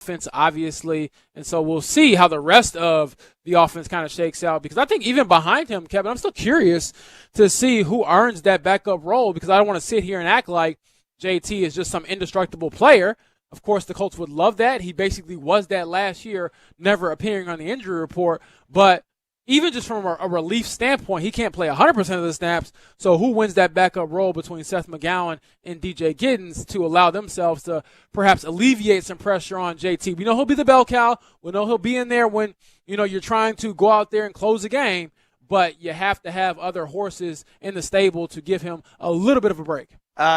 offense, obviously. And so we'll see how the rest of the offense kind of shakes out, because I think even behind him, Kevin, I'm still curious to see who earns that backup role, because I don't want to sit here and act like JT is just some indestructible player. Of course, the Colts would love that. He basically was that last year, never appearing on the injury report. But even just from a relief standpoint, he can't play 100% of the snaps. So who wins that backup role between Seth McGowan and DJ Giddens to allow themselves to perhaps alleviate some pressure on JT? We know he'll be the bell cow. We know he'll be in there when, you're trying to go out there and close a game. But you have to have other horses in the stable to give him a little bit of a break.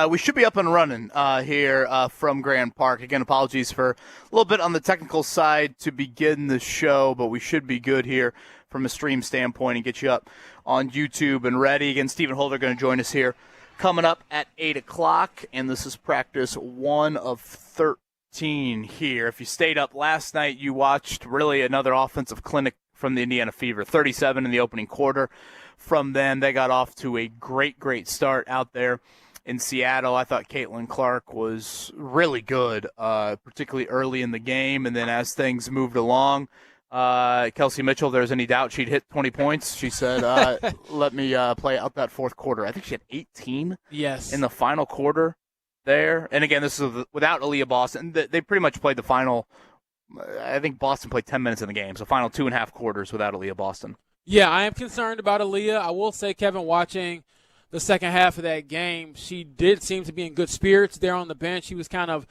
We should be up and running here from Grand Park. Again, apologies for a little bit on the technical side to begin the show, but we should be good here from a stream standpoint and get you up on YouTube and ready. Again, Stephen Holder going to join us here coming up at 8 o'clock, and this is practice 1 of 13 here. If you stayed up last night, you watched really another offensive clinic from the Indiana Fever. 37 in the opening quarter. From then, they got off to a great start out there in Seattle. I thought Caitlin Clark was really good, particularly early in the game. And then as things moved along, Kelsey Mitchell, if there's any doubt she'd hit 20 points, she said, let me play out that fourth quarter. I think she had 18 in the final quarter there. And again, this is without Aaliyah Boston. They pretty much played the final. I think Boston played 10 minutes in the game, so final 2.5 quarters without Aaliyah Boston. Yeah, I am concerned about Aaliyah. I will say, Kevin, watching the second half of that game, she did seem to be in good spirits there on the bench. She was kind of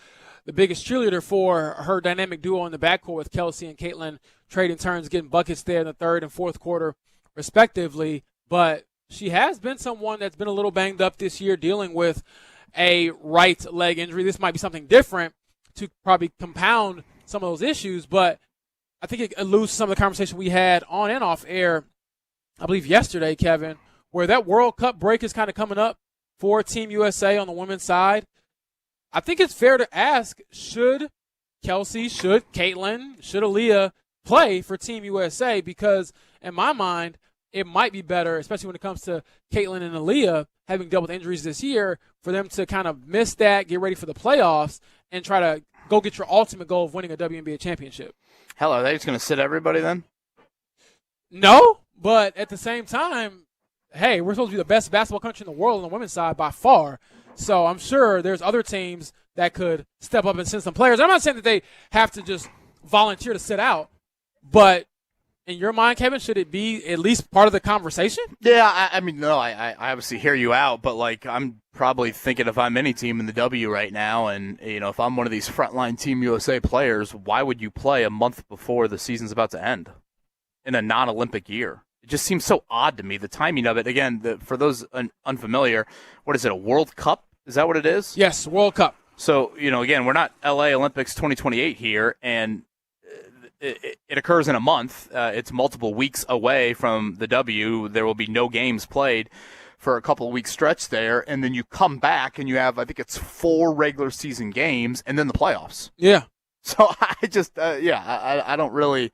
the biggest cheerleader for her dynamic duo in the backcourt with Kelsey and Caitlin trading turns, getting buckets there in the third and fourth quarter, respectively. But she has been someone that's been a little banged up this year, dealing with a right leg injury. This might be something different to probably compound some of those issues, but I think it alludes to some of the conversation we had on and off air, I believe yesterday, Kevin, where that World Cup break is kind of coming up for Team USA on the women's side. I think it's fair to ask, should Kelsey, should Caitlin, should Aaliyah play for Team USA? Because in my mind, it might be better, especially when it comes to Caitlin and Aaliyah having dealt with injuries this year, for them to kind of miss that, get ready for the playoffs, and try to go get your ultimate goal of winning a WNBA championship. Hell, are they just going to sit everybody then? No, but at the same time, hey, we're supposed to be the best basketball country in the world on the women's side by far. So I'm sure there's other teams that could step up and send some players. I'm not saying that they have to just volunteer to sit out, but in your mind, Kevin, should it be at least part of the conversation? Yeah, I mean, no, I obviously hear you out, but, like, I'm probably thinking if I'm any team in the W right now and, if I'm one of these frontline Team USA players, why would you play a month before the season's about to end in a non-Olympic year? It just seems so odd to me, the timing of it. Again, for those unfamiliar, what is it, a World Cup? Is that what it is? Yes, World Cup. So, again, we're not LA Olympics 2028 here, and it occurs in a month. It's multiple weeks away from the W. There will be no games played for a couple of weeks stretch there, and then you come back and you have, I think it's 4 regular season games and then the playoffs. Yeah. So I just, I don't really,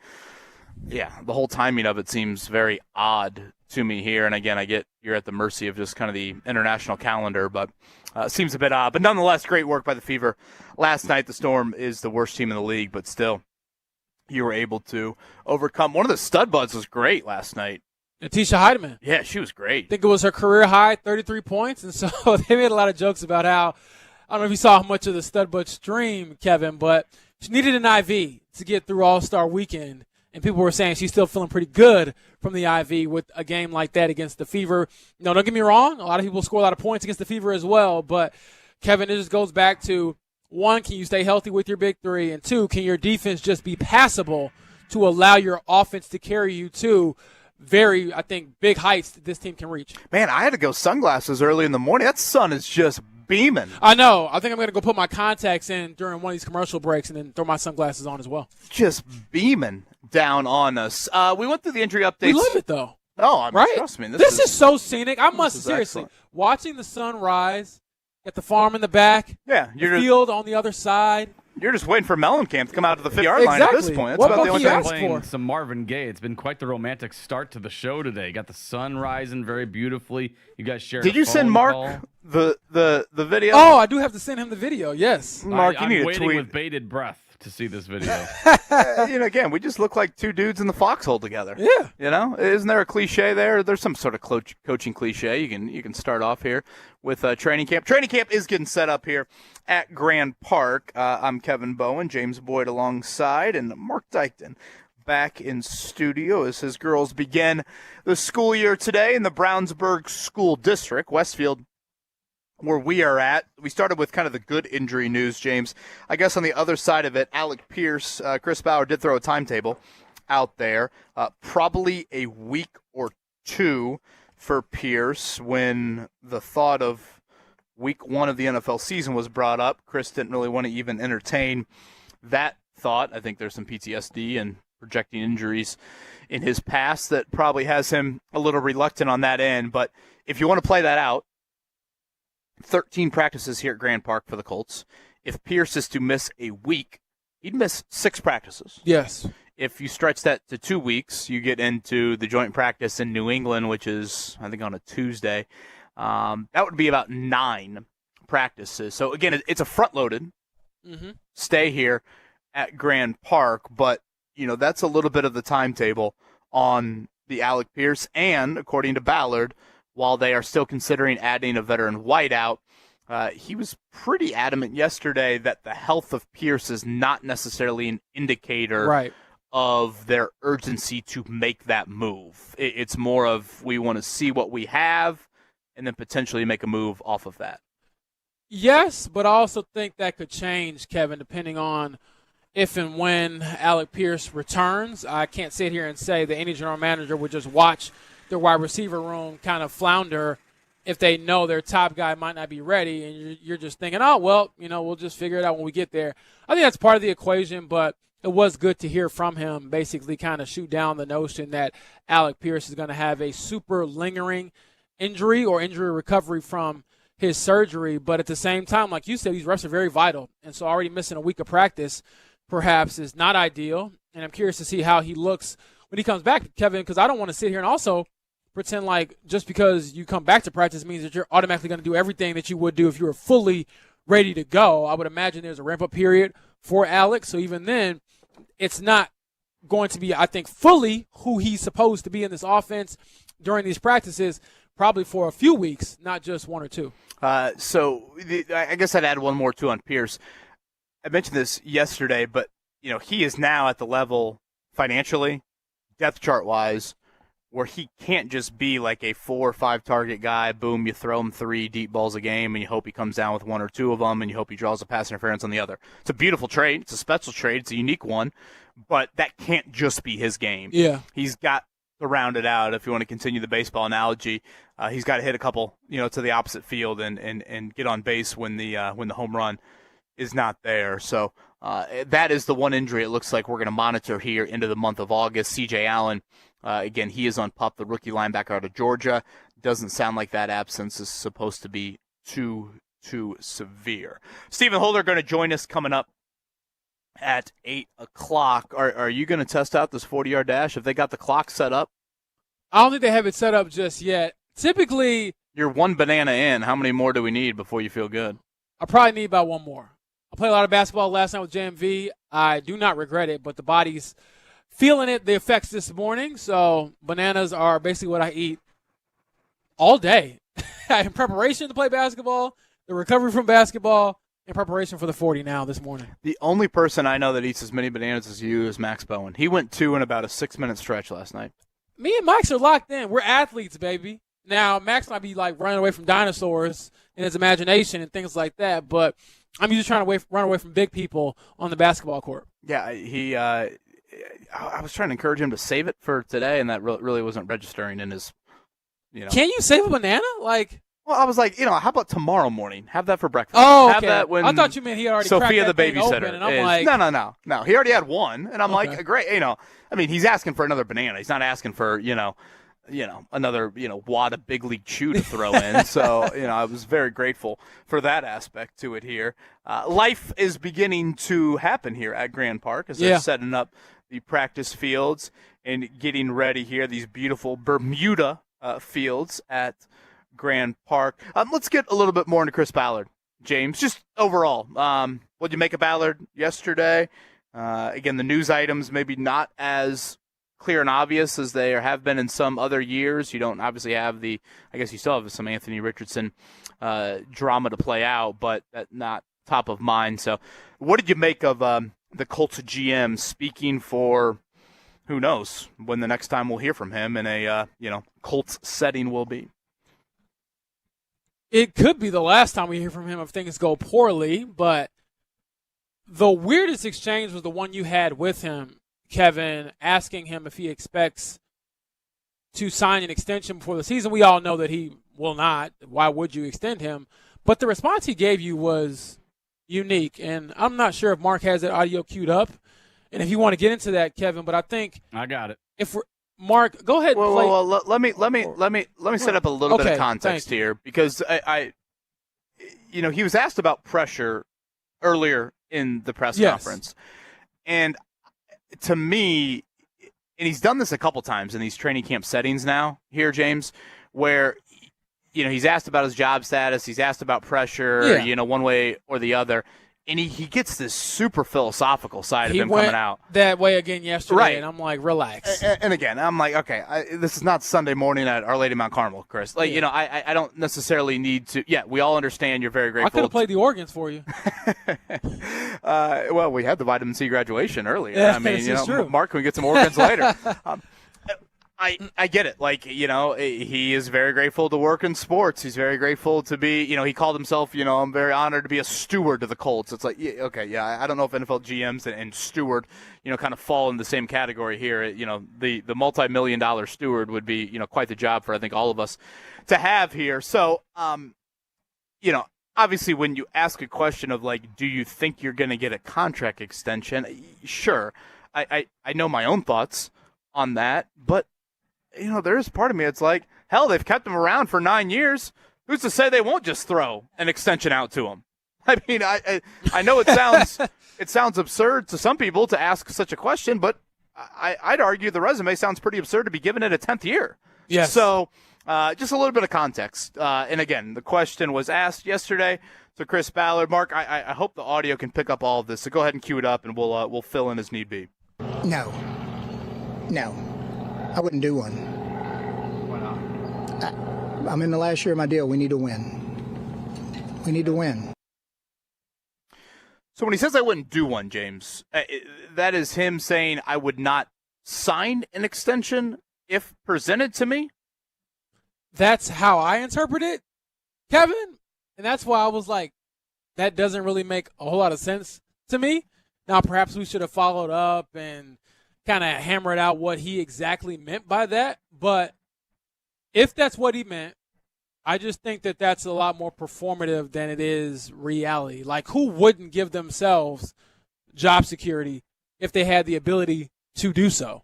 the whole timing of it seems very odd to me here. And again, I get you're at the mercy of just kind of the international calendar, but seems a bit odd. But nonetheless, great work by the Fever last night. The Storm is the worst team in the league, but still, you were able to overcome. One of the stud buds was great last night. Natisha Heidemann. Yeah, she was great. I think it was her career high, 33 points. And so they made a lot of jokes about how, I don't know if you saw much of the stud bud stream, Kevin, but she needed an IV to get through All-Star Weekend. And people were saying she's still feeling pretty good from the IV with a game like that against the Fever. Don't get me wrong. A lot of people score a lot of points against the Fever as well. But, Kevin, it just goes back to, 1, can you stay healthy with your big three? And 2, can your defense just be passable to allow your offense to carry you to very, I think, big heights that this team can reach? Man, I had to go sunglasses early in the morning. That sun is just beaming. I know. I think I'm going to go put my contacts in during one of these commercial breaks and then throw my sunglasses on as well. Just beaming down on us. We went through the injury updates. We love it, though. Oh, I mean, right? Trust me. This is so scenic. I must, seriously, excellent. Watching the sun rise, at the farm in the back, the field on the other side. You're just waiting for Mellencamp to come out to the 50-yard line at this point. That's about the only thing. Playing some Marvin Gaye. It's been quite the romantic start to the show today. Got the sun rising very beautifully. You guys shared. Did you send Mark the video? Oh, I do have to send him the video. Yes, Mark, you need I'm to waiting tweet with bated breath. to see this video. Again, we just look like two dudes in the foxhole together. Yeah. Isn't there a cliche there? There's some sort of coaching cliche. You can start off here with training camp. Training camp is getting set up here at Grand Park. I'm Kevin Bowen, James Boyd alongside, and Mark Dykton back in studio as his girls begin the school year today in the Brownsburg School District, Westfield, where we are at. We started with kind of the good injury news, James. I guess on the other side of it, Alec Pierce, Chris Bauer did throw a timetable out there. Probably a week or two for Pierce when the thought of week one of the NFL season was brought up. Chris didn't really want to even entertain that thought. I think there's some PTSD and projecting injuries in his past that probably has him a little reluctant on that end. But if you want to play that out, 13 practices here at Grand Park for the Colts. If Pierce is to miss a week, he'd miss 6 practices. Yes. If you stretch that to 2 weeks, you get into the joint practice in New England, which is, I think, on a Tuesday. That would be about 9 practices. So, again, it's a front-loaded stay here at Grand Park, but that's a little bit of the timetable on the Alec Pierce. And according to Ballard, while they are still considering adding a veteran wideout, he was pretty adamant yesterday that the health of Pierce is not necessarily an indicator of their urgency to make that move. It's more of we want to see what we have and then potentially make a move off of that. Yes, but I also think that could change, Kevin, depending on if and when Alec Pierce returns. I can't sit here and say that any general manager would just watch their wide receiver room kind of flounder if they know their top guy might not be ready, and you're just thinking, oh, well, we'll just figure it out when we get there. I think that's part of the equation, but it was good to hear from him basically kind of shoot down the notion that Alec Pierce is going to have a super lingering injury or injury recovery from his surgery. But at the same time, like you said, these reps are very vital, and so already missing a week of practice perhaps is not ideal, and I'm curious to see how he looks when he comes back, Kevin, because I don't want to sit here and also pretend like just because you come back to practice means that you're automatically going to do everything that you would do if you were fully ready to go. I would imagine there's a ramp-up period for Alex, so even then it's not going to be, I think, fully who he's supposed to be in this offense during these practices, probably for a few weeks, not just 1 or 2. I guess I'd add one more, too, on Pierce. I mentioned this yesterday, but he is now at the level financially, depth chart-wise, where he can't just be like a 4 or 5 target guy. Boom, you throw him 3 deep balls a game, and you hope he comes down with 1 or 2 of them, and you hope he draws a pass interference on the other. It's a beautiful trade. It's a special trade. It's a unique one, but that can't just be his game. Yeah, he's got to round it out. If you want to continue the baseball analogy, he's got to hit a couple, to the opposite field and get on base when the home run is not there. So that is the one injury it looks like we're going to monitor here into the month of August. C.J. Allen, again, he is on PUP, the rookie linebacker out of Georgia. Doesn't sound like that absence is supposed to be too severe. Stephen Holder going to join us coming up at 8 o'clock. Are you going to test out this 40-yard dash? Have they got the clock set up? I don't think they have it set up just yet. Typically, you're 1 banana in. How many more do we need before you feel good? I probably need about 1 more. I played a lot of basketball last night with JMV. I do not regret it, but the body's feeling it, the effects this morning. So bananas are basically what I eat all day in preparation to play basketball, the recovery from basketball, in preparation for the 40 now this morning. The only person I know that eats as many bananas as you is Max Bowen. He went 2 in about a 6-minute stretch last night. Me and Max are locked in. We're athletes, baby. Now, Max might be like running away from dinosaurs in his imagination and things like that, but I'm usually trying to run away from big people on the basketball court. Yeah, I was trying to encourage him to save it for today, and that really wasn't registering in his, Can you save a banana? Well, I was like, how about tomorrow morning? Have that for breakfast. Oh, okay. Have that when I thought you meant he already Sophia, cracked the that thing babysitter, open, and I'm like, no. He already had 1, and I'm Okay. like, great. I mean, he's asking for another banana. He's not asking for, another, wad of Big League Chew to throw in. So, I was very grateful for that aspect to it here. Life is beginning to happen here at Grand Park as they're setting up the practice fields and getting ready here. These beautiful Bermuda fields at Grand Park. Let's get a little bit more into Chris Ballard, James. Just overall, what'd you make of Ballard yesterday? Again, the news items maybe not as clear and obvious as they have been in some other years. You don't obviously have I guess you still have some Anthony Richardson drama to play out, but not top of mind. So what did you make of the Colts GM speaking for, who knows when the next time we'll hear from him in a Colts setting will be? It could be the last time we hear from him if things go poorly, but the weirdest exchange was the one you had with him, Kevin, asking him if he expects to sign an extension before the season. We all know that he will not. Why would you extend him? But the response he gave you was unique, and I'm not sure if Mark has that audio queued up, and if you want to get into that, Kevin. But I think I got it. If we're, Mark, go ahead. And play. Well, let me set up a little bit of context here, because I he was asked about pressure earlier in the press conference, and to me, and he's done this a couple times in these training camp settings now here, James, where he's asked about his job status, he's asked about pressure, one way or the other. And he gets this super philosophical side of him coming out. That way again yesterday, right. And I'm like, relax. And again, I'm like, okay, this is not Sunday morning at Our Lady Mount Carmel, Chris. Like, I don't necessarily need to. Yeah, we all understand you're very grateful. I could have played the organs for you. Well, we had the vitamin C graduation earlier. Yeah, I mean, true. Mark, can we get some organs later? I get it. Like, he is very grateful to work in sports. He's very grateful to be, he called himself, I'm very honored to be a steward to the Colts. It's like, I don't know if NFL GMs and steward, kind of fall in the same category here. The multi-million-dollar steward would be, quite the job for, I think, all of us to have here. So, obviously when you ask a question of, like, do you think you're going to get a contract extension? Sure. I know my own thoughts on that, but there's part of me, it's like, hell, they've kept him around for 9 years. Who's to say they won't just throw an extension out to him? I mean, I know it sounds absurd to some people to ask such a question, but I'd argue the resume sounds pretty absurd to be given it a 10th year. Yes. So just a little bit of context. And again, the question was asked yesterday to Chris Ballard. Mark, I hope the audio can pick up all of this. So go ahead and cue it up, and we'll fill in as need be. No, I wouldn't do one. Why not? I'm in the last year of my deal. We need to win. We need to win. So when he says I wouldn't do one, James, that is him saying I would not sign an extension if presented to me? That's how I interpret it, Kevin. And that's why I was like, that doesn't really make a whole lot of sense to me. Now, perhaps we should have followed up and kind of hammered out what he exactly meant by that. But if that's what he meant, I just think that that's a lot more performative than it is reality. Like, who wouldn't give themselves job security if they had the ability to do so?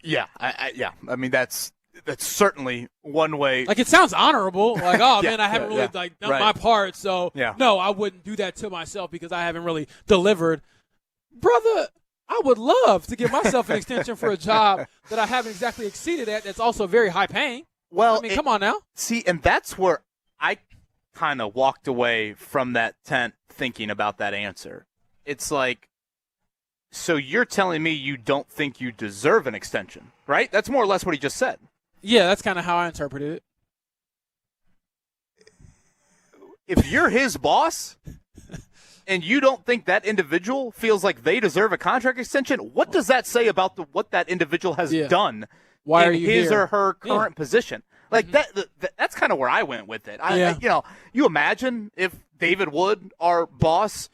Yeah, I mean, that's certainly one way. Like, it sounds honorable. Like, oh, Yeah, man, I haven't really done my part. So, no, I wouldn't do that to myself because I haven't really delivered. Brother, I would love to give myself an extension for a job that I haven't exactly exceeded at that's also very high paying. Well, I mean, come on now. See, and that's where I kind of walked away from that tent thinking about that answer. It's like, so you're telling me you don't think you deserve an extension, right? That's more or less what he just said. Yeah, that's kind of how I interpreted it. If you're his boss and you don't think that individual feels like they deserve a contract extension, what does that say about what that individual has done Why are in you his here? or her current position? Like that's kind of where I went with it. You imagine if David Wood, our boss,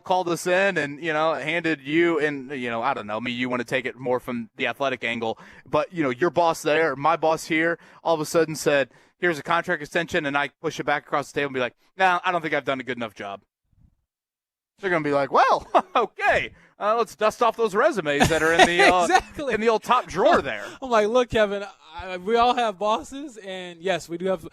called us in and, handed you and, I don't know, you want to take it more from the athletic angle, but, your boss there, my boss here, all of a sudden said, here's a contract extension, and I push it back across the table and be like, no, I don't think I've done a good enough job. They're going to be like, well, okay, let's dust off those resumes that are in the in the old top drawer there. I'm like, look, Kevin, we all have bosses, and yes, we do have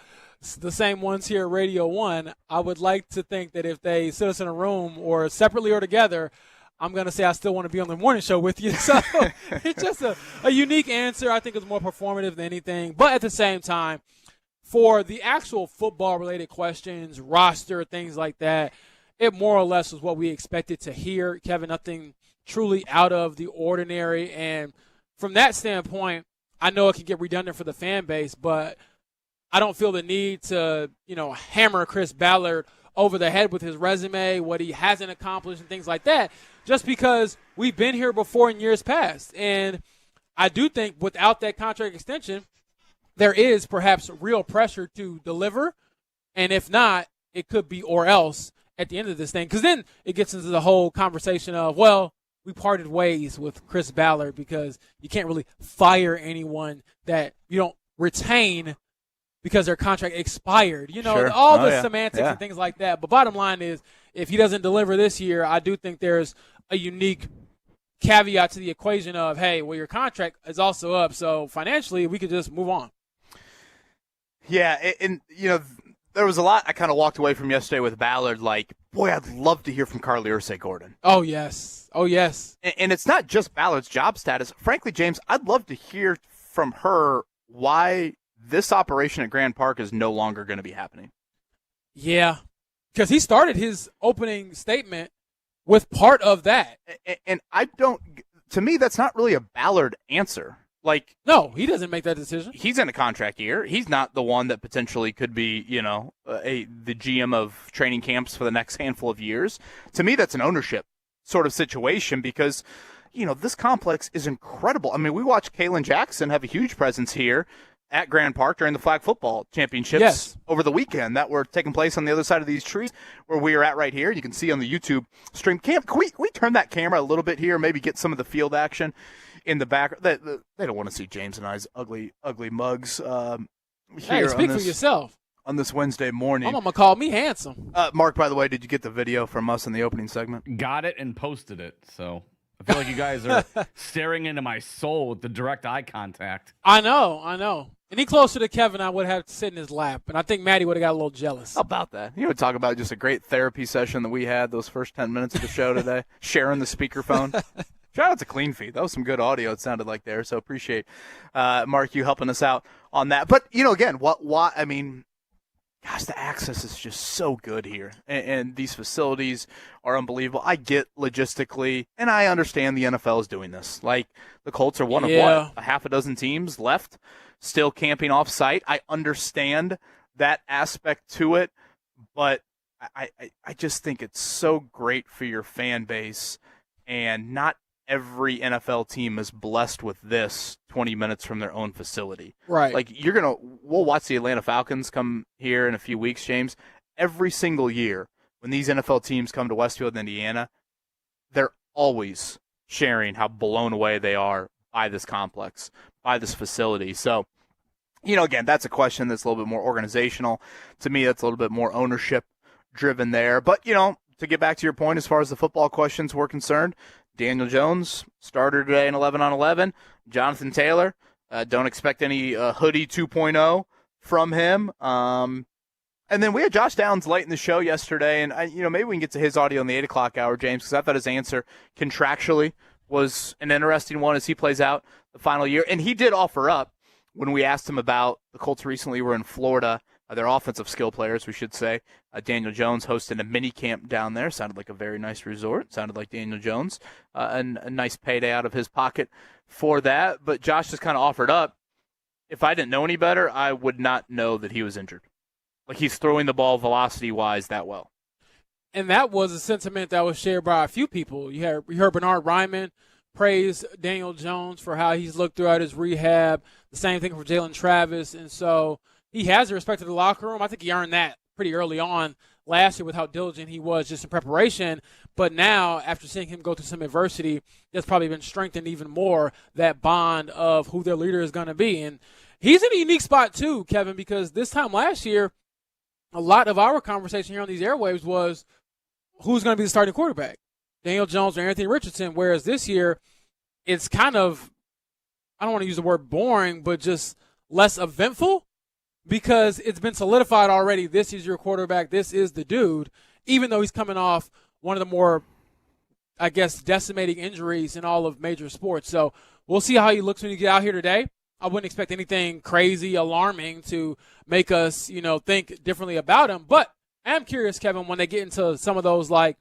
the same ones here at Radio 1. I would like to think that if they sit us in a room or separately or together, I'm going to say I still want to be on the morning show with you. So it's just a unique answer. I think it's more performative than anything. But at the same time, for the actual football-related questions, roster, things like that, it more or less was what we expected to hear. Kevin, nothing truly out of the ordinary. And from that standpoint, I know it can get redundant for the fan base, but I don't feel the need to, hammer Chris Ballard over the head with his resume, what he hasn't accomplished and things like that, just because we've been here before in years past. And I do think without that contract extension, there is perhaps real pressure to deliver. And if not, it could be or else at the end of this thing. Because then it gets into the whole conversation of, well, we parted ways with Chris Ballard because you can't really fire anyone that you don't retain because their contract expired. Sure. All the semantics and things like that. But bottom line is, if he doesn't deliver this year, I do think there's a unique caveat to the equation of, hey, well, your contract is also up, so financially we could just move on. Yeah, and there was a lot I kind of walked away from yesterday with Ballard. Like, boy, I'd love to hear from Carly Ursay-Gordon. Oh yes. And it's not just Ballard's job status. Frankly, James, I'd love to hear from her why this operation at Grand Park is no longer going to be happening. Yeah, because he started his opening statement with part of that. And to me, that's not really a Ballard answer. Like, no, he doesn't make that decision. He's in a contract year. He's not the one that potentially could be, the GM of training camps for the next handful of years. To me, that's an ownership sort of situation because, this complex is incredible. I mean, we watched Kalen Jackson have a huge presence here at Grand Park during the flag football championships over the weekend that were taking place on the other side of these trees where we are at right here. You can see on the YouTube stream. Can we turn that camera a little bit here, maybe get some of the field action in the back? They don't want to see James and I's ugly mugs here. Hey, speak for yourself. On this Wednesday morning. I'm going to call me handsome. Mark, by the way, did you get the video from us in the opening segment? Got it and posted it, so I feel like you guys are staring into my soul with the direct eye contact. I know. Any closer to Kevin, I would have to sit in his lap, and I think Maddie would have got a little jealous. How about that? Talk about just a great therapy session that we had those first 10 minutes of the show today, sharing the speakerphone. Shout out to Clean Feet. That was some good audio it sounded like there, so appreciate, Mark, you helping us out on that. But, again, gosh, the access is just so good here, and these facilities are unbelievable. I get logistically, and I understand the NFL is doing this. Like, the Colts are one of a half a dozen teams left, still camping off site. I understand that aspect to it, but I just think it's so great for your fan base, and not every NFL team is blessed with this 20 minutes from their own facility. Right. Like, we'll watch the Atlanta Falcons come here in a few weeks, James. Every single year when these NFL teams come to Westfield, Indiana, they're always sharing how blown away they are by this complex, by this facility. So, again, that's a question that's a little bit more organizational. To me, that's a little bit more ownership driven there. But, to get back to your point as far as the football questions were concerned, Daniel Jones, starter today in 11 on 11. Jonathan Taylor, don't expect any hoodie 2.0 from him. And then we had Josh Downs late in the show yesterday, and maybe we can get to his audio in the 8 o'clock hour, James, because I thought his answer contractually was an interesting one as he plays out the final year. And he did offer up when we asked him about the Colts recently were in Florida, their offensive skill players, we should say. Daniel Jones hosted a mini camp down there. Sounded like a very nice resort. Sounded like Daniel Jones. And a nice payday out of his pocket for that. But Josh just kind of offered up, if I didn't know any better, I would not know that he was injured. Like, he's throwing the ball velocity-wise that well. And that was a sentiment that was shared by a few people. You heard Bernard Ryman praise Daniel Jones for how he's looked throughout his rehab. The same thing for Jalen Travis. And so he has the respect of the locker room. I think he earned that pretty early on last year with how diligent he was just in preparation. But now, after seeing him go through some adversity, that's probably been strengthened even more, that bond of who their leader is going to be. And he's in a unique spot too, Kevin, because this time last year, a lot of our conversation here on these airwaves was who's going to be the starting quarterback, Daniel Jones or Anthony Richardson, whereas this year it's kind of, I don't want to use the word boring, but just less eventful, because it's been solidified already. This is your quarterback. This is the dude, even though he's coming off one of the more, I guess, decimating injuries in all of major sports. So we'll see how he looks when he get out here today. I wouldn't expect anything crazy, alarming to make us, think differently about him. But I am curious, Kevin, when they get into some of those, like,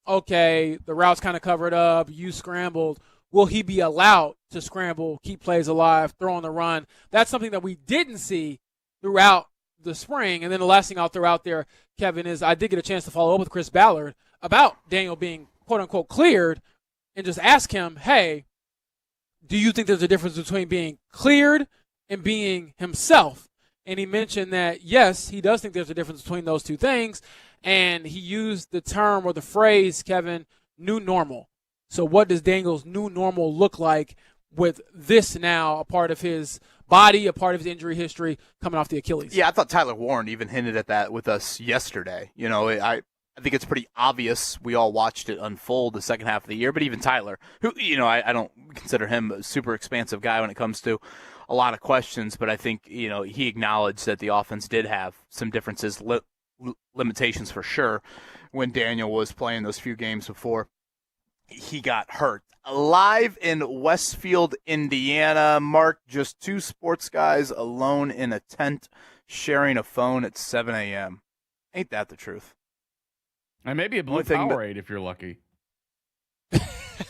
okay, the route's kind of covered up, you scrambled, will he be allowed to scramble, keep plays alive, throw on the run? That's something that we didn't see throughout the spring. And then the last thing I'll throw out there, Kevin, is I did get a chance to follow up with Chris Ballard about Daniel being, quote-unquote, cleared, and just ask him, hey, do you think there's a difference between being cleared and being himself? And he mentioned that, yes, he does think there's a difference between those two things. And he used the term or the phrase, Kevin, new normal. So what does Daniel's new normal look like with this now a part of his body, a part of his injury history coming off the Achilles? Yeah, I thought Tyler Warren even hinted at that with us yesterday. You know, I think it's pretty obvious. We all watched it unfold the second half of the year, but even Tyler, who, you know, I don't consider him a super expansive guy when it comes to a lot of questions, but I think, you know, he acknowledged that the offense did have some differences, limitations for sure, when Daniel was playing those few games before he got hurt. Live in Westfield, Indiana, Mark, just two sports guys alone in a tent sharing a phone at 7 a.m. Ain't that the truth? And maybe a blue Powerade if you're lucky.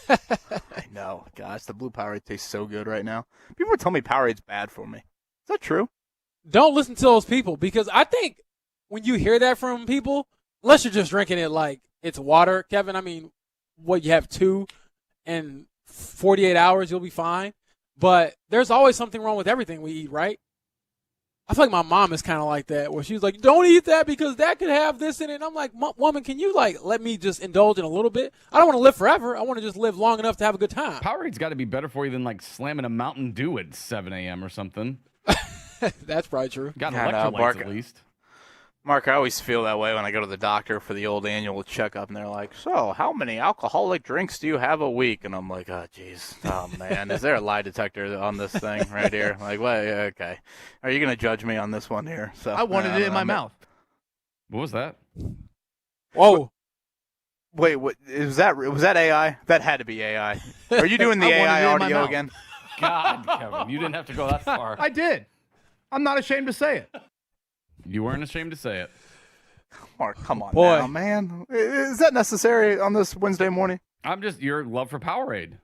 I know. Gosh, the blue Powerade tastes so good right now. People are telling me Powerade's bad for me. Is that true? Don't listen to those people, because I think when you hear that from people, unless you're just drinking it like it's water, Kevin, I mean, what, you have 2 in 48 hours, you'll be fine. But there's always something wrong with everything we eat, right? I feel like my mom is kind of like that, where she's like, don't eat that because that could have this in it. And I'm like, woman, can you, like, let me just indulge in a little bit? I don't want to live forever. I want to just live long enough to have a good time. Powerade's got to be better for you than, like, slamming a Mountain Dew at 7 a.m. or something. That's probably true. Got electrolytes at least. Mark, I always feel that way when I go to the doctor for the old annual checkup, and they're like, so how many alcoholic drinks do you have a week? And I'm like, oh, jeez. Oh, man. Is there a lie detector on this thing right here? Like, well, yeah, okay. Are you going to judge me on this one here? So I wanted it in my mouth. What was that? Whoa. Wait, what, was that AI? That had to be AI. Are you doing the AI audio again? God, Kevin, you didn't have to go that far. I did. I'm not ashamed to say it. You weren't ashamed to say it. Mark, come on Boy. now, man. Is that necessary on this Wednesday morning? I'm just your love for Powerade.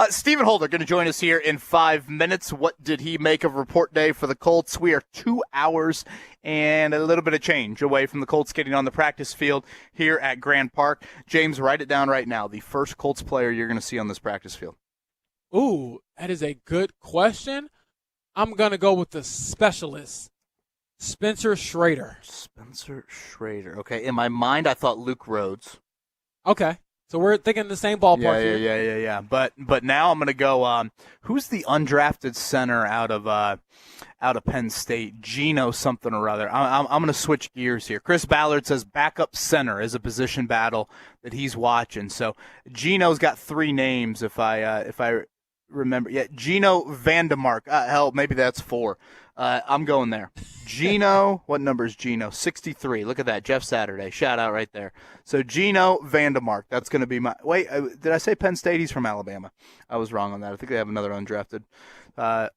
Stephen Holder going to join us here in 5 minutes. What did he make of report day for the Colts? We are 2 hours and a little bit of change away from the Colts getting on the practice field here at Grand Park. James, write it down right now. The first Colts player you're going to see on this practice field. Ooh, that is a good question. I'm going to go with the specialist, Spencer Schrader. Spencer Schrader. Okay, in my mind, I thought Luke Rhodes. Okay, so we're thinking the same ballpark here. Yeah. But now I'm going to go. Who's the undrafted center out of Penn State? Geno something or other. I'm going to switch gears here. Chris Ballard says backup center is a position battle that he's watching. So Geno's got 3 names if I remember. Yeah, Geno Vandemark. Hell, maybe that's 4. I'm going there. Geno, what number is Geno? 63. Look at that. Jeff Saturday. Shout out right there. So Geno Vandemark. That's going to be my – wait, did I say Penn State? He's from Alabama. I was wrong on that. I think they have another undrafted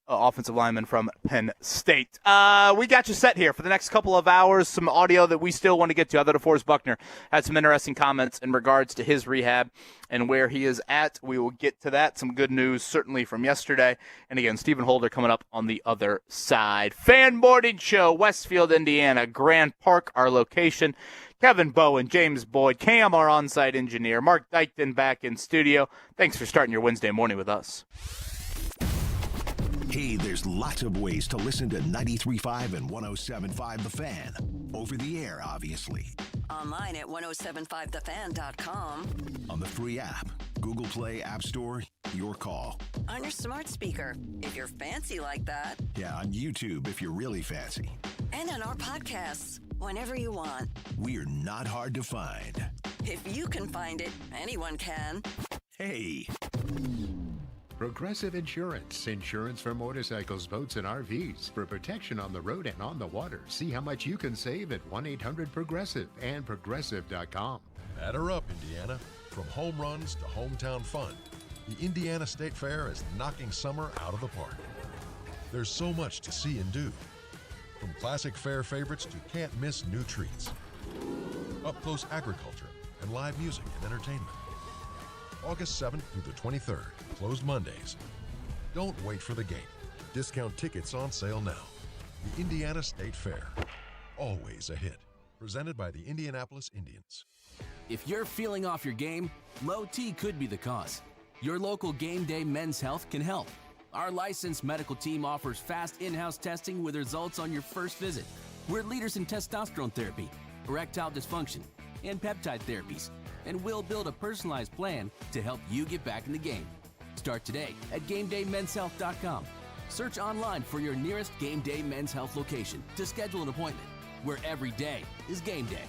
offensive lineman from Penn State. We got you set here for the next couple of hours. Some audio that we still want to get to. I thought DeForest Buckner had some interesting comments in regards to his rehab and where he is at. We will get to that. Some good news certainly from yesterday. And again, Stephen Holder coming up on the other side. Fan Morning Show, Westfield, Indiana, Grand Park, our location. Kevin Bowen, James Boyd, Cam, our on-site engineer, Mark Dykton back in studio. Thanks for starting your Wednesday morning with us. Hey, there's lots of ways to listen to 93.5 and 107.5 The Fan. Over the air, obviously. Online at 1075thefan.com. On the free app, Google Play, App Store, your call. On your smart speaker, if you're fancy like that. Yeah, on YouTube if you're really fancy. And on our podcasts, whenever you want. We're not hard to find. If you can find it, anyone can. Hey. Progressive Insurance. Insurance for motorcycles, boats, and RVs. For protection on the road and on the water. See how much you can save at 1-800-PROGRESSIVE and Progressive.com. Batter up, Indiana. From home runs to hometown fun, the Indiana State Fair is knocking summer out of the park. There's so much to see and do. From classic fair favorites to can't-miss new treats. up-close agriculture, and live music and entertainment. August 7th through the 23rd, closed Mondays. Don't wait for the gate. Discount tickets on sale now. The Indiana State Fair, always a hit. Presented by the Indianapolis Indians. If you're feeling off your game, low T could be the cause. Your local Game Day Men's Health can help. Our licensed medical team offers fast in-house testing with results on your first visit. We're leaders in testosterone therapy, erectile dysfunction, and peptide therapies, and we'll build a personalized plan to help you get back in the game. Start today at GameDayMen'sHealth.com. Search online for your nearest Game Day Men's Health location to schedule an appointment, where every day is game day.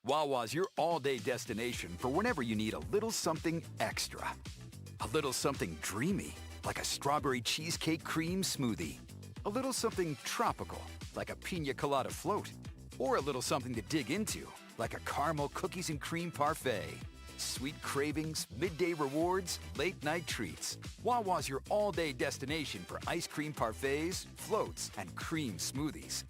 Wawa's your all-day destination for whenever you need a little something extra. A little something dreamy, like a strawberry cheesecake cream smoothie. A little something tropical, like a pina colada float. Or a little something to dig into, like a caramel cookies and cream parfait. Sweet cravings, midday rewards, late-night treats. Wawa's your all-day destination for ice cream parfaits, floats, and cream smoothies.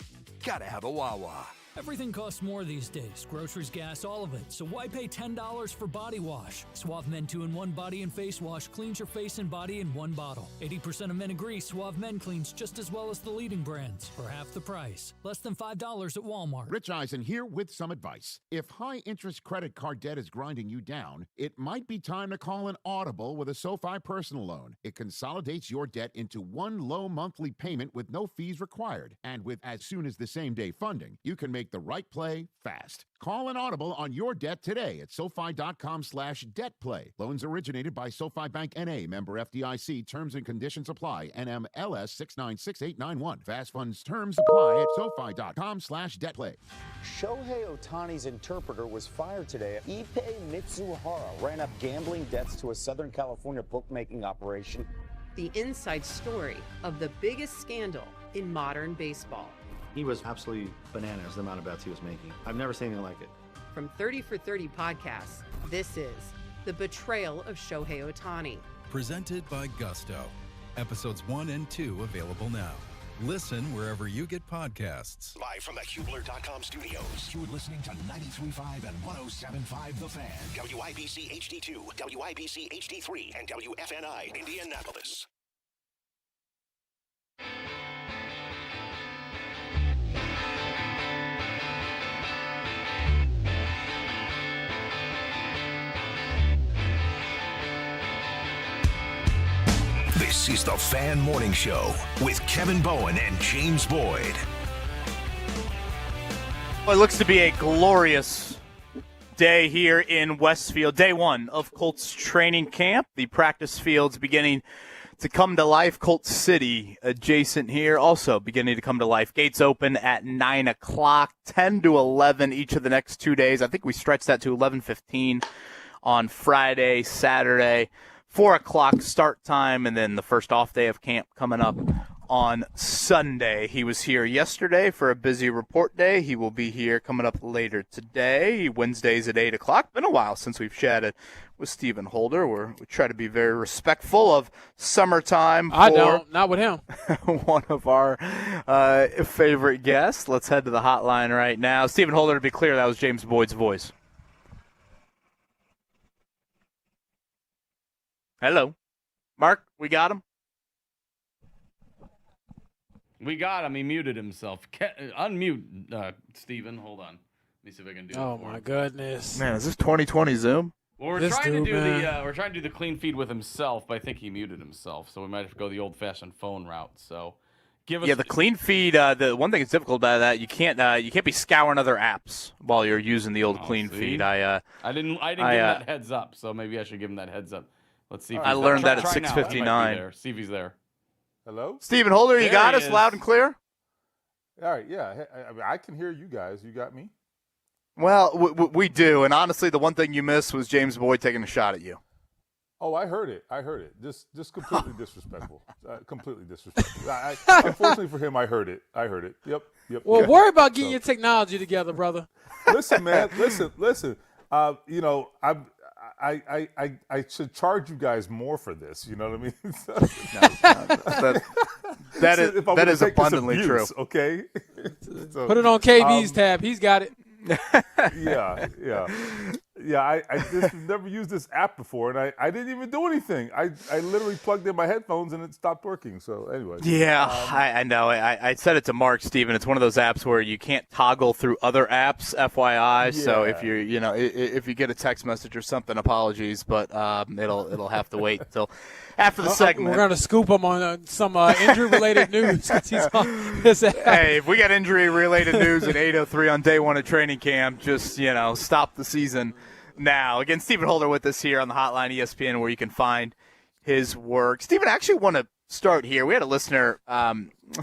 Gotta have a Wawa. Everything costs more these days. Groceries, gas, all of it. So why pay $10 for body wash? Suave Men 2-in-1 Body and Face Wash cleans your face and body in one bottle. 80% of men agree Suave Men cleans just as well as the leading brands for half the price. Less than $5 at Walmart. Rich Eisen here with some advice. If high-interest credit card debt is grinding you down, it might be time to call an audible with a SoFi personal loan. It consolidates your debt into one low monthly payment with no fees required. And with as soon as the same-day funding, you can make the right play fast. Call an audible on your debt today at SoFi.com/debtplay. Loans originated by SoFi Bank N.A. Member FDIC. Terms and conditions apply. NMLS 696891. Fast funds terms apply at SoFi.com/debtplay. Shohei Ohtani's interpreter was fired today. Ippei Mitsuhara ran up gambling debts to a Southern California bookmaking operation. The inside story of the biggest scandal in modern baseball. He was absolutely bananas, the amount of bets he was making. I've never seen anything like it. From 30 for 30 podcasts, this is The Betrayal of Shohei Ohtani. Presented by Gusto. Episodes 1 and 2 available now. Listen wherever you get podcasts. Live from the Hubler.com studios. You're listening to 93.5 and 107.5 The Fan. WIBC HD2, WIBC HD3, and WFNI Indianapolis. This is the Fan Morning Show with Kevin Bowen and James Boyd. Well, it looks to be a glorious day here in Westfield. Day one of Colts training camp. The practice fields beginning to come to life. Colts City adjacent here also beginning to come to life. Gates open at 9 o'clock, 10 to 11 each of the next 2 days. I think we stretched that to 11:15 on Friday, Saturday. 4 o'clock start time, and then the first off day of camp coming up on Sunday. He was here yesterday for a busy report day. He will be here coming up later today. Wednesdays at 8 o'clock. Been a while since we've chatted with Stephen Holder. We try to be very respectful of summertime. I don't. Not with him. One of our favorite guests. Let's head to the hotline right now. Stephen Holder, to be clear, that was James Boyd's voice. Hello. Mark, we got him? We got him. He muted himself. Unmute, Steven. Hold on. Let me see if I can do it. Oh, my goodness. Man, is this 2020 Zoom? Well, we're trying to do the clean feed with himself, but I think he muted himself, so we might have to go the old-fashioned phone route. So, give us the clean feed. The one thing that's difficult about that, you can't be scouring other apps while you're using the old clean feed. I didn't give him that heads up, so maybe I should give him that heads up. Let's see. If I learned that at 6:59. See if he's there. Hello, Stephen Holder. You got us loud and clear. All right. Yeah, I can hear you guys. You got me. Well, we do, and honestly, the one thing you missed was James Boyd taking a shot at you. Oh, I heard it. Just completely disrespectful. Completely disrespectful. Unfortunately for him, I heard it. Yep. Well, worry about getting your technology together, brother. Listen, man. Listen. I should charge you guys more for this. You know what I mean? that is abundantly true. Okay. Put it on KB's tab. He's got it. I just never used this app before, and I didn't even do anything. I literally plugged in my headphones and it stopped working. So anyway. Yeah, I know. I said it to Mark, Steven. It's one of those apps where you can't toggle through other apps, FYI. So if if you get a text message or something, apologies, but it'll have to wait until after the segment. We're gonna scoop him on some injury-related news. 'Cause he's on this app. Hey, if we got injury-related news at 8:03 on day one of training camp, just stop the season now. Again, Stephen Holder with us here on the Hotline ESPN, where you can find his work. Stephen, I actually want to start here. We had a listener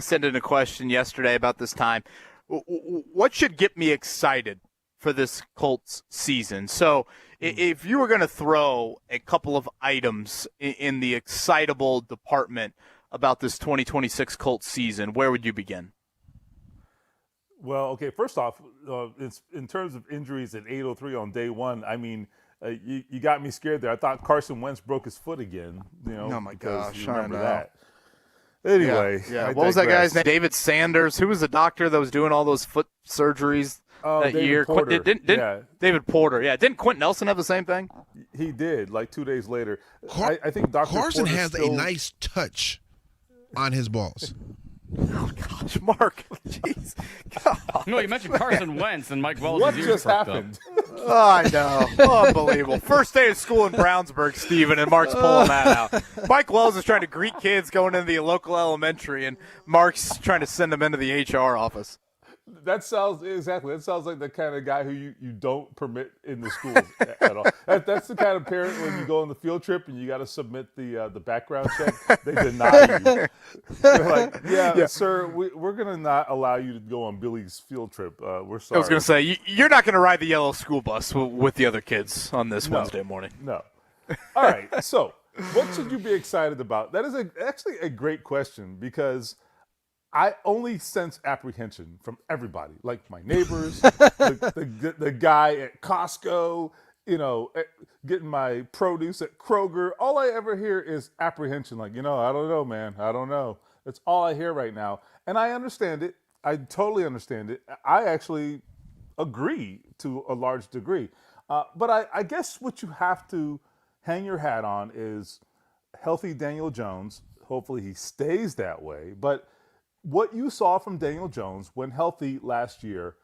send in a question yesterday about this time. What should get me excited for this Colts season? So if you were going to throw a couple of items in the excitable department about this 2026 Colts season, where would you begin? Well, okay, first off, it's in terms of injuries at 8:03 on day one, I mean, you got me scared there. I thought Carson Wentz broke his foot again. Oh, my gosh. You remember I know. that. Anyway. Yeah. What was that guy's name? David Sanders. Who was the doctor that was doing all those foot surgeries that David year? Porter. David Porter. Yeah. Didn't Quentin Nelson have the same thing? He did, like 2 days later. I think Dr. Carson Porter has still... a nice touch on his balls. Oh, gosh, Mark. Jeez. God. No, you mentioned Carson Wentz and Mike Wallace's What ears just perked happened? Oh, I know. Unbelievable. First day of school in Brownsburg, Stephen, and Mark's pulling that out. Mike Wells is trying to greet kids going into the local elementary, and Mark's trying to send them into the HR office. That sounds like the kind of guy who you don't permit in the schools at all. That's the kind of parent when you go on the field trip and you got to submit the background check. They deny you. They're like, yeah, sir, we're going to not allow you to go on Billy's field trip. We're sorry. I was going to say, you're not going to ride the yellow school bus with the other kids on this Wednesday morning. No. All right, so what should you be excited about? That is actually a great question because I only sense apprehension from everybody, like my neighbors, the guy at Costco, getting my produce at Kroger. All I ever hear is apprehension, like, I don't know, man. I don't know. That's all I hear right now. And I understand it. I totally understand it. I actually agree to a large degree. But I guess what you have to hang your hat on is healthy Daniel Jones. Hopefully he stays that way. But what you saw from Daniel Jones when healthy last year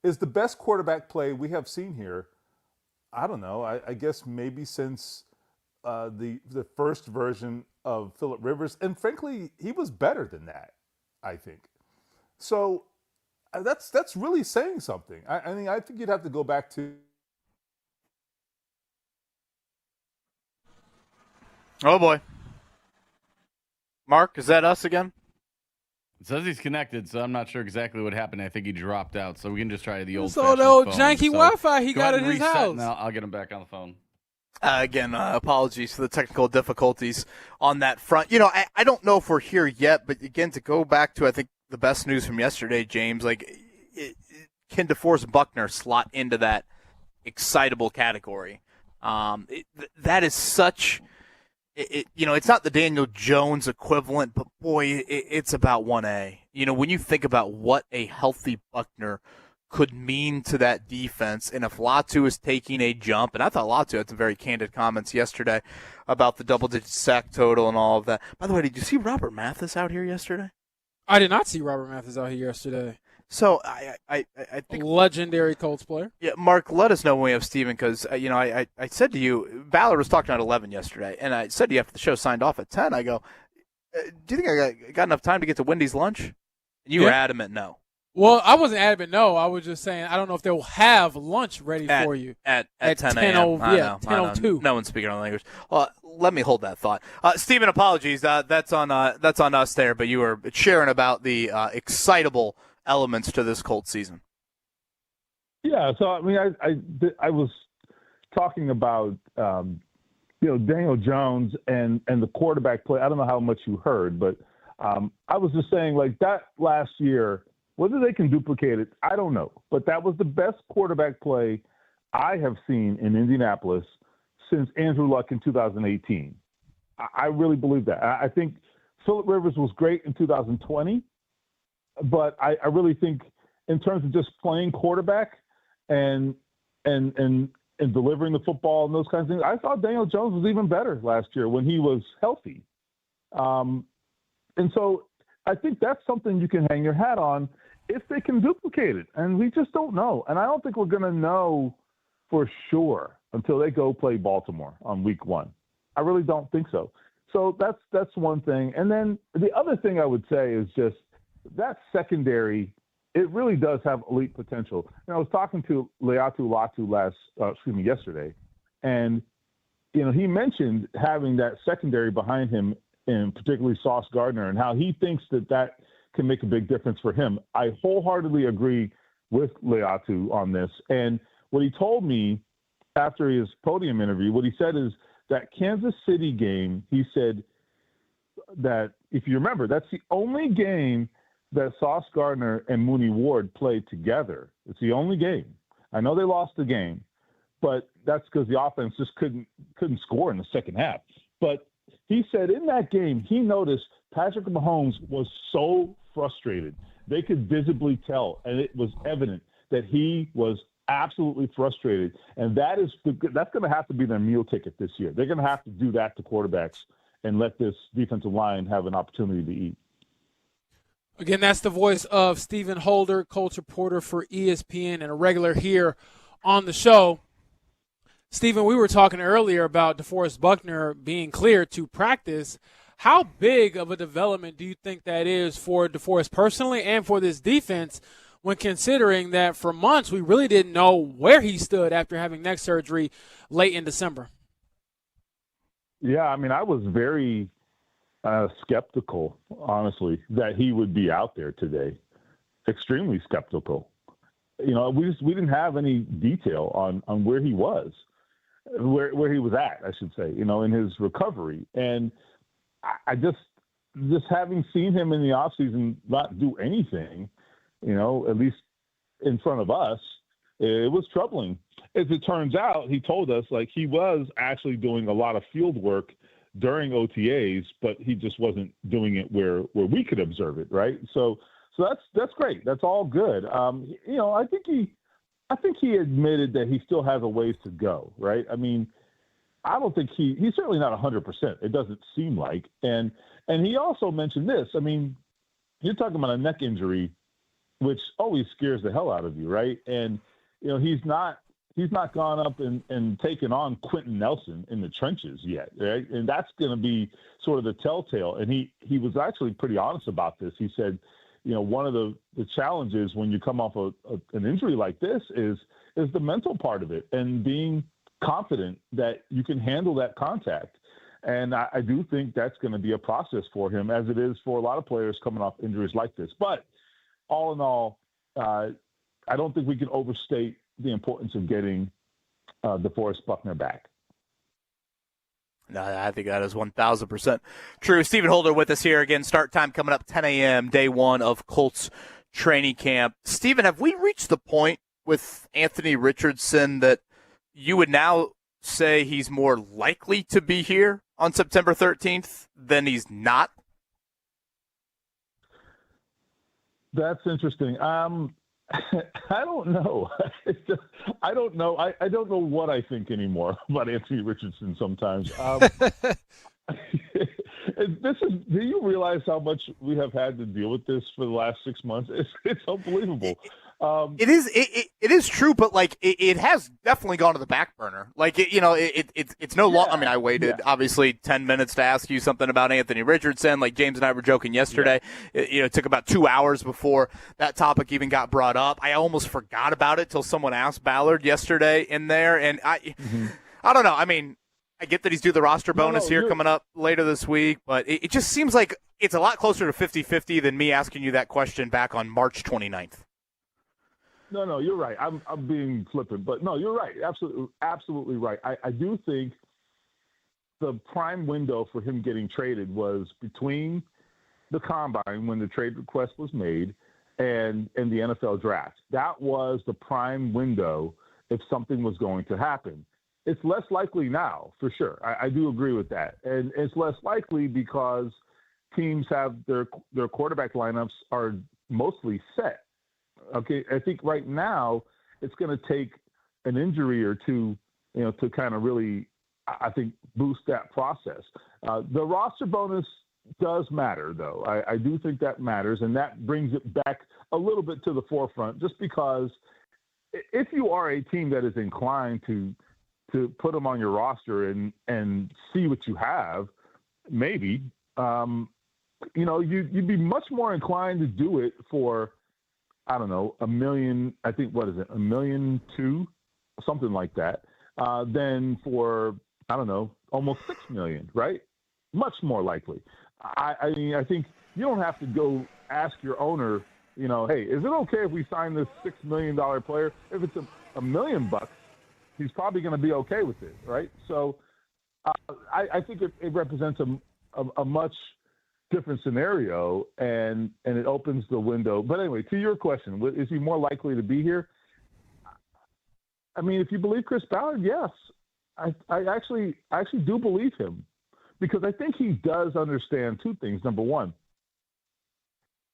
is the best quarterback play we have seen here. I don't know. I guess maybe since the first version of Phillip Rivers. And frankly, he was better than that, I think. So that's really saying something. I mean, I think you'd have to go back to. Oh, boy. Mark, is that us again? It says he's connected, so I'm not sure exactly what happened. I think he dropped out, so we can just try the old. So the old janky Wi-Fi he got at his house. Now I'll get him back on the phone. Again, apologies for the technical difficulties on that front. I don't know if we're here yet, but again, to go back to, I think, the best news from yesterday, James, can DeForest Buckner slot into that excitable category? That is such... it's not the Daniel Jones equivalent, but boy, it's about 1A. When you think about what a healthy Buckner could mean to that defense, and if Latu is taking a jump, and I thought Latu had some very candid comments yesterday about the double-digit sack total and all of that. By the way, did you see Robert Mathis out here yesterday? I did not see Robert Mathis out here yesterday. So I think legendary Colts player. Yeah, Mark, let us know when we have Steven because I said to you, Ballard was talking at 11 yesterday, and I said to you after the show signed off at 10. I go, do you think I got enough time to get to Wendy's lunch? And you were adamant no. Well, I wasn't adamant no. I was just saying I don't know if they'll have lunch ready for you at 10 a.m. 10:02. No one's speaking on language. Let me hold that thought. Steven, apologies. That's on us there, but you were sharing about the excitable elements to this Colts season. Yeah, so I mean, I was talking about Daniel Jones and the quarterback play. I don't know how much you heard, but I was just saying like that last year. Whether they can duplicate it, I don't know. But that was the best quarterback play I have seen in Indianapolis since Andrew Luck in 2018. I really believe that. I think Phillip Rivers was great in 2020. But I really think in terms of just playing quarterback, and delivering the football and those kinds of things. I thought Daniel Jones was even better last year when he was healthy. And so I think that's something you can hang your hat on if they can duplicate it. And we just don't know. And I don't think we're going to know for sure until they go play Baltimore on week 1. I really don't think so. So that's one thing. And then the other thing I would say is just that secondary, it really does have elite potential. And I was talking to Leatu Latu yesterday, and he mentioned having that secondary behind him, and particularly Sauce Gardner, and how he thinks that can make a big difference for him. I wholeheartedly agree with Leatu on this. And what he told me after his podium interview, what he said is that Kansas City game, he said that, if you remember, that's the only game that Sauce Gardner and Mooney Ward played together. It's the only game. I know they lost the game, but that's because the offense just couldn't score in the second half. But he said in that game, he noticed Patrick Mahomes was so frustrated. They could visibly tell, and it was evident that he was absolutely frustrated. And that's going to have to be their meal ticket this year. They're going to have to do that to quarterbacks and let this defensive line have an opportunity to eat. Again, that's the voice of Stephen Holder, Colts reporter for ESPN and a regular here on the show. Stephen, we were talking earlier about DeForest Buckner being cleared to practice. How big of a development do you think that is for DeForest personally and for this defense, when considering that for months we really didn't know where he stood after having neck surgery late in December? Yeah, I mean, I was very skeptical, honestly, that he would be out there today. Extremely skeptical. We didn't have any detail on where he was, where he was at, I should say, in his recovery. And I just having seen him in the offseason not do anything, at least in front of us, it was troubling. As it turns out, he told us he was actually doing a lot of field work during OTAs, but he just wasn't doing it where we could observe it, right? So that's great. That's all good. I think he admitted that he still has a ways to go, right? I mean, I don't think he's certainly not 100%. It doesn't seem like. And he also mentioned this. I mean, you're talking about a neck injury, which always scares the hell out of you, right? And he's not gone up and taken on Quentin Nelson in the trenches yet, right? And that's going to be sort of the telltale. And he was actually pretty honest about this. He said, one of the challenges when you come off an injury like this is the mental part of it and being confident that you can handle that contact. And I do think that's going to be a process for him, as it is for a lot of players coming off injuries like this. But all in all, I don't think we can overstate the importance of getting DeForest Buckner back. No, I think that is 1,000% true. Stephen Holder with us here again. Start time coming up 10 a.m., day one of Colts training camp. Stephen, have we reached the point with Anthony Richardson that you would now say he's more likely to be here on September 13th than he's not? That's interesting. I don't know. I don't know. I don't know what I think anymore about Anthony Richardson sometimes. Do you realize how much we have had to deal with this for the last 6 months? It's unbelievable. It is true, but it has definitely gone to the back burner. It's no long. I mean, I waited obviously 10 minutes to ask you something about Anthony Richardson. Like James and I were joking yesterday. Yeah. It took about 2 hours before that topic even got brought up. I almost forgot about it till someone asked Ballard yesterday in there, and I don't know. I mean, I get that he's due the roster bonus here coming up later this week, but it just seems like it's a lot closer to 50-50 than me asking you that question back on March 29th. No, you're right. I'm being flippant, but no, you're right. Absolutely right. I do think the prime window for him getting traded was between the combine, when the trade request was made, and the NFL draft. That was the prime window if something was going to happen. It's less likely now, for sure. I do agree with that. And it's less likely because teams have their quarterback lineups are mostly set. Okay, I think right now it's going to take an injury or two, to kind of really, I think, boost that process. The roster bonus does matter, though. I do think that matters, and that brings it back a little bit to the forefront, just because if you are a team that is inclined to put them on your roster and see what you have, maybe, you'd be much more inclined to do it for, I don't know, $1 million, I think, what is it, $1.2 million, something like that, than for, I don't know, almost $6 million, right? Much more likely. I mean, I think you don't have to go ask your owner, hey, is it okay if we sign this $6 million player? If it's $1 million, he's probably going to be okay with it, right? So I think it represents a much different scenario, and it opens the window. But anyway, to your question, is he more likely to be here? I mean, if you believe Chris Ballard, yes. I actually do believe him, because I think he does understand two things. Number one,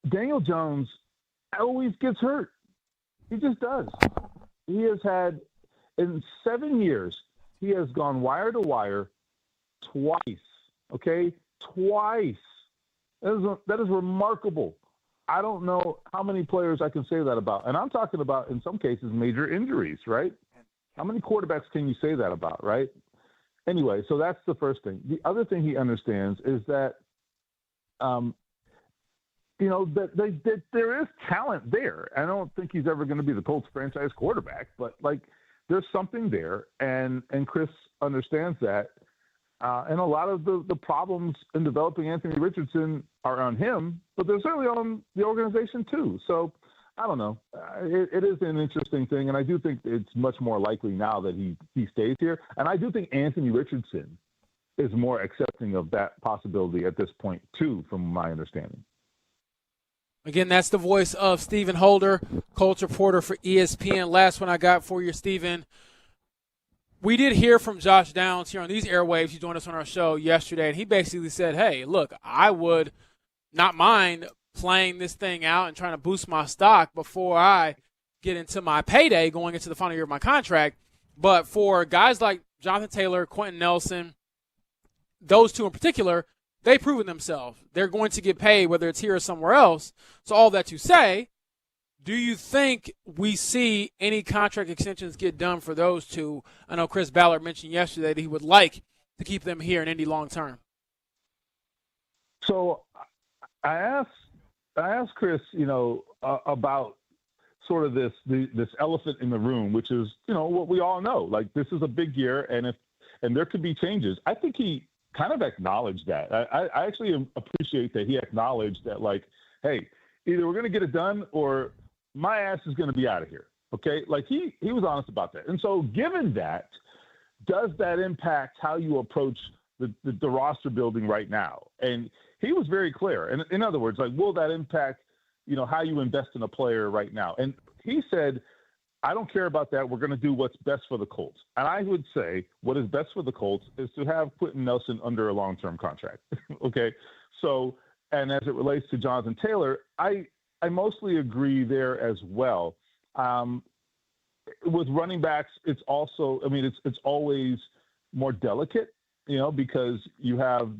Daniel Jones always gets hurt. He just does. He has had, in 7 years, he has gone wire to wire twice. Okay? Twice. That is remarkable. I don't know how many players I can say that about. And I'm talking about, in some cases, major injuries, right? How many quarterbacks can you say that about, right? Anyway, so that's the first thing. The other thing he understands is that, that there is talent there. I don't think he's ever going to be the Colts franchise quarterback, but there's something there, and Chris understands that. And a lot of the problems in developing Anthony Richardson are on him, but they're certainly on the organization too. So I don't know. It is an interesting thing, and I do think it's much more likely now that he stays here. And I do think Anthony Richardson is more accepting of that possibility at this point too, from my understanding. Again, that's the voice of Stephen Holder, Colts reporter for ESPN. Last one I got for you, Stephen. We did hear from Josh Downs here on these airwaves. He joined us on our show yesterday, and he basically said, hey, look, I would not mind playing this thing out and trying to boost my stock before I get into my payday going into the final year of my contract. But for guys like Jonathan Taylor, Quentin Nelson, those two in particular, they've proven themselves. They're going to get paid, whether it's here or somewhere else. So all that to say, do you think we see any contract extensions get done for those two? I know Chris Ballard mentioned yesterday that he would like to keep them here in Indy long term. So I asked Chris, about sort of this elephant in the room, which is, what we all know. Like, this is a big year, and there could be changes. I think he kind of acknowledged that. I actually appreciate that he acknowledged that, hey, either we're going to get it done or my ass is going to be out of here. Okay? He was honest about that. And so given that, does that impact how you approach the roster building right now? And he was very clear. And in other words, will that impact, how you invest in a player right now? And he said, I don't care about that. We're going to do what's best for the Colts. And I would say what is best for the Colts is to have Quentin Nelson under a long-term contract. Okay? So, and as it relates to Jonathan Taylor, I mostly agree there as well. With running backs, it's also, it's always more delicate, because you have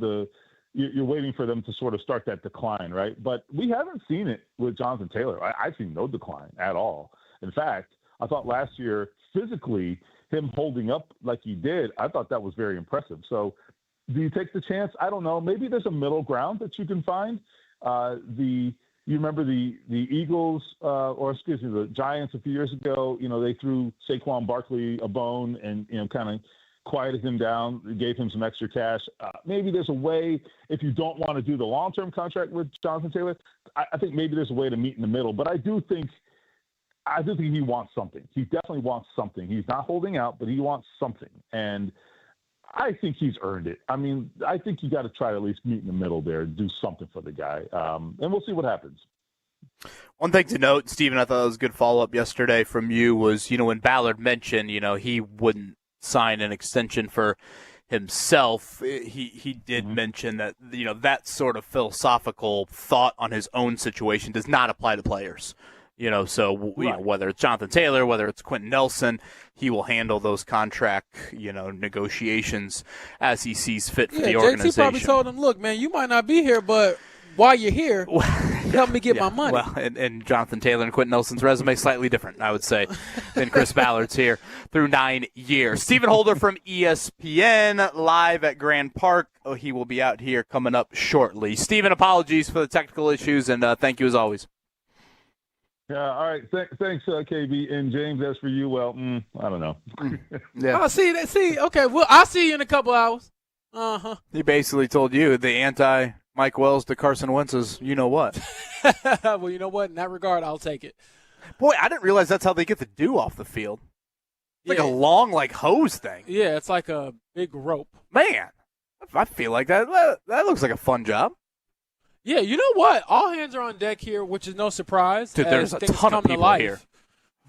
you're waiting for them to sort of start that decline, right? But we haven't seen it with Jonathan Taylor. I've seen no decline at all. In fact, I thought last year, physically, him holding up like he did, I thought that was very impressive. So do you take the chance? I don't know. Maybe there's a middle ground that you can find. You remember the Eagles, the Giants a few years ago, they threw Saquon Barkley a bone and, kind of quieted him down, gave him some extra cash. Maybe there's a way, if you don't want to do the long-term contract with Jonathan Taylor, I think maybe there's a way to meet in the middle. But I do think he wants something. He definitely wants something. He's not holding out, but he wants something. And I think he's earned it. I think you got to try to at least meet in the middle there and do something for the guy. And we'll see what happens. One thing to note, Stephen, I thought it was a good follow-up yesterday from you was, when Ballard mentioned, he wouldn't sign an extension for himself. He did mention that, that sort of philosophical thought on his own situation does not apply to players. So whether it's Jonathan Taylor, whether it's Quentin Nelson, he will handle those contract, negotiations as he sees fit for the organization. JT probably told him, look, man, you might not be here, but while you're here, help me get my money. Well, and Jonathan Taylor and Quentin Nelson's resume slightly different, I would say, than Chris Ballard's here through 9 years. Stephen Holder from ESPN live at Grand Park. Oh, he will be out here coming up shortly. Stephen, apologies for the technical issues, and thank you as always. Yeah, all right. Thanks, KB. And James, as for you, well, I don't know. Yeah. Oh, see, okay, well, I'll see you in a couple hours. Uh-huh. He basically told you the anti-Mike Wells to Carson Wentz's you-know-what. Well, you know what? In that regard, I'll take it. Boy, I didn't realize that's how they get the dew off the field. It's like a long, hose thing. Yeah, it's like a big rope. Man, I feel like that looks like a fun job. Yeah, you know what? All hands are on deck here, which is no surprise. Dude, there's a ton of people here.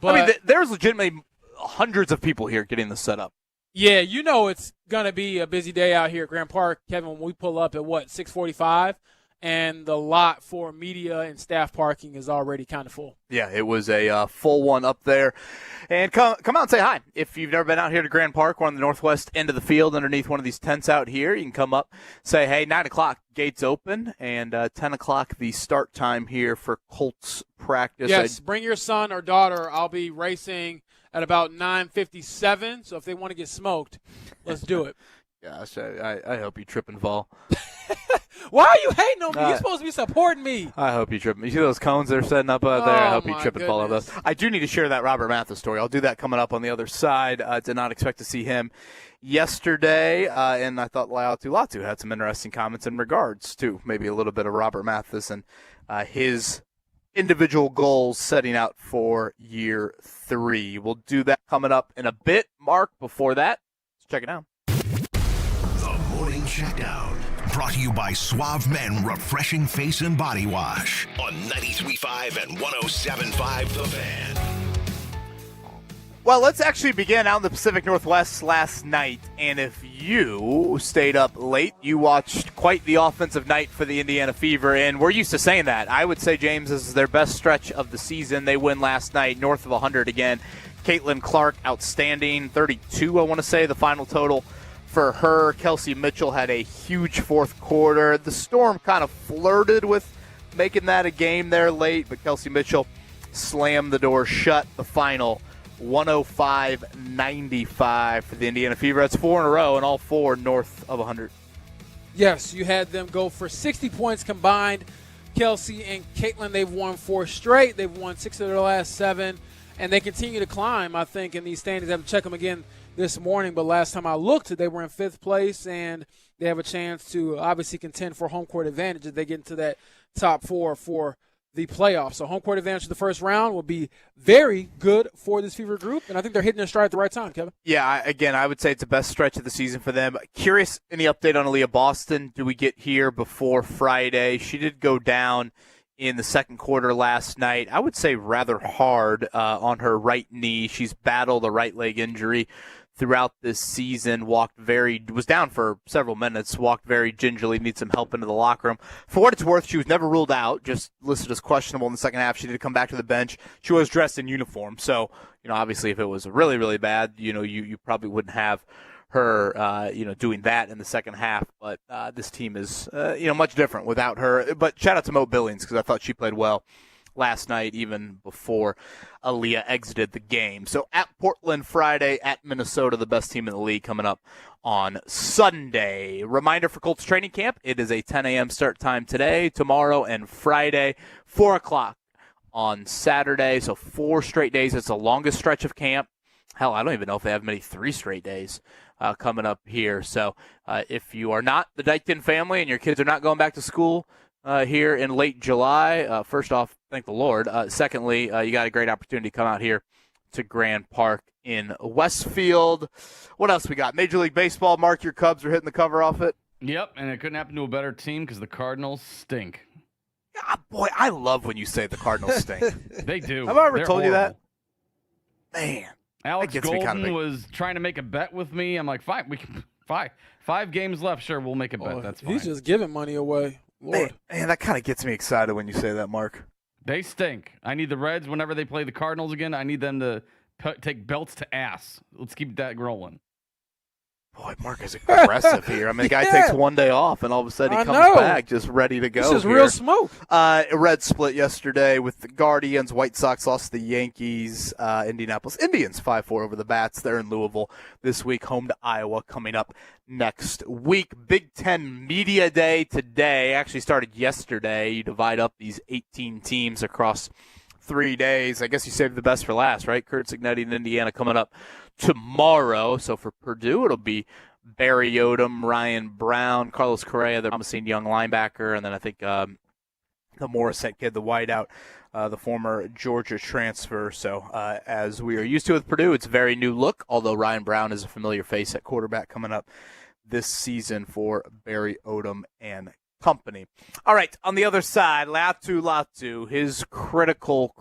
But, there's legitimately hundreds of people here getting this set up. Yeah, it's going to be a busy day out here at Grand Park, Kevin, when we pull up at, 6:45? And the lot for media and staff parking is already kind of full. Yeah, it was a full one up there. And come out and say hi. If you've never been out here to Grand Park, we're on the northwest end of the field underneath one of these tents out here. You can come up, say, hey, 9 o'clock, gates open, and 10 o'clock the start time here for Colts practice. Yes, bring your son or daughter. I'll be racing at about 9:57, so if they want to get smoked, let's do it. Gosh, I hope you trip and fall. Why are you hating on me? You're supposed to be supporting me. I hope you trip. You see those cones they're setting up out there? I hope you trip and fall on goodness. those. I do need to share that Robert Mathis story. I'll do that coming up on the other side. Did not expect to see him yesterday, and I thought Laiatu Latu had some interesting comments in regards to maybe a little bit of Robert Mathis and his individual goals setting out for year 3. We'll do that coming up in a bit. Mark, before that, let's check it out. The Morning Checkdown, brought to you by Suave Men Refreshing Face and Body Wash on 93.5 and 107.5 The Fan. Well, let's actually begin out in the Pacific Northwest last night. And if you stayed up late, you watched quite the offensive night for the Indiana Fever. And we're used to saying that. I would say, James, this is their best stretch of the season. They win last night, north of 100 again. Caitlin Clark, outstanding, 32, I want to say, the final total for her. Kelsey Mitchell had a huge fourth quarter. The Storm kind of flirted with making that a game there late, but Kelsey Mitchell slammed the door shut. The final 105-95 for the Indiana Fever. That's 4 in a row, and all 4 north of 100. Yes, you had them go for 60 points combined. Kelsey and Caitlin, they've won 4 straight. They've won 6 of their last 7, and they continue to climb, I think, in these standings. I have to check them again this morning, but last time I looked, they were in 5th place, and they have a chance to obviously contend for home court advantage if they get into that top 4 for the playoffs. So home court advantage in the first round will be very good for this Fever group, and I think they're hitting their stride at the right time, Kevin. Yeah, I would say it's the best stretch of the season for them. Curious, any update on Aaliyah Boston? Do we get here before Friday? She did go down in the second quarter last night. I would say rather hard on her right knee. She's battled a right leg injury throughout this season, was down for several minutes, walked very gingerly, needs some help into the locker room. For what it's worth, she was never ruled out, just listed as questionable in the second half. She did come back to the bench. She was dressed in uniform. So, obviously if it was really, really bad, you probably wouldn't have her, doing that in the second half. But this team is, much different without her. But shout out to Mo Billings, because I thought she played well last night, even before Aaliyah exited the game. So at Portland Friday, at Minnesota, the best team in the league, coming up on Sunday. Reminder for Colts training camp, it is a 10 a.m. start time today, tomorrow, and Friday, 4 o'clock on Saturday. So 4 straight days. It's the longest stretch of camp. Hell, I don't even know if they have many 3 straight days coming up here. So if you are not the Dykton family and your kids are not going back to school here in late July, first off, thank the Lord. Secondly, you got a great opportunity to come out here to Grand Park in Westfield. What else we got? Major League Baseball. Mark, your Cubs are hitting the cover off it. Yep, and it couldn't happen to a better team because the Cardinals stink. Ah, boy, I love when you say the Cardinals stink. They do. Have I ever They're told horrible. you that? Man. Alex That gets me Golden kinda big. was trying to make a bet with me. I'm like, fine, we can 5 games left. Sure, we'll make a bet. That's fine. He's just giving money away. Lord. Man, that kind of gets me excited when you say that, Mark. They stink. I need the Reds, whenever they play the Cardinals again, I need them to take belts to ass. Let's keep that rolling. Boy, Mark is aggressive here. I mean, the guy takes one day off, and all of a sudden he comes back just ready to go. This is here. real smoke. Red split yesterday with the Guardians. White Sox lost to the Yankees. Indianapolis Indians 5-4 over the Bats. They're in Louisville this week. Home to Iowa coming up next week. Big Ten Media Day today. Actually started yesterday. You divide up these 18 teams across 3 days. I guess you saved the best for last, right? Kurt Signetti in Indiana coming up tomorrow. So for Purdue, it'll be Barry Odom, Ryan Brown, Carlos Correa, the promising young linebacker, and then I think the Morissette kid, the wideout, the former Georgia transfer. So as we are used to with Purdue, it's a very new look, although Ryan Brown is a familiar face at quarterback coming up this season for Barry Odom and company. All right, on the other side, Latu, his critical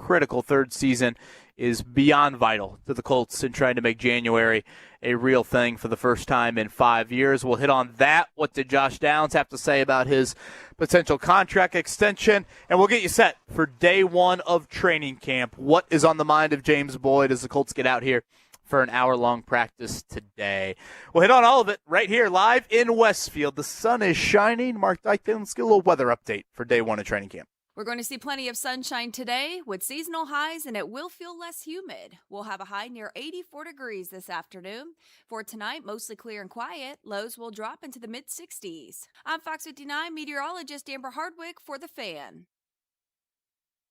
third season is beyond vital to the Colts in trying to make January a real thing for the first time in 5 years. We'll hit on that. What did Josh Downs have to say about his potential contract extension? And we'll get you set for day one of training camp. What is on the mind of James Boyd as the Colts get out here for an hour-long practice today? We'll hit on all of it right here live in Westfield. The sun is shining. Mark Dykton, let's get a little weather update for day one of training camp. We're going to see plenty of sunshine today with seasonal highs, and it will feel less humid. We'll have a high near 84 degrees this afternoon. For tonight, mostly clear and quiet. Lows will drop into the mid-60s. I'm Fox 59 meteorologist Amber Hardwick for The Fan.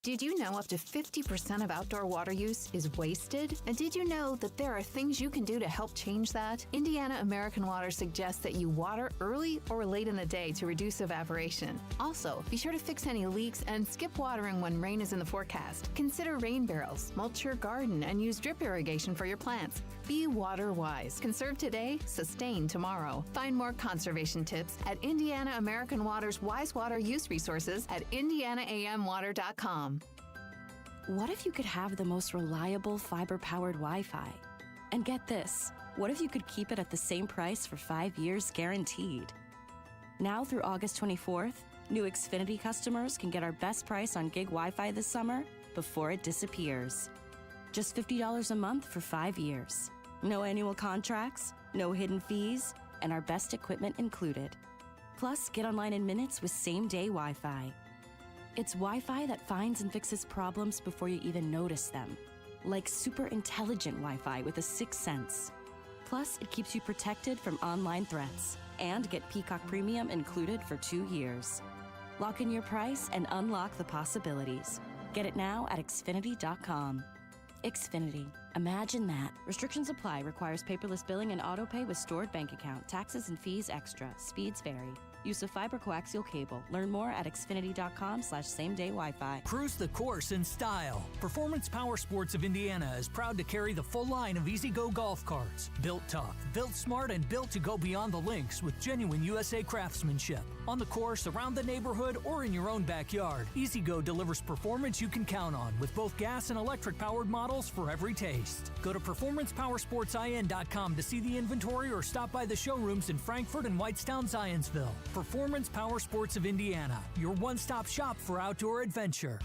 Did you know up to 50% of outdoor water use is wasted? And did you know that there are things you can do to help change that? Indiana American Water suggests that you water early or late in the day to reduce evaporation. Also, be sure to fix any leaks and skip watering when rain is in the forecast. Consider rain barrels, mulch your garden, and use drip irrigation for your plants. Be water wise. Conserve today, sustain tomorrow. Find more conservation tips at Indiana American Water's Wise Water Use Resources at indianaamwater.com. What if you could have the most reliable fiber-powered Wi-Fi? And get this, what if you could keep it at the same price for 5 years guaranteed? Now through August 24th, new Xfinity customers can get our best price on gig Wi-Fi this summer before it disappears. Just $50 a month for 5 years. No annual contracts, no hidden fees, and our best equipment included. Plus, get online in minutes with same-day Wi-Fi. It's Wi-Fi that finds and fixes problems before you even notice them. Like super intelligent Wi-Fi with a 6th sense. Plus, it keeps you protected from online threats. And get Peacock Premium included for 2 years. Lock in your price and unlock the possibilities. Get it now at Xfinity.com. Xfinity. Imagine that. Restrictions apply. Requires paperless billing and auto-pay with stored bank account. Taxes and fees extra. Speeds vary. Use of fiber coaxial cable. Learn more at Xfinity.com/same-day Wi-Fi. Cruise the course in style. Performance Power Sports of Indiana is proud to carry the full line of E-Z-GO golf carts. Built tough, built smart, and built to go beyond the links with genuine USA craftsmanship. On the course, around the neighborhood, or in your own backyard, E-Z-GO delivers performance you can count on with both gas and electric powered models for every taste. Go to PerformancePowersportsIN.com to see the inventory or stop by the showrooms in Frankfort and Whitestown, Zionsville. Performance Power Sports of Indiana, your one-stop shop for outdoor adventure.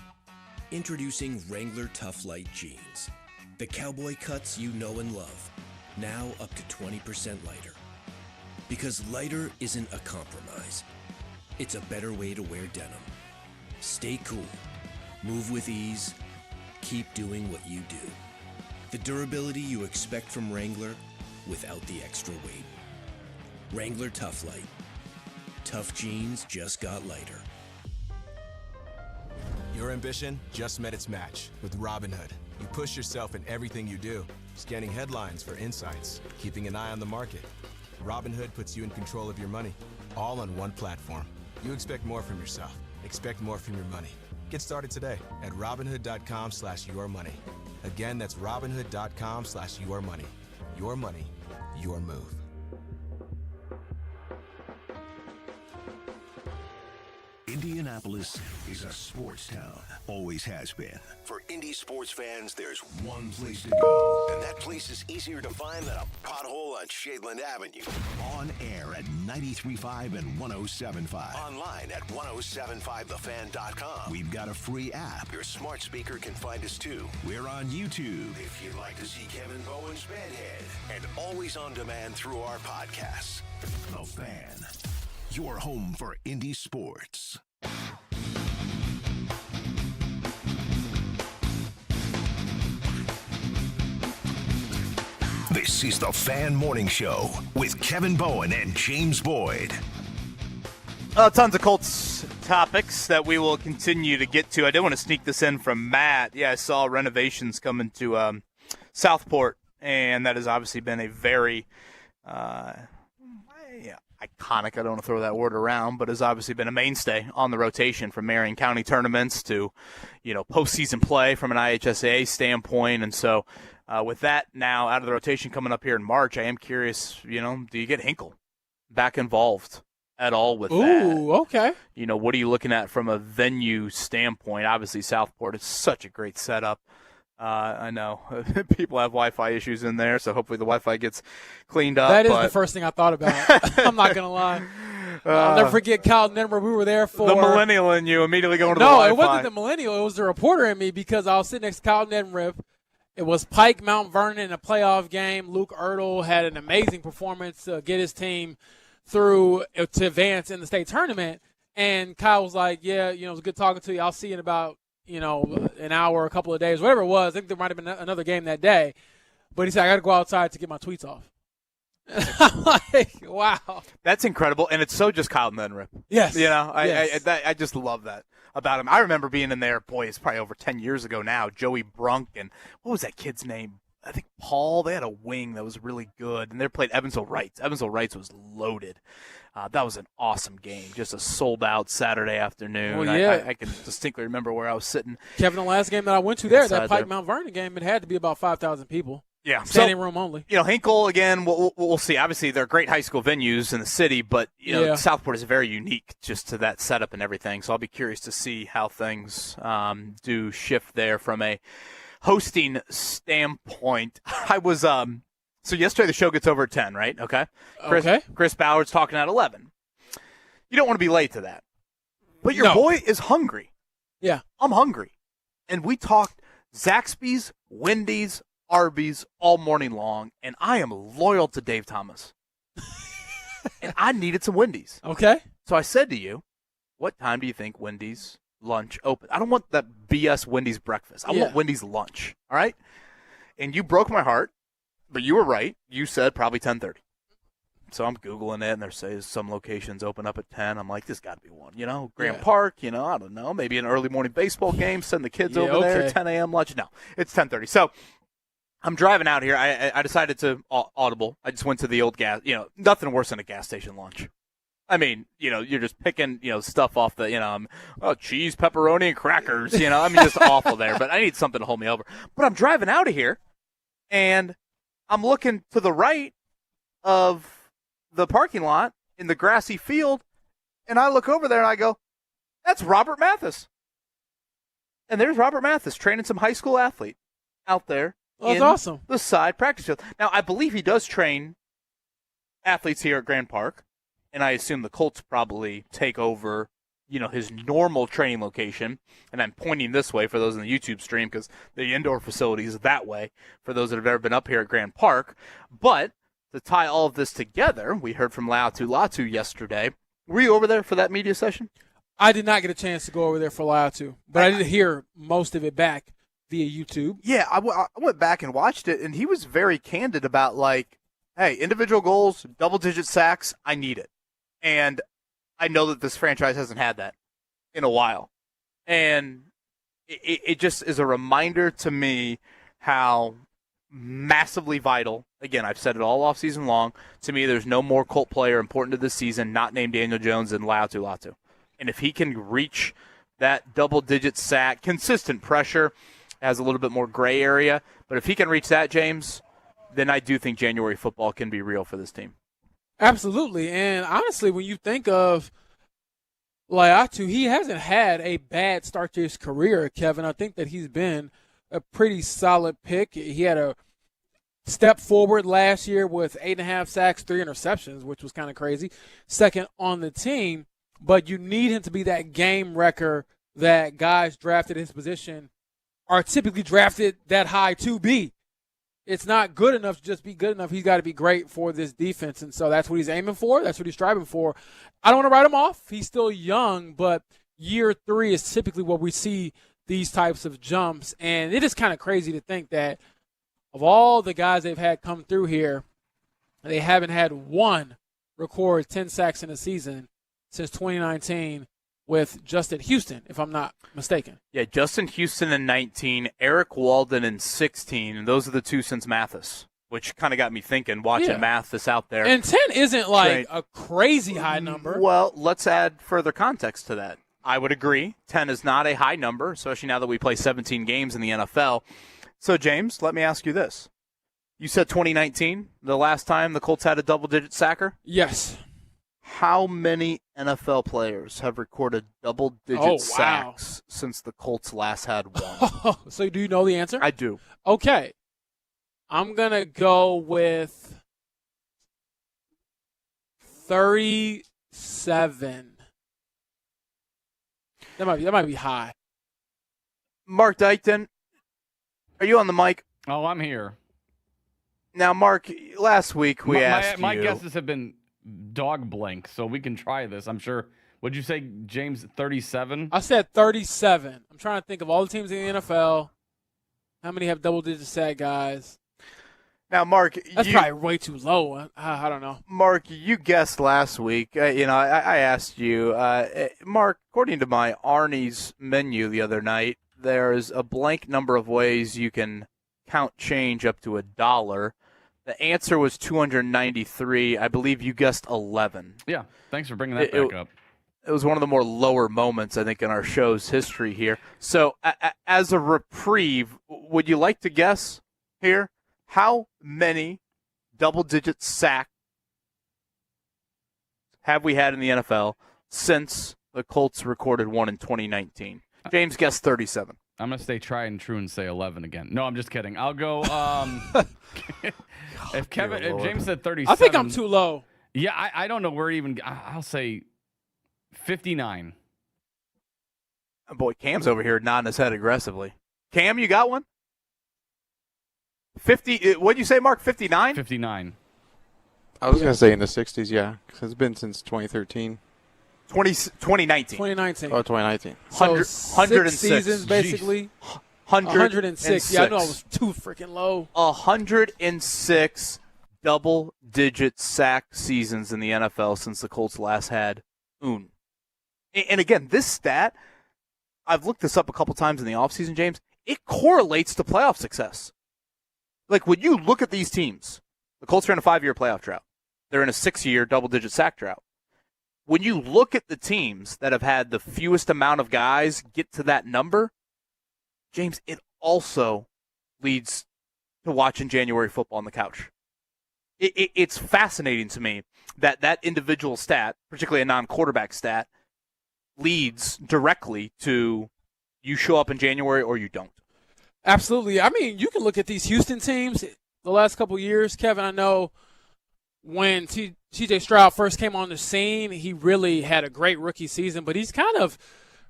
Introducing Wrangler Tough Light Jeans. The cowboy cuts you know and love. Now up to 20% lighter. Because lighter isn't a compromise. It's a better way to wear denim. Stay cool. Move with ease. Keep doing what you do. The durability you expect from Wrangler without the extra weight. Wrangler Tough Light. Tough jeans just got lighter. Your ambition just met its match with Robinhood. You push yourself in everything you do, scanning headlines for insights, keeping an eye on the market. Robinhood puts you in control of your money, all on one platform. You expect more from yourself. Expect more from your money. Get started today at Robinhood.com/yourmoney. Again, that's Robinhood.com/yourmoney. Your money, your move. Indianapolis is a sports town. Always has been. For Indy sports fans, there's one place to go. And that place is easier to find than a pothole on on Shadeland Avenue. On air at 93.5 and 107.5. Online at 1075thefan.com. We've got a free app. Your smart speaker can find us too. We're on YouTube if you'd like to see Kevin Bowen's Bedhead. And always on demand through our podcasts. The Fan. Your home for indie sports. This is the Fan Morning Show with Kevin Bowen and James Boyd. Tons of Colts topics that we will continue to get to. I did want to sneak this in from Matt. Yeah, I saw renovations coming to Southport, and that has obviously been a very iconic, I don't want to throw that word around, but has obviously been a mainstay on the rotation from Marion County tournaments to, postseason play from an IHSAA standpoint. And so with that now out of the rotation coming up here in March, I am curious, do you get Hinkle back involved at all with that? Ooh, okay. What are you looking at from a venue standpoint? Obviously, Southport is such a great setup. I know people have Wi-Fi issues in there, so hopefully the Wi-Fi gets cleaned up. That is the first thing I thought about. I'm not going to lie. I'll never forget Kyle Denver. We were there for the millennial in you immediately going to the Wi-Fi. No, it wasn't the millennial. It was the reporter in me because I was sitting next to Kyle Denver. It was Pike Mount Vernon in a playoff game. Luke Ertl had an amazing performance to get his team through to advance in the state tournament. And Kyle was like, yeah, it was good talking to you. I'll see you in about an hour, a couple of days, whatever it was. I think there might have been another game that day. But he said, I got to go outside to get my tweets off. I'm like, wow. That's incredible. And it's so just Kyle Nenrip. Yes. I just love that about him. I remember being in there, it's probably over 10 years ago now, Joey Brunk, and what was that kid's name? I think Paul. They had a wing that was really good, and they played Evansville Wrights. Evansville Wrights was loaded. That was an awesome game, just a sold-out Saturday afternoon. Well, yeah. I can distinctly remember where I was sitting. Kevin, the last game that I went to there, that Pike Mount Vernon game, it had to be about 5,000 people. Yeah. Standing room only. Hinkle, again, we'll see. Obviously, they're great high school venues in the city, but Southport is very unique just to that setup and everything. So I'll be curious to see how things do shift there from a hosting standpoint. I was so yesterday the show gets over at 10, right? Okay. Chris Ballard's talking at 11. You don't want to be late to that. But your boy is hungry. Yeah. I'm hungry. And we talked Zaxby's, Wendy's, Arby's all morning long, and I am loyal to Dave Thomas. And I needed some Wendy's. Okay. So I said to you, what time do you think Wendy's lunch open? I don't want that BS Wendy's breakfast. I want Wendy's lunch, all right? And you broke my heart, but you were right. You said probably 10:30. So I'm Googling it, and there says some locations open up at 10. I'm like, this got to be one. Grant Park, I don't know, maybe an early morning baseball game, send the kids over there, 10 a.m. lunch. No, it's 10:30. So I'm driving out here. I decided to audible. I just went to the old gas, nothing worse than a gas station lunch. I mean, you're just picking, stuff off the, cheese, pepperoni, and crackers, just awful there. But I need something to hold me over. But I'm driving out of here, and I'm looking to the right of the parking lot in the grassy field, and I look over there and I go, that's Robert Mathis. And there's Robert Mathis training some high school athlete out there. Oh, that's awesome. The side practice field. Now, I believe he does train athletes here at Grand Park, and I assume the Colts probably take over, his normal training location. And I'm pointing this way for those in the YouTube stream because the indoor facility is that way for those that have ever been up here at Grand Park. But to tie all of this together, we heard from Latu yesterday. Were you over there for that media session? I did not get a chance to go over there for Latu, but I did hear most of it back via YouTube. Yeah, I went back and watched it, and he was very candid about, hey, individual goals, double-digit sacks, I need it. And I know that this franchise hasn't had that in a while. And it just is a reminder to me how massively vital, again, I've said it all offseason long, to me there's no more Colt player important to this season not named Daniel Jones than Latu. And if he can reach that double-digit sack, consistent pressure, has a little bit more gray area. But if he can reach that, James, then I do think January football can be real for this team. Absolutely. And honestly, when you think of Laiatu, he hasn't had a bad start to his career, Kevin. I think that he's been a pretty solid pick. He had a step forward last year with 8.5 sacks, 3 interceptions, which was kind of crazy. Second on the team, but you need him to be that game wrecker that guys drafted his position are typically drafted that high to be. It's not good enough to just be good enough. He's got to be great for this defense, and so that's what he's aiming for. That's what he's striving for. I don't want to write him off. He's still young, but year 3 is typically where we see these types of jumps, and it is kind of crazy to think that of all the guys they've had come through here, they haven't had one record 10 sacks in a season since 2019 with Justin Houston, if I'm not mistaken. Yeah, Justin Houston in 19, Eric Walden in 16, and those are the two since Mathis, which kind of got me thinking, watching Mathis out there. And 10 isn't like a crazy high number. Well, let's add further context to that. I would agree. 10 is not a high number, especially now that we play 17 games in the NFL. So, James, let me ask you this. You said 2019, the last time the Colts had a double-digit sacker? Yes. How many NFL players have recorded double-digit sacks since the Colts last had one? So do you know the answer? I do. Okay. I'm going to go with 37. That might be high. Mark Dykton, are you on the mic? Oh, I'm here. Now, Mark, last week we asked my you. guesses have been dog blank, so we can try this. I'm sure. What'd you say, James? 37? I said 37. I'm trying to think of all the teams in the NFL. How many have double-digit sack guys? Now, Mark, that's probably way too low. I don't know. Mark, you guessed last week. I asked you, Mark. According to my Arnie's menu the other night, there's a blank number of ways you can count change up to $1. The answer was 293. I believe you guessed 11. Yeah, thanks for bringing that back up. It was one of the more lower moments, I think, in our show's history here. So, as a reprieve, would you like to guess here how many double-digit sacks have we had in the NFL since the Colts recorded one in 2019? James guessed 37. I'm going to stay tried and true and say 11 again. No, I'm just kidding. I'll go if James said 37. I think I'm too low. Yeah, I don't know where even I'll say 59. Boy, Cam's over here nodding his head aggressively. Cam, you got one? 50. What'd you say, Mark? 59? 59. I was going to say in the 60s, yeah, because it's been since 2013. 2019. 2019. Oh, 2019. So 106 seasons, basically. 106. Yeah, I know I was too freaking low. 106 double-digit sack seasons in the NFL since the Colts last had un. And again, this stat, I've looked this up a couple times in the offseason, James. It correlates to playoff success. Like, when you look at these teams, the Colts are in a 5-year playoff drought. They're in a 6-year double-digit sack drought. When you look at the teams that have had the fewest amount of guys get to that number, James, it also leads to watching January football on the couch. It's fascinating to me that individual stat, particularly a non-quarterback stat, leads directly to you show up in January or you don't. Absolutely. I mean, you can look at these Houston teams the last couple of years. Kevin, I know when C.J. Stroud first came on the scene, he really had a great rookie season, but he's kind of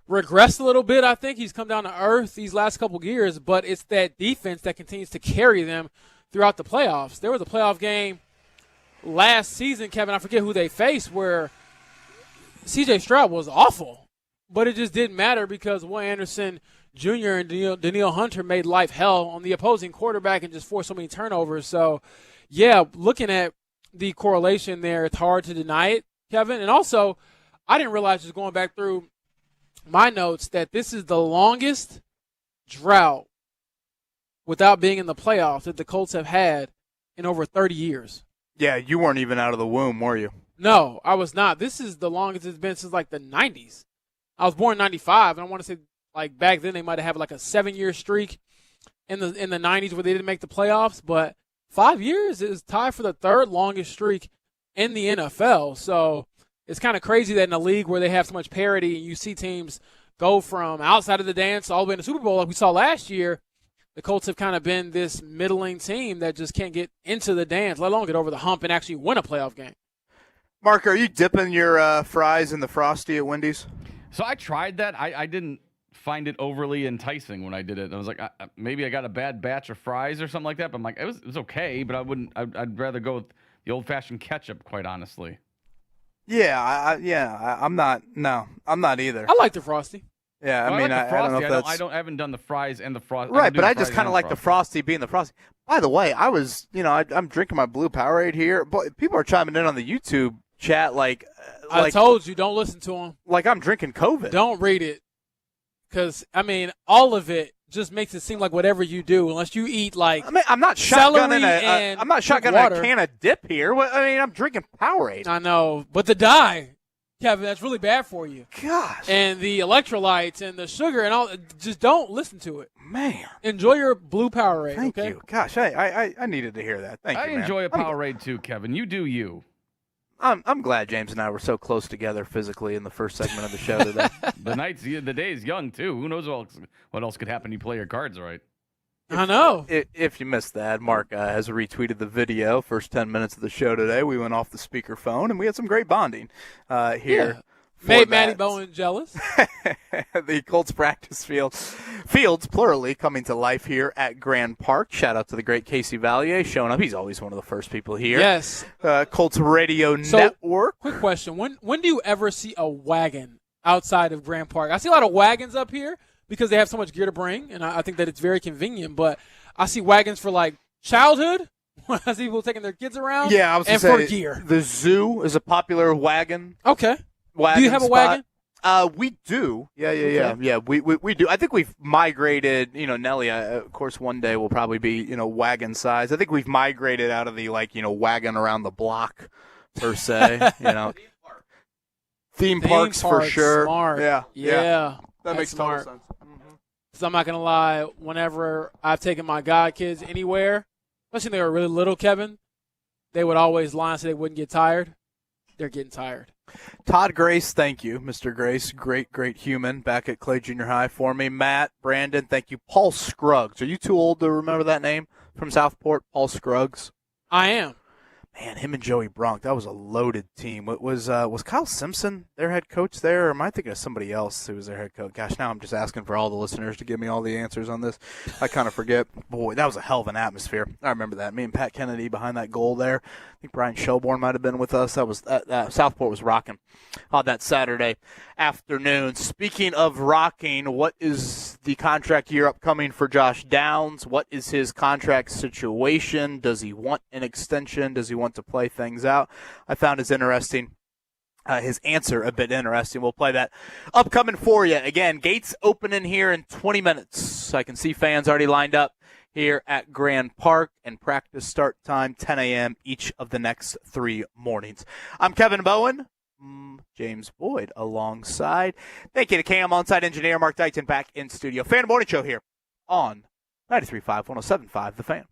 regressed a little bit. I think he's come down to earth these last couple of years, but it's that defense that continues to carry them throughout the playoffs. There was a playoff game last season, Kevin, I forget who they faced, where C.J. Stroud was awful, but it just didn't matter because Will Anderson Jr. and Danielle Hunter made life hell on the opposing quarterback and just forced so many turnovers. So, yeah, looking at the correlation there, it's hard to deny it, Kevin. And also, I didn't realize, just going back through my notes, that this is the longest drought without being in the playoffs that the Colts have had in over 30 years. Yeah, you weren't even out of the womb, were you? No, I was not. This is the longest it's been since, like, the 90s. I was born in 95, and I want to say, like, back then they might have had, like, a 7-year streak in the 90s where they didn't make the playoffs, but 5 years is tied for the third longest streak in the NFL. So it's kind of crazy that in a league where they have so much parity and you see teams go from outside of the dance all the way in the Super Bowl like we saw last year, the Colts have kind of been this middling team that just can't get into the dance, let alone get over the hump and actually win a playoff game. Mark, are you dipping your fries in the Frosty at Wendy's? So I tried that. I didn't find it overly enticing when I did it. I was like, maybe I got a bad batch of fries or something like that. But I'm like, it was okay, but I wouldn't. I'd rather go with the old-fashioned ketchup, quite honestly. Yeah, I'm not. No, I'm not either. I like the Frosty. Yeah, Well, I mean, like the I don't know Frosty. if that's I haven't done the fries and the Frosty. right, but I just kind of like the Frosty being the Frosty. By the way, I was, I'm drinking my blue Powerade here, but people are chiming in on the YouTube chat like I told you, don't listen to them. Like I'm drinking COVID. Don't read it, because I mean, all of it just makes it seem like whatever you do, unless you eat like I'm not shotgunning a can of dip here. I'm drinking Powerade. I know, but the dye, Kevin, that's really bad for you. Gosh. And the electrolytes and the sugar and all, just don't listen to it. Man. Enjoy your blue Powerade. Thank okay? you. Gosh, I needed to hear that. Thank you, I man. enjoy a Powerade too, Kevin. You do you. I'm glad James and I were so close together physically in the first segment of the show today. The day is young too. Who knows what else could happen? You play your cards right. I know. If you missed that, Mark has retweeted the video. First 10 minutes of the show today, we went off the speakerphone, and we had some great bonding here. Yeah. Made Matty Bowen jealous. The Colts practice fields, plurally, coming to life here at Grand Park. Shout out to the great Casey Valier showing up. He's always one of the first people here. Yes. Colts Radio Network. Quick question. When do you ever see a wagon outside of Grand Park? I see a lot of wagons up here because they have so much gear to bring, and I think that it's very convenient. But I see wagons for, like, childhood. I see people taking their kids around. Yeah, I was and say, for gear. The zoo is a popular wagon. Okay. Wagon do you have a wagon? We do. Yeah. Okay. Yeah, we do. I think we've migrated, Nelly, of course, one day will probably be, wagon size. I think we've migrated out of the, wagon around the block, per se, Theme parks for sure. Smart. Yeah. That makes smart. total sense. Because I'm not going to lie, whenever I've taken my god kids anywhere, especially when they were really little, Kevin, they would always lie so they wouldn't get tired. They're getting tired. Todd Grace, thank you, Mr. Grace. Great human back at Clay Junior High for me. Matt, Brandon, thank you. Paul Scruggs. Are you too old to remember that name from Southport? Paul Scruggs. I am. Man, him and Joey Bronk, that was a loaded team. Was Kyle Simpson their head coach there, or am I thinking of somebody else who was their head coach? Gosh, now I'm just asking for all the listeners to give me all the answers on this. I kind of forget. Boy, that was a hell of an atmosphere. I remember that. Me and Pat Kennedy behind that goal there. I think Brian Shelbourne might have been with us. That was Southport was rocking on that Saturday afternoon. Speaking of rocking, what is the contract year upcoming for Josh Downs? What is his contract situation? Does he want an extension? Does he want to play things out? I found his answer a bit interesting. We'll play that upcoming for you. Again, gates opening here in 20 minutes. I can see fans already lined up here at Grand Park, and practice start time 10 a.m. each of the next 3 mornings. I'm Kevin Bowen. James Boyd alongside. Thank you to Cam, on-site engineer Mark Dyton, back in studio. Fan Morning Show here on 93.5, 107.5 The Fan.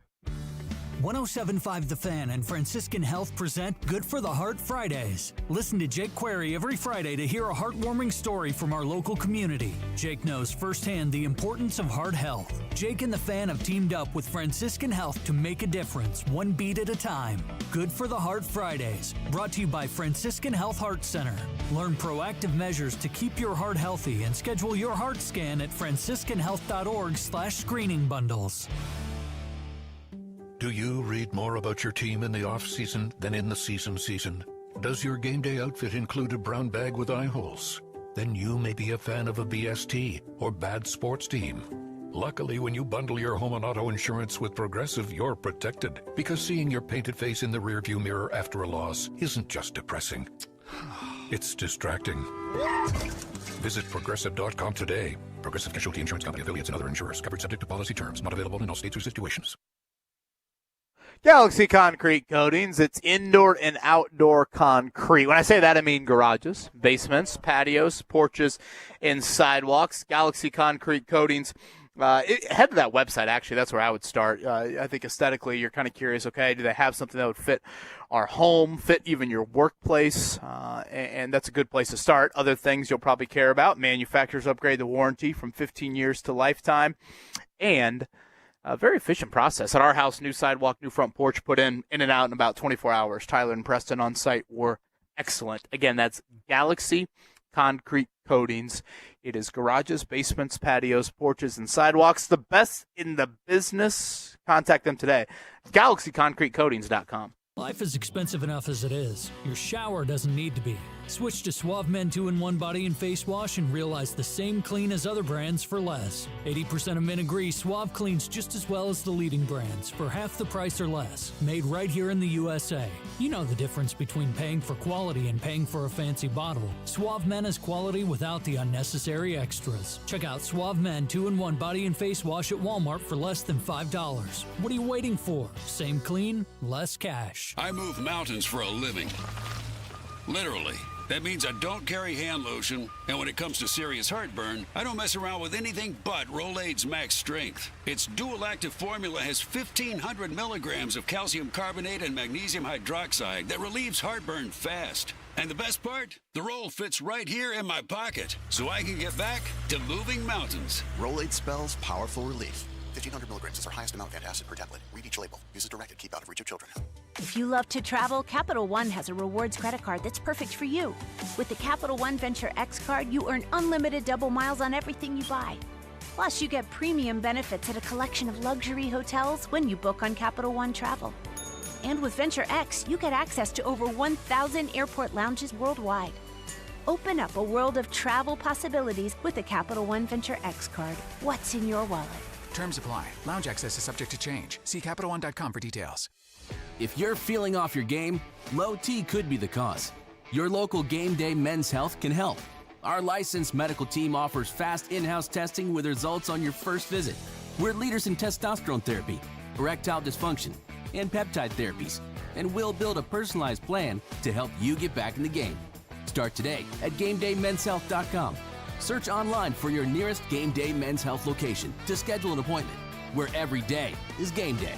107.5 The Fan and Franciscan Health present Good for the Heart Fridays. Listen to Jake Query every Friday to hear a heartwarming story from our local community. Jake knows firsthand the importance of heart health. Jake and The Fan have teamed up with Franciscan Health to make a difference, one beat at a time. Good for the Heart Fridays, brought to you by Franciscan Health Heart Center. Learn proactive measures to keep your heart healthy and schedule your heart scan at franciscanhealth.org/screening bundles. Do you read more about your team in the off-season than in the season? Does your game day outfit include a brown bag with eye holes? Then you may be a fan of a BST or bad sports team. Luckily, when you bundle your home and auto insurance with Progressive, you're protected. Because seeing your painted face in the rearview mirror after a loss isn't just depressing. It's distracting. Visit Progressive.com today. Progressive Casualty Insurance Company, affiliates, and other insurers. Covered subject to policy terms. Not available in all states or situations. Galaxy Concrete Coatings, it's indoor and outdoor concrete. When I say that, I mean garages, basements, patios, porches, and sidewalks. Galaxy Concrete Coatings. Head to that website, actually. That's where I would start. I think aesthetically, you're kind of curious, okay, do they have something that would fit our home, fit even your workplace? And that's a good place to start. Other things you'll probably care about. Manufacturers upgrade the warranty from 15 years to lifetime. And Very efficient process. At our house, new sidewalk, new front porch put in and out in about 24 hours. Tyler and Preston on site were excellent. Again, that's Galaxy Concrete Coatings. It is garages, basements, patios, porches, and sidewalks. The best in the business. Contact them today. GalaxyConcreteCoatings.com. Life is expensive enough as it is. Your shower doesn't need to be. Switch to Suave Men 2-in-1 Body and Face Wash and realize the same clean as other brands for less. 80% of men agree Suave cleans just as well as the leading brands for half the price or less. Made right here in the USA. You know the difference between paying for quality and paying for a fancy bottle. Suave Men is quality without the unnecessary extras. Check out Suave Men 2-in-1 Body and Face Wash at Walmart for less than $5. What are you waiting for? Same clean, less cash. I move mountains for a living. Literally. That means I don't carry hand lotion, and when it comes to serious heartburn, I don't mess around with anything but Rolaids Max Strength. Its dual-active formula has 1,500 milligrams of calcium carbonate and magnesium hydroxide that relieves heartburn fast. And the best part? The roll fits right here in my pocket, so I can get back to moving mountains. Rolaids spells powerful relief. 1,500 milligrams is our highest amount of antacid per tablet. Read each label. Use as directed. Keep out of reach of children. If you love to travel, Capital One has a rewards credit card that's perfect for you. With the Capital One Venture X card, you earn unlimited double miles on everything you buy. Plus, you get premium benefits at a collection of luxury hotels when you book on Capital One Travel. And with Venture X, you get access to over 1,000 airport lounges worldwide. Open up a world of travel possibilities with the Capital One Venture X card. What's in your wallet? Terms apply. Lounge access is subject to change. See CapitalOne.com for details. If you're feeling off your game, low T could be the cause. Your local Game Day Men's Health can help. Our licensed medical team offers fast in-house testing with results on your first visit. We're leaders in testosterone therapy, erectile dysfunction, and peptide therapies, and we'll build a personalized plan to help you get back in the game. Start today at GameDayMen'sHealth.com. Search online for your nearest Game Day Men's Health location to schedule an appointment, where every day is game day.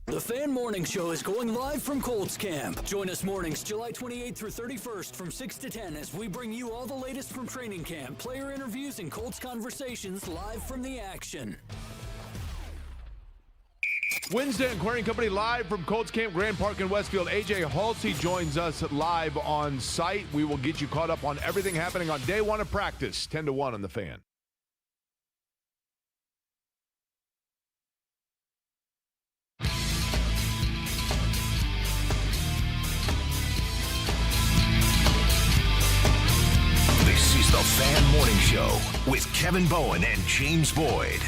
The Fan Morning Show is going live from Colts Camp. Join us mornings July 28th through 31st from 6 to 10 as we bring you all the latest from training camp, player interviews, and Colts conversations live from the action. Wednesday, Aquarium Company live from Colts Camp Grand Park in Westfield. AJ Halsey joins us live on site. We will get you caught up on everything happening on day one of practice, 10 to 1 on the Fan. This is the Fan Morning Show with Kevin Bowen and James Boyd.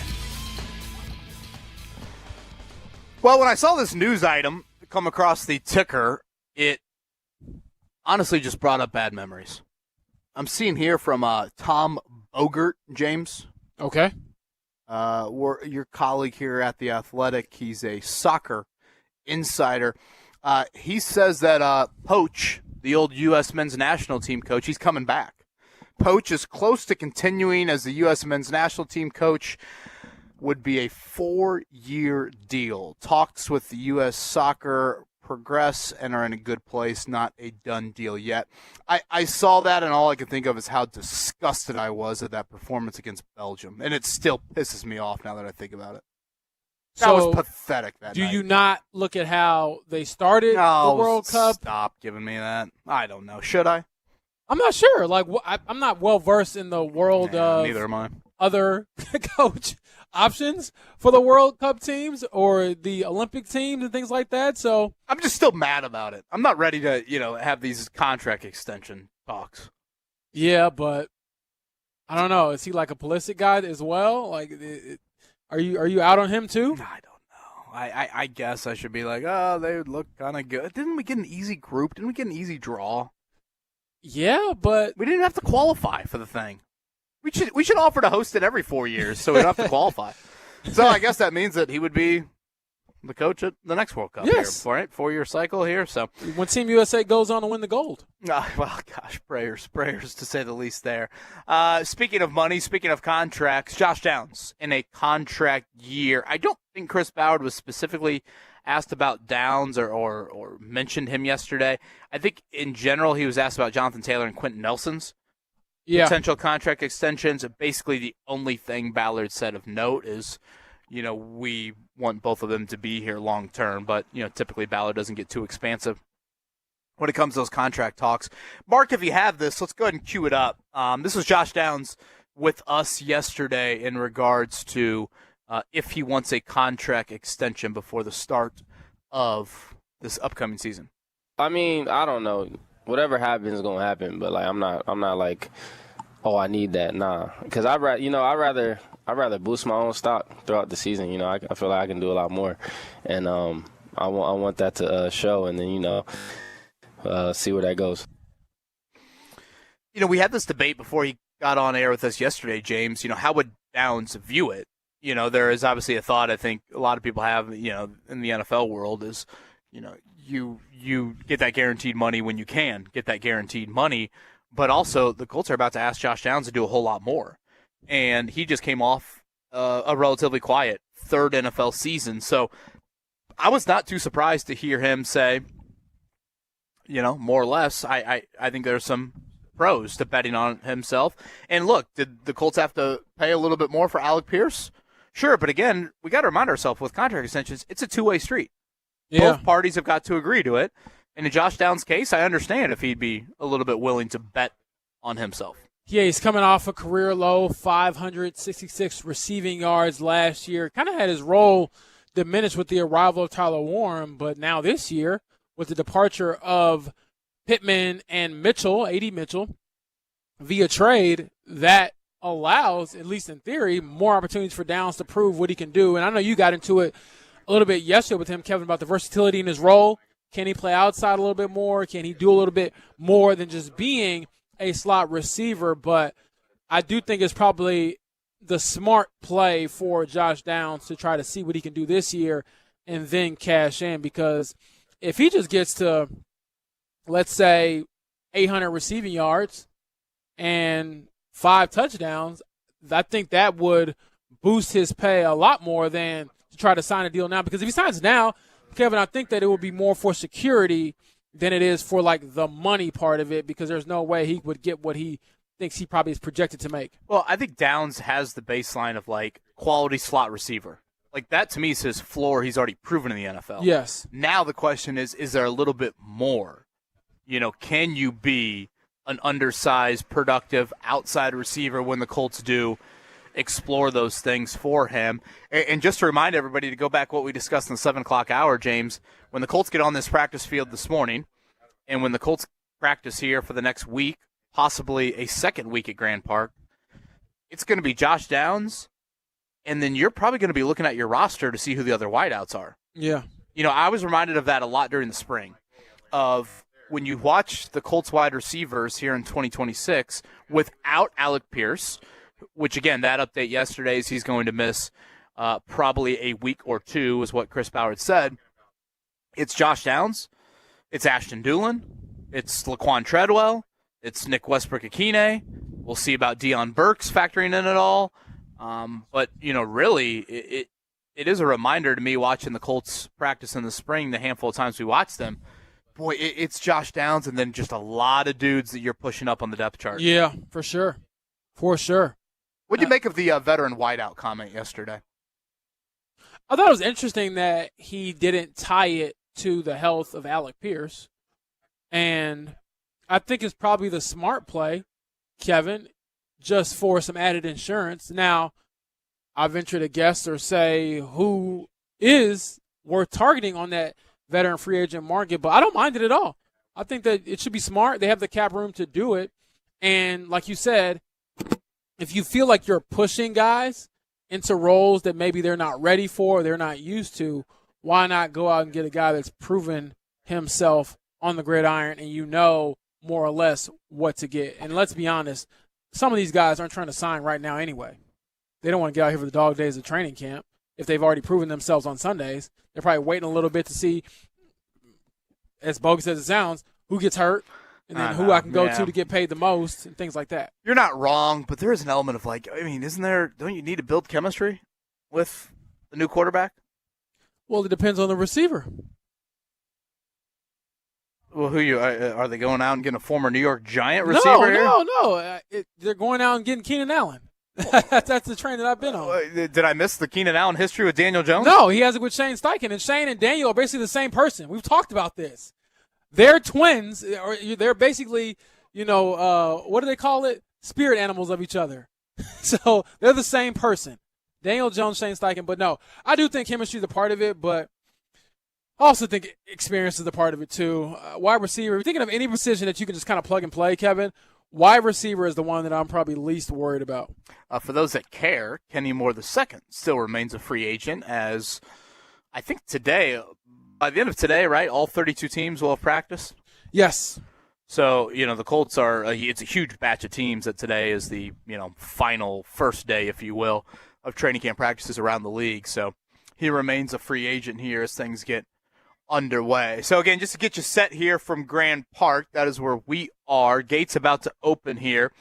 Well, when I saw this news item come across the ticker, it honestly just brought up bad memories. I'm seeing here from Tom Bogert, James. Okay. Your colleague here at The Athletic. He's a soccer insider. He says that Poach, the old U.S. men's national team coach, he's coming back. Poach is close to continuing as the U.S. men's national team coach. Would be a 4-year deal. Talks with the U.S. Soccer progress and are in a good place. Not a done deal yet. I saw that, and all I could think of is how disgusted I was at that performance against Belgium. And it still pisses me off now that I think about it. That was pathetic that do night. you not look at how they started the World Cup? Stop giving me that. I don't know. Should I? I'm not sure. Like, I'm not well-versed in the world of neither am I. Other coach options for the World Cup teams or the Olympic teams and things like that. So I'm just still mad about it. I'm not ready to, have these contract extension talks. Yeah, but I don't know. Is he like a Pulisic guy as well? Like, are you out on him too? I don't know. I guess I should be like, oh, they would look kind of good. Didn't we get an easy group? Didn't we get an easy draw? Yeah, but we didn't have to qualify for the thing. We should offer to host it every 4 years so we don't have to qualify. So I guess that means that he would be the coach at the next World Cup. Yes. Here, right? 4-year cycle here. So when Team USA goes on to win the gold. Well, gosh, prayers to say the least there. Speaking of money, speaking of contracts, Josh Downs in a contract year. I don't think Chris Ballard was specifically asked about Downs or mentioned him yesterday. I think in general he was asked about Jonathan Taylor and Quentin Nelson's potential contract extensions. Basically, the only thing Ballard said of note is, we want both of them to be here long term, but, typically Ballard doesn't get too expansive when it comes to those contract talks. Mark, if you have this, let's go ahead and cue it up. This was Josh Downs with us yesterday in regards to if he wants a contract extension before the start of this upcoming season. I mean, I don't know. Whatever happens is gonna happen, but I'm not like, oh, I need that. Nah, because I'd rather boost my own stock throughout the season. I feel like I can do a lot more, and I want that to show, and then see where that goes. We had this debate before he got on air with us yesterday, James. How would Downs view it? There is obviously a thought I think a lot of people have, in the NFL world is, you get that guaranteed money when you can get that guaranteed money, but also the Colts are about to ask Josh Downs to do a whole lot more. And he just came off a relatively quiet third NFL season. So I was not too surprised to hear him say, more or less, I think there's some pros to betting on himself. And look, did the Colts have to pay a little bit more for Alec Pierce? Sure, but again, we got to remind ourselves with contract extensions, it's a two-way street. Yeah. Both parties have got to agree to it. And in Josh Downs' case, I understand if he'd be a little bit willing to bet on himself. Yeah, he's coming off a career low, 566 receiving yards last year. Kind of had his role diminished with the arrival of Tyler Warren, but now this year, with the departure of Pittman and Mitchell, A.D. Mitchell, via trade, that allows, at least in theory, more opportunities for Downs to prove what he can do. And I know you got into it a little bit yesterday with him, Kevin, about the versatility in his role. Can he play outside a little bit more? Can he do a little bit more than just being a slot receiver? But I do think it's probably the smart play for Josh Downs to try to see what he can do this year and then cash in, because if he just gets to, let's say, 800 receiving yards and 5 touchdowns, I think that would boost his pay a lot more than to try to sign a deal now. Because if he signs now, Kevin, I think that it would be more for security than it is for, the money part of it, because there's no way he would get what he thinks he probably is projected to make. Well, I think Downs has the baseline of, quality slot receiver. That, to me, is his floor he's already proven in the NFL. Yes. Now the question is there a little bit more? Can you be an undersized, productive outside receiver when the Colts do explore those things for him? And just to remind everybody to go back what we discussed in the 7 o'clock hour, James, when the Colts get on this practice field this morning, and when the Colts practice here for the next week, possibly a second week at Grand Park, it's going to be Josh Downs, and then you're probably going to be looking at your roster to see who the other wideouts are. Yeah. I was reminded of that a lot during the spring, of when you watch the Colts wide receivers here in 2026 without Alec Pierce, which, again, that update yesterday is he's going to miss probably a week or two, is what Chris Ballard said. It's Josh Downs. It's Ashton Dulin. It's Laquan Treadwell. It's Nick Westbrook-Akine. We'll see about Deion Burks factoring in it all. But, really, it is a reminder to me watching the Colts practice in the spring, the handful of times we watched them. Boy, it's Josh Downs and then just a lot of dudes that you're pushing up on the depth chart. Yeah, for sure. For sure. What do you make of the veteran wideout comment yesterday? I thought it was interesting that he didn't tie it to the health of Alec Pierce. And I think it's probably the smart play, Kevin, just for some added insurance. Now, I venture to guess or say who is worth targeting on that veteran free agent market, but I don't mind it at all. I think that it should be smart. They have the cap room to do it. And like you said, if you feel like you're pushing guys into roles that maybe they're not ready for or they're not used to, why not go out and get a guy that's proven himself on the gridiron and you know more or less what to get? And let's be honest, some of these guys aren't trying to sign right now anyway. They don't want to get out here for the dog days of training camp. If they've already proven themselves on Sundays, they're probably waiting a little bit to see, as bogus as it sounds, who gets hurt and then who I can go to get paid the most and things like that. You're not wrong, but there is an element of don't you need to build chemistry with the new quarterback? Well, it depends on the receiver. Well, are they going out and getting a former New York Giant receiver? No. They're going out and getting Keenan Allen. That's the train that I've been on. Did I miss the Keenan Allen history with Daniel Jones? No, he has it with Shane Steichen, and Shane and Daniel are basically the same person. We've talked about this. They're twins, or they're basically, what do they call it? Spirit animals of each other. So they're the same person. Daniel Jones, Shane Steichen. But no, I do think chemistry is a part of it, but I also think experience is a part of it too. Wide receiver, if you're thinking of any position that you can just kind of plug and play, Kevin, wide receiver is the one that I'm probably least worried about. For those that care, Kenny Moore II still remains a free agent, as I think today, by the end of today, right, all 32 teams will have practice? Yes. So, the Colts it's a huge batch of teams that today is the, final first day, if you will, of training camp practices around the league. So he remains a free agent here as things get underway. So again, just to get you set here from Grand Park, that is where we are. Gates about to open here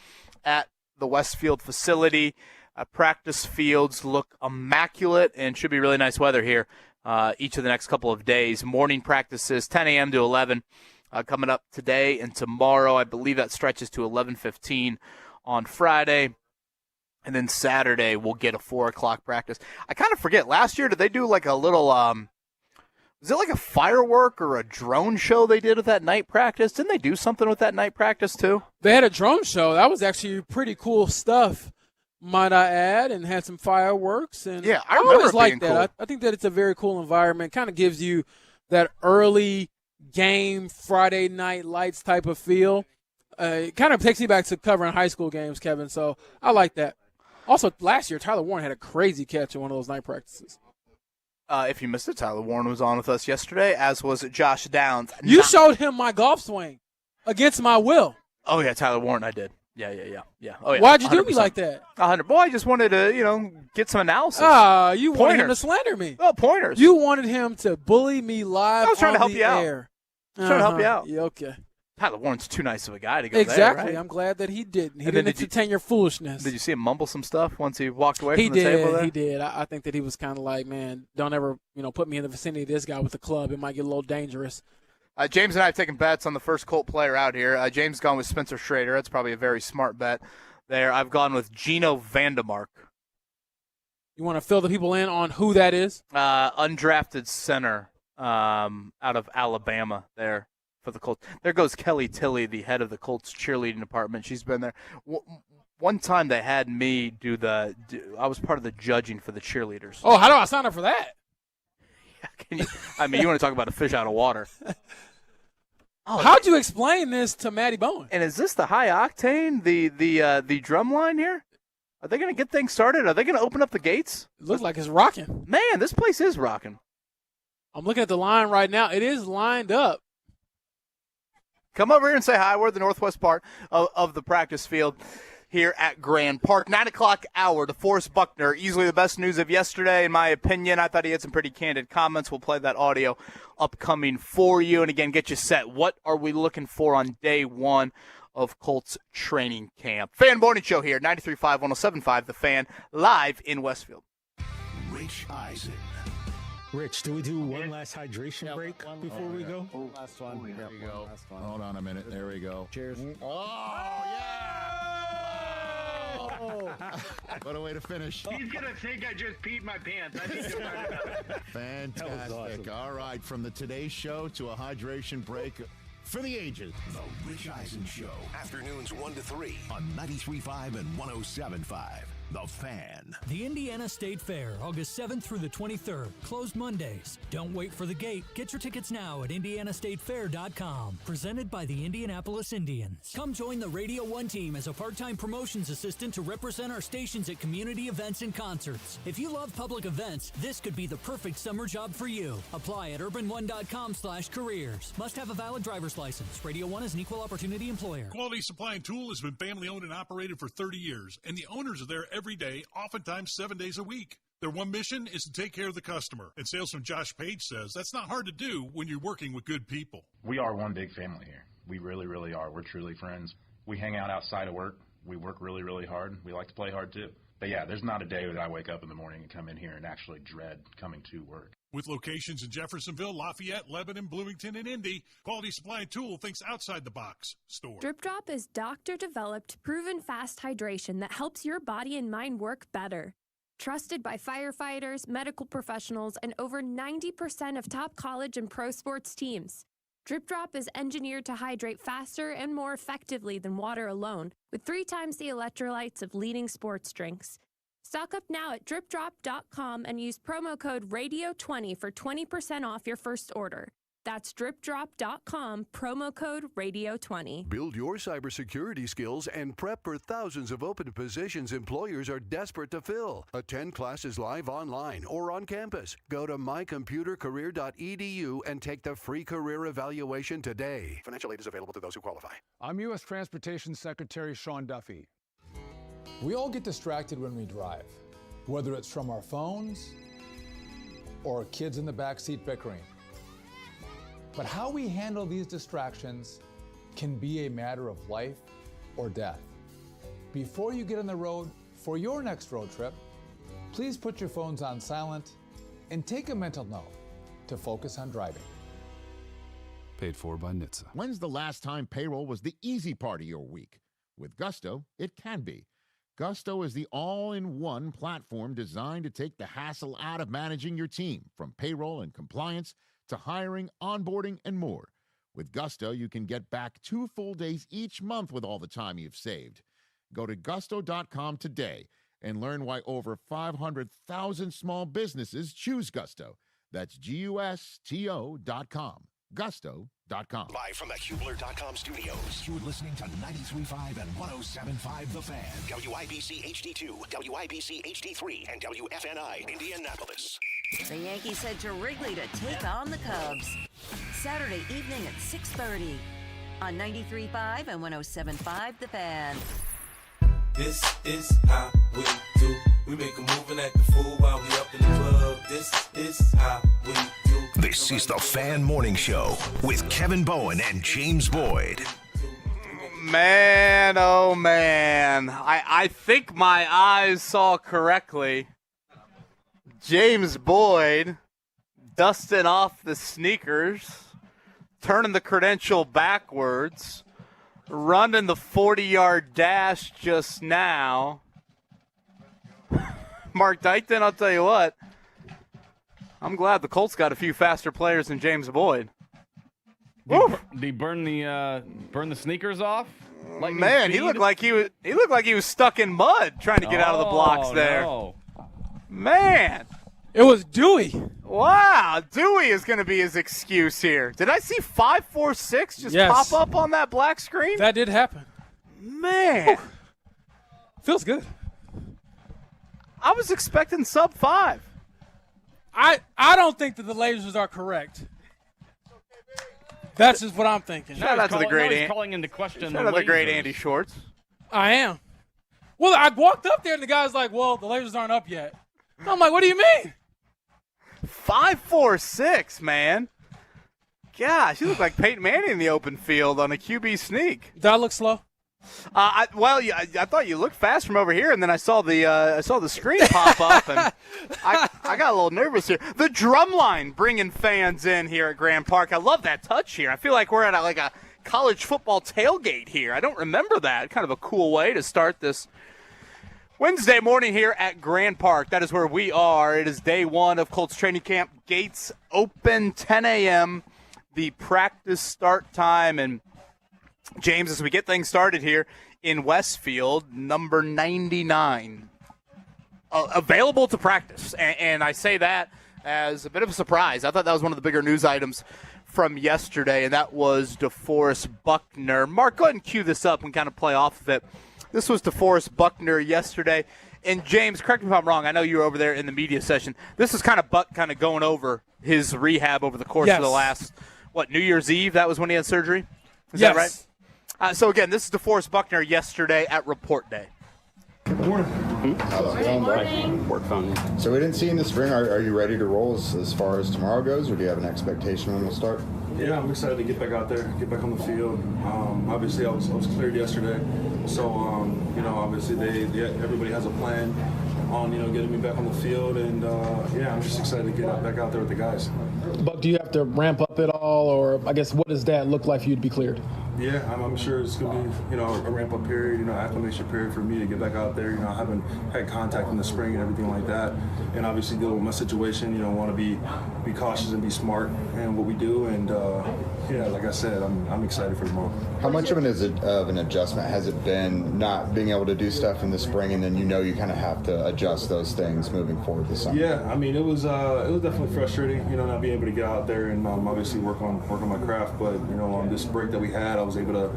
at the Westfield facility. Practice fields look immaculate and should be really nice weather here each of the next couple of days. Morning practices 10 a.m. to 11 coming up today and tomorrow. I believe that stretches to 11:15 on Friday. And then Saturday we'll get a 4 o'clock practice. I kind of forget. Last year, did they do like a little was it like a firework or a drone show they did with that night practice? Didn't they do something with that night practice too? They had a drone show. That was actually pretty cool stuff, might I add, and had some fireworks. And yeah, I always like cool. that. I think that it's a very cool environment. Kind of gives you that early game Friday night lights type of feel. It kind of takes you back to covering high school games, Kevin. So I like that. Also, last year, Tyler Warren had a crazy catch in one of those night practices. If you missed it, Tyler Warren was on with us yesterday, as was Josh Downs. You showed him my golf swing against my will. Oh, yeah, Tyler Warren, I did. Yeah. Oh, yeah. Why'd you 100%. do me like that? 100. Boy, I just wanted to, get some analysis. You wanted him to slander me. Oh, pointers. You wanted him to bully me live. I was trying to help you out. Air. Trying to help you out. Yeah, okay. Tyler Warren's too nice of a guy to go exactly. there, right? I'm glad that he didn't. He didn't entertain your foolishness. Did you see him mumble some stuff once he walked away from the table there? He did. I think that he was kind of like, man, don't ever, put me in the vicinity of this guy with the club. It might get a little dangerous. James and I have taken bets on the first Colt player out here. James gone with Spencer Schrader. That's probably a very smart bet there. I've gone with Geno Vandemark. You want to fill the people in on who that is? Undrafted center out of Alabama there. For the Colts. There goes Kelly Tilley, the head of the Colts cheerleading department. She's been there. One time they had me I was part of the judging for the cheerleaders. Oh, how do I sign up for that? You want to talk about a fish out of water. How'd you explain this to Matty Bowen? And is this the high octane, the drum line here? Are they going to get things started? Are they going to open up the gates? It looks like it's rocking. Man, this place is rocking. I'm looking at the line right now. It is lined up. Come over here and say hi. We're at the northwest part of the practice field here at Grand Park. 9 o'clock hour, DeForest Buckner, easily the best news of yesterday, in my opinion. I thought he had some pretty candid comments. We'll play that audio upcoming for you. And, again, get you set. What are we looking for on day one of Colts training camp? Fan Morning Show here, 93.5, 107.5, The Fan, live in Westfield. Rich Eisen. Rich, do we do one last hydration break before we go? Last one. There we go. Hold on a minute. There we go. Cheers. Oh, yeah! What a way to finish. He's going to think I just peed my pants. I need to learn about it. Fantastic. All right, from the Today Show to a hydration break for the ages. The Rich Eisen Show. Afternoons 1 to 3 on 93.5 and 107.5. The Fan. The Indiana State Fair, August 7th through the 23rd. Closed Mondays. Don't wait for the gate. Get your tickets now at indianastatefair.com. Presented by the Indianapolis Indians. Come join the Radio 1 team as a part-time promotions assistant to represent our stations at community events and concerts. If you love public events, this could be the perfect summer job for you. Apply at urban1.com/careers. Must have a valid driver's license. Radio 1 is an equal opportunity employer. Quality Supply and Tool has been family-owned and operated for 30 years, and the owners are there every day, oftentimes 7 days a week. Their one mission is to take care of the customer. And salesman Josh Page says that's not hard to do when you're working with good people. We are one big family here. We really, really are. We're truly friends. We hang out outside of work. we work really, really hard. We like to play hard too. But yeah, there's not a day that I wake up in the morning and come in here and actually dread coming to work. With locations in Jeffersonville, Lafayette, Lebanon, Bloomington, and Indy, Quality Supply and Tool thinks outside the box store. Drip Drop is doctor-developed, proven fast hydration that helps your body and mind work better. Trusted by firefighters, medical professionals, and over 90% of top college and pro sports teams. Drip Drop is engineered to hydrate faster and more effectively than water alone, with 3 times the electrolytes of leading sports drinks. Stock up now at dripdrop.com and use promo code RADIO20 for 20% off your first order. That's dripdrop.com, promo code RADIO20. Build your cybersecurity skills and prep for thousands of open positions employers are desperate to fill. Attend classes live online or on campus. Go to mycomputercareer.edu and take the free career evaluation today. Financial aid is available to those who qualify. I'm U.S. Transportation Secretary Sean Duffy. We all get distracted when we drive, whether it's from our phones or kids in the backseat bickering. But how we handle these distractions can be a matter of life or death. Before you get on the road for your next road trip, please put your phones on silent and take a mental note to focus on driving. Paid for by NHTSA. When's the last time payroll was the easy part of your week? With Gusto, it can be. Gusto is the all-in-one platform designed to take the hassle out of managing your team, from payroll and compliance to hiring, onboarding, and more. With Gusto, you can get back 2 full days each month with all the time you've saved. Go to gusto.com today and learn why over 500,000 small businesses choose Gusto. That's GUSTO.com. Gusto.com. Live from the Hubler.com studios, you're listening to 93.5 and 107.5 The Fan. WIBC HD2, WIBC HD3, and WFNI Indianapolis. The Yankees head to Wrigley to take on the Cubs. Saturday evening at 6:30 on 93.5 and 107.5 The Fan. This is how we do. We make a move and act the fool while we up in the club. This is how we do. This is the Fan Morning Show with Kevin Bowen and James Boyd. Man, oh man. I think my eyes saw correctly. James Boyd dusting off the sneakers, turning the credential backwards, running the 40-yard dash just now. Mark Dykton, I'll tell you what, I'm glad the Colts got a few faster players than James Boyd. Did he burn the sneakers off? Man, he looked like he was stuck in mud trying to get out of the blocks there. No. Man, it was Dewey. Wow, Dewey is going to be his excuse here. Did I see 546 just pop up on that black screen? That did happen. Man, feels good. I was expecting sub 5. I don't think that the lasers are correct. That's just what I'm thinking. Shout out to the great calling into question. Shout out to the great Andy Schwartz. I am. Well, I walked up there and the guy's like, "Well, the lasers aren't up yet." I'm like, "What do you mean?" 546, man. Gosh, you look like Peyton Manning in the open field on a QB sneak. Did I look slow? I thought you looked fast from over here, and then I saw the screen pop up, and I got a little nervous here. The drum line bringing fans in here at Grand Park. I love that touch here. I feel like we're at a college football tailgate here. I don't remember that. Kind of a cool way to start this Wednesday morning here at Grand Park. That is where we are. It is day one of Colts training camp. Gates open 10 a.m. The practice start time, and James, as we get things started here in Westfield, number 99, available to practice. And I say that as a bit of a surprise. I thought that was one of the bigger news items from yesterday, and that was DeForest Buckner. Mark, go ahead and cue this up and kind of play off of it. This was DeForest Buckner yesterday. And, James, correct me if I'm wrong. I know you were over there in the media session. This is kind of Buck kind of going over his rehab over the course of the last, New Year's Eve? That was when he had surgery? Is that right? So, again, this is DeForest Buckner yesterday at Report Day. Good morning. How's it going? Work phone. So we didn't see you in the spring. Are you ready to roll as far as tomorrow goes, or do you have an expectation when we'll start? Yeah, I'm excited to get back out there, get back on the field. Obviously, I was cleared yesterday, so obviously everybody has a plan on getting me back on the field, and I'm just excited to get back out there with the guys. But do you have to ramp up at all, or I guess what does that look like for you to be cleared? Yeah, I'm sure it's going to be, a ramp-up period, acclimation period for me to get back out there. I haven't had contact in the spring and everything like that, and obviously deal with my situation. Want to be cautious and be smart in what we do, and like I said, I'm excited for tomorrow. How much of an adjustment has it been not being able to do stuff in the spring, and then you kind of have to adjust those things moving forward this summer? Yeah, it was definitely frustrating, not being able to get out there and obviously work on my craft, but on this break that we had, I was able to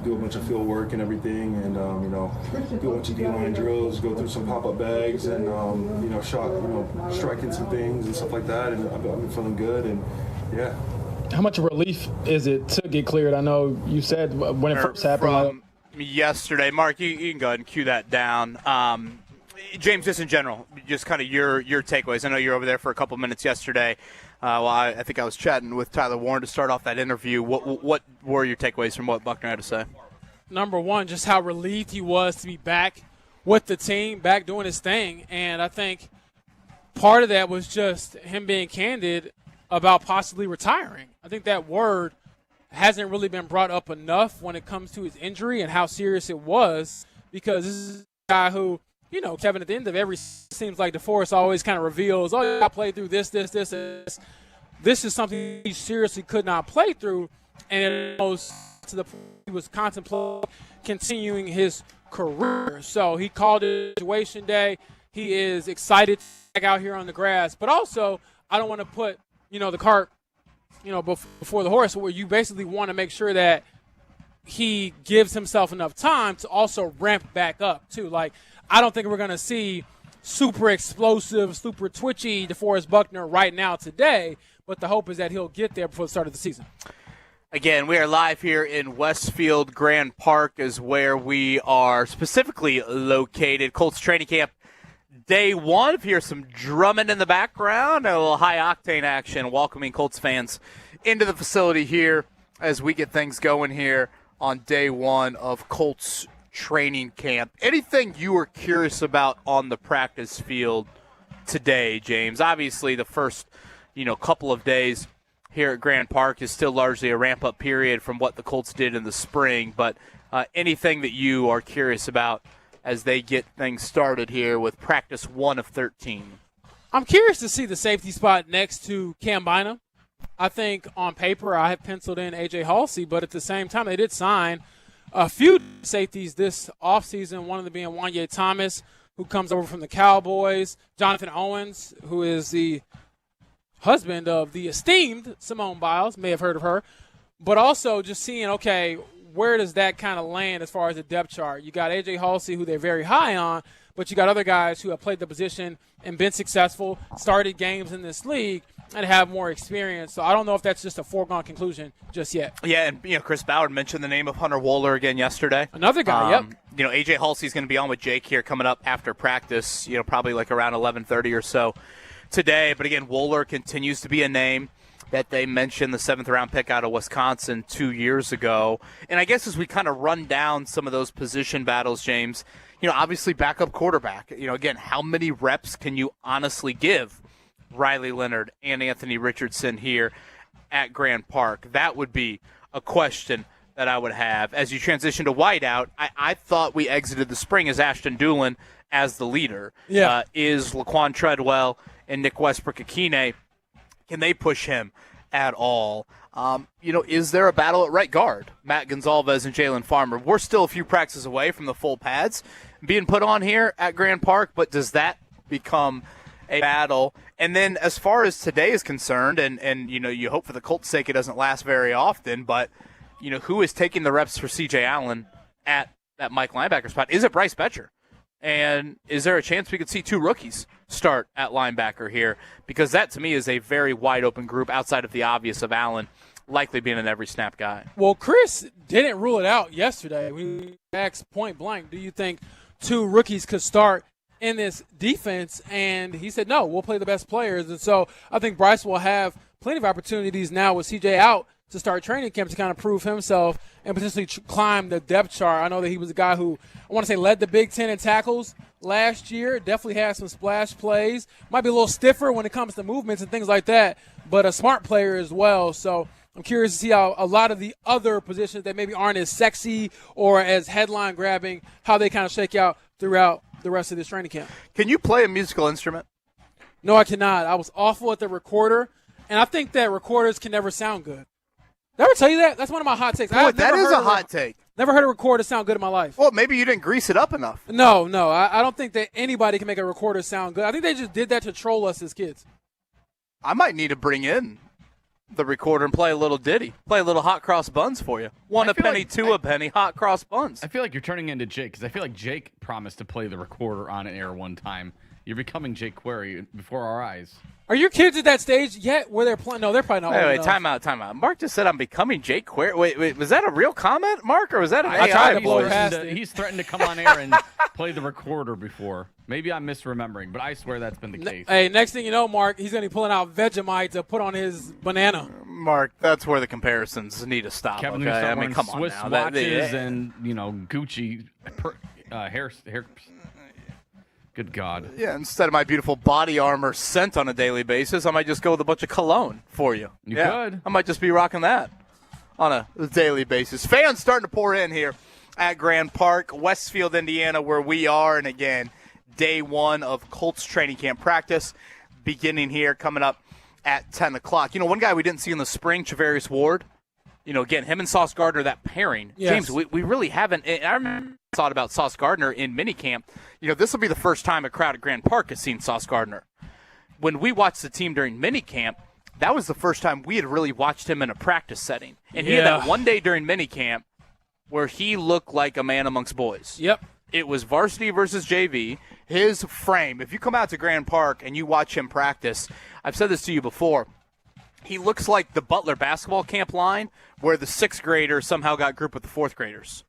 do a bunch of field work and everything, and do a bunch of D-line drills, go through some pop-up bags, and striking some things and stuff like that, and I've been feeling good, and yeah. How much of a relief is it to get cleared? I know you said when it first happened. Yesterday, Mark, you can go ahead and cue that down. James, just in general, just kind of your takeaways. I know you were over there for a couple minutes yesterday. I think I was chatting with Tyler Warren to start off that interview. What were your takeaways from what Buckner had to say? Number one, just how relieved he was to be back with the team, back doing his thing. And I think part of that was just him being candid about possibly retiring. I think that word hasn't really been brought up enough when it comes to his injury and how serious it was, because this is a guy who, Kevin, at the end of every seems like DeForest always kind of reveals, I played through this, and this. This is something he seriously could not play through, and it goes to the point he was contemplating continuing his career. So he called it Situation Day. He is excited to be back out here on the grass, but also I don't want to put, the cart, before the horse, where you basically want to make sure that he gives himself enough time to also ramp back up too. Like, I don't think we're going to see super explosive, super twitchy DeForest Buckner right now today, but the hope is that he'll get there before the start of the season. Again, we are live here in Westfield. Grand Park is where we are specifically located. Colts training camp day one. If you hear some drumming in the background, a little high-octane action, welcoming Colts fans into the facility here as we get things going here on day one of Colts training camp. Anything you were curious about on the practice field today, James? Obviously, the first, couple of days here at Grand Park is still largely a ramp-up period from what the Colts did in the spring, but anything that you are curious about as they get things started here with practice 1 of 13? I'm curious to see the safety spot next to Cam Bynum. I think on paper I have penciled in A.J. Halsey, but at the same time they did sign a few safeties this offseason, one of them being Wanye Thomas, who comes over from the Cowboys, Jonathan Owens, who is the husband of the esteemed Simone Biles, may have heard of her, but also just seeing, okay, where does that kind of land as far as the depth chart? You got A.J. Halsey, who they're very high on, but you got other guys who have played the position and been successful, started games in this league, and have more experience. So I don't know if that's just a foregone conclusion just yet. Yeah, and Chris Ballard mentioned the name of Hunter Wohler again yesterday. Another guy, yep. A.J. Halsey's going to be on with Jake here coming up after practice, probably like around 11:30 or so today. But again, Wohler continues to be a name that they mentioned, the 7th-round pick out of Wisconsin 2 years ago. And I guess as we kind of run down some of those position battles, James, obviously backup quarterback. Again, how many reps can you honestly give Riley Leonard and Anthony Richardson here at Grand Park? That would be a question that I would have. As you transition to wideout, I thought we exited the spring as Ashton Doolin as the leader. Yeah. Is Laquan Treadwell and Nick Westbrook-Akine, can they push him at all? Is there a battle at right guard? Matt Gonzalez and Jalen Farmer. We're still a few practices away from the full pads being put on here at Grand Park, but does that become a battle? And then as far as today is concerned, and you hope for the Colts' sake it doesn't last very often, but who is taking the reps for C.J. Allen at that Mike linebacker spot? Is it Bryce Betcher? And is there a chance we could see 2 rookies start at linebacker here? Because that, to me, is a very wide-open group outside of the obvious of Allen likely being an every snap guy. Well, Chris didn't rule it out yesterday. We asked point blank, do you think 2 rookies could start in this defense, and he said, no, we'll play the best players. And so I think Bryce will have plenty of opportunities now with CJ out to start training camp to kind of prove himself and potentially climb the depth chart. I know that he was a guy who, I want to say, led the Big Ten in tackles last year. Definitely had some splash plays. Might be a little stiffer when it comes to movements and things like that, but a smart player as well. So I'm curious to see how a lot of the other positions that maybe aren't as sexy or as headline grabbing, how they kind of shake out throughout the rest of this training camp. Can you play a musical instrument? No, I cannot. I was awful at the recorder, and I think that recorders can never sound good. Did I ever tell you that? That's one of my hot takes. Boy, that is a hot take. Never heard a recorder sound good in my life. Well, maybe you didn't grease it up enough. No. I don't think that anybody can make a recorder sound good. I think they just did that to troll us as kids. I might need to bring in the recorder and play a little ditty. Play a little hot cross buns for you. One a penny, two a penny, hot cross buns. I feel like you're turning into Jake because I feel like Jake promised to play the recorder on air one time. You're becoming Jake Query before our eyes. Are your kids at that stage yet where they're playing? No, they're probably not. Wait, time out. Mark just said I'm becoming Jake Query. Wait, was that a real comment, Mark, or was that an AI voice? He's threatened to come on air and play the recorder before. Maybe I'm misremembering, but I swear that's been the case. Hey, next thing you know, Mark, he's going to be pulling out Vegemite to put on his banana. Mark, that's where the comparisons need to stop. Kevin, okay? I mean, come on Swiss now. watches and Gucci hair. Good God. Yeah, instead of my beautiful body armor scent on a daily basis, I might just go with a bunch of cologne for you. You could. I might just be rocking that on a daily basis. Fans starting to pour in here at Grand Park, Westfield, Indiana, where we are. And again, day one of Colts training camp practice beginning here, coming up at 10 o'clock. You know, one guy we didn't see in the spring, Travarius Ward. You know, again, him and Sauce Gardner, that pairing. Yes. James, we really haven't. I remember thought about Sauce Gardner in minicamp. You know, this will be the first time a crowd at Grand Park has seen Sauce Gardner. When we watched the team during minicamp, that was the first time we had really watched him in a practice setting. And he had that one day during minicamp where he looked like a man amongst boys. Yep. It was varsity versus JV. His frame, if you come out to Grand Park and you watch him practice, I've said this to you before, he looks like the Butler basketball camp line where the sixth graders somehow got grouped with the fourth graders.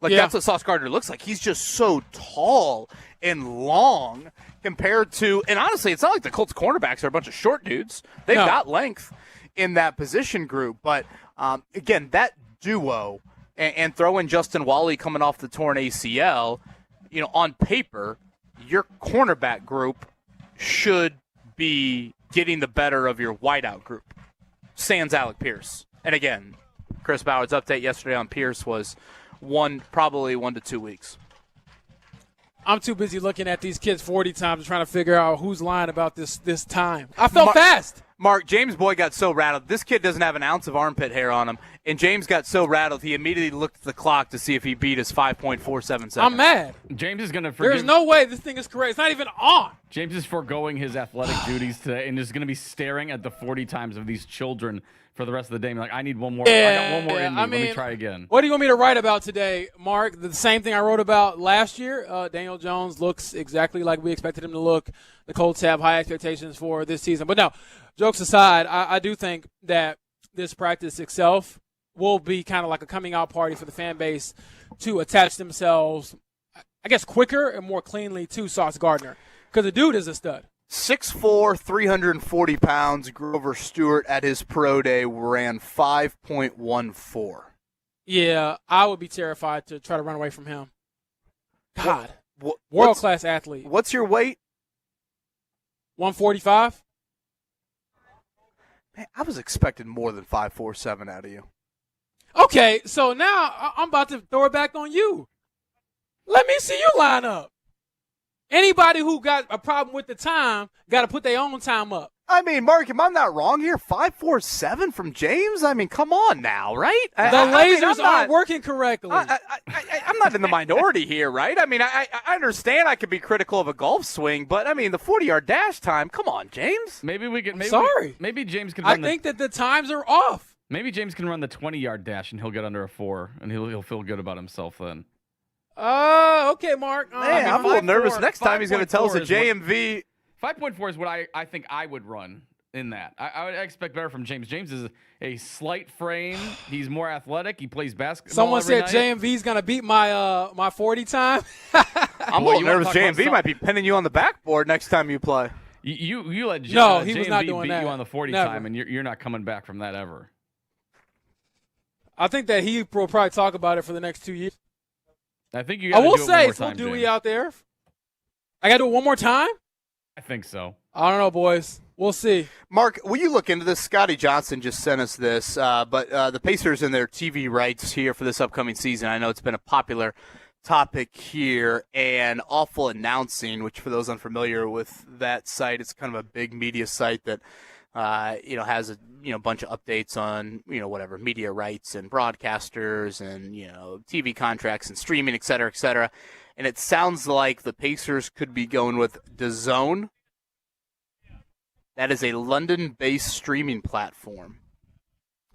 That's what Sauce Gardner looks like. He's just so tall and long compared to – and honestly, it's not like the Colts cornerbacks are a bunch of short dudes. They've got length in that position group. But, again, that duo and throw in Justin Wally coming off the torn ACL, you know, on paper, your cornerback group should be getting the better of your wideout group. Sans Alec Pierce. And, again, Chris Bauer's update yesterday on Pierce was – probably 1 to 2 weeks. I'm too busy looking at these kids 40 times and trying to figure out who's lying about this time. I felt fast. Mark, James Boyd got so rattled. This kid doesn't have an ounce of armpit hair on him, and James got so rattled he immediately looked at the clock to see if he beat his 5.47 seconds. I'm mad. James is going to forgive. There's no way this thing is correct. It's not even on. James is foregoing his athletic duties today and is going to be staring at the 40 times of these children for the rest of the day. I'm like, I need one more. I got one more in me. Let me try again. What do you want me to write about today, Mark? The same thing I wrote about last year. Daniel Jones looks exactly like we expected him to look. The Colts have high expectations for this season. But no, jokes aside, I do think that this practice itself will be kind of like a coming out party for the fan base to attach themselves, I guess, quicker and more cleanly to Sauce Gardner because the dude is a stud. 6'4", 340 pounds, Grover Stewart at his pro day ran 5.14. Yeah, I would be terrified to try to run away from him. God, world-class athlete. What's your weight? 145. Man, I was expecting more than 5.47 out of you. Okay, so now I'm about to throw it back on you. Let me see you line up. Anybody who got a problem with the time got to put their own time up. I mean, Mark, am I not wrong here? 5.47 from James? I mean, come on now, right? The lasers aren't working correctly. I'm not in the minority here, right? I mean, I understand I could be critical of a golf swing, but, I mean, the 40-yard dash time, come on, James. Maybe we can. Maybe James can I think that the times are off. Maybe James can run the 20-yard dash, and he'll get under a 4, and he'll feel good about himself then. Okay, Mark. Man, I'm a little nervous. Next time he's going to tell us a JMV. 5.4 is what I think I would run in that. I would expect better from James. James is a slight frame. He's more athletic. He plays basketball. Someone every said night. JMV's going to beat my 40 time. I'm a little nervous. JMV might be pinning you on the backboard next time you play. You let No, he JMV was not doing beat that. you on the 40 Never. time, and you're not coming back from that ever. I think that he will probably talk about it for the next 2 years. I think you I got to will do it one say, more full time, Dewey James. out there. I got to do it one more time? I think so. I don't know, boys. We'll see. Mark, will you look into this? Scotty Johnson just sent us this, but the Pacers and their TV rights here for this upcoming season. I know it's been a popular topic here, and Awful Announcing, which for those unfamiliar with that site, it's kind of a big media site that has a bunch of updates on whatever media rights and broadcasters and TV contracts and streaming, et cetera, et cetera. And it sounds like the Pacers could be going with DAZN. That is a London-based streaming platform.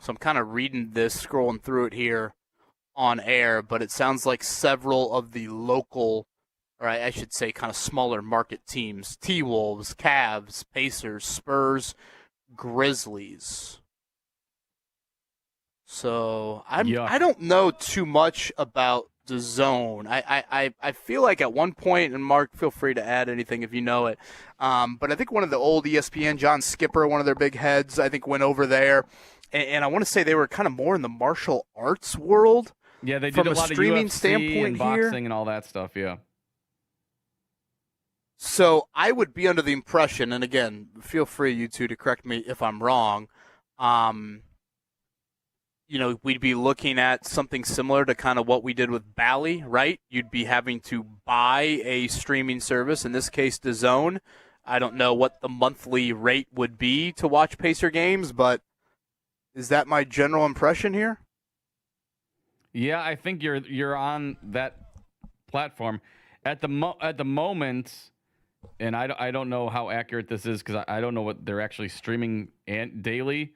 So I'm kind of reading this, scrolling through it here on air, but it sounds like several of the local, or I should say kind of smaller market teams, T-Wolves, Cavs, Pacers, Spurs, Grizzlies. So I don't know too much about the zone. I feel like at one point, and Mark, feel free to add anything if you know it, but I think one of the old ESPN, John Skipper, one of their big heads, I think went over there, and I want to say they were kind of more in the martial arts world. Yeah, they did from a lot streaming of UFC standpoint and boxing here. and all that stuff, yeah. So I would be under the impression, and again, feel free, you two, to correct me if I'm wrong, we'd be looking at something similar to kind of what we did with Bally, right? You'd be having to buy a streaming service, in this case, DAZN. I don't know what the monthly rate would be to watch Pacer games, but is that my general impression here? Yeah, I think you're on that platform at the moment, and I don't know how accurate this is because I don't know what they're actually streaming daily.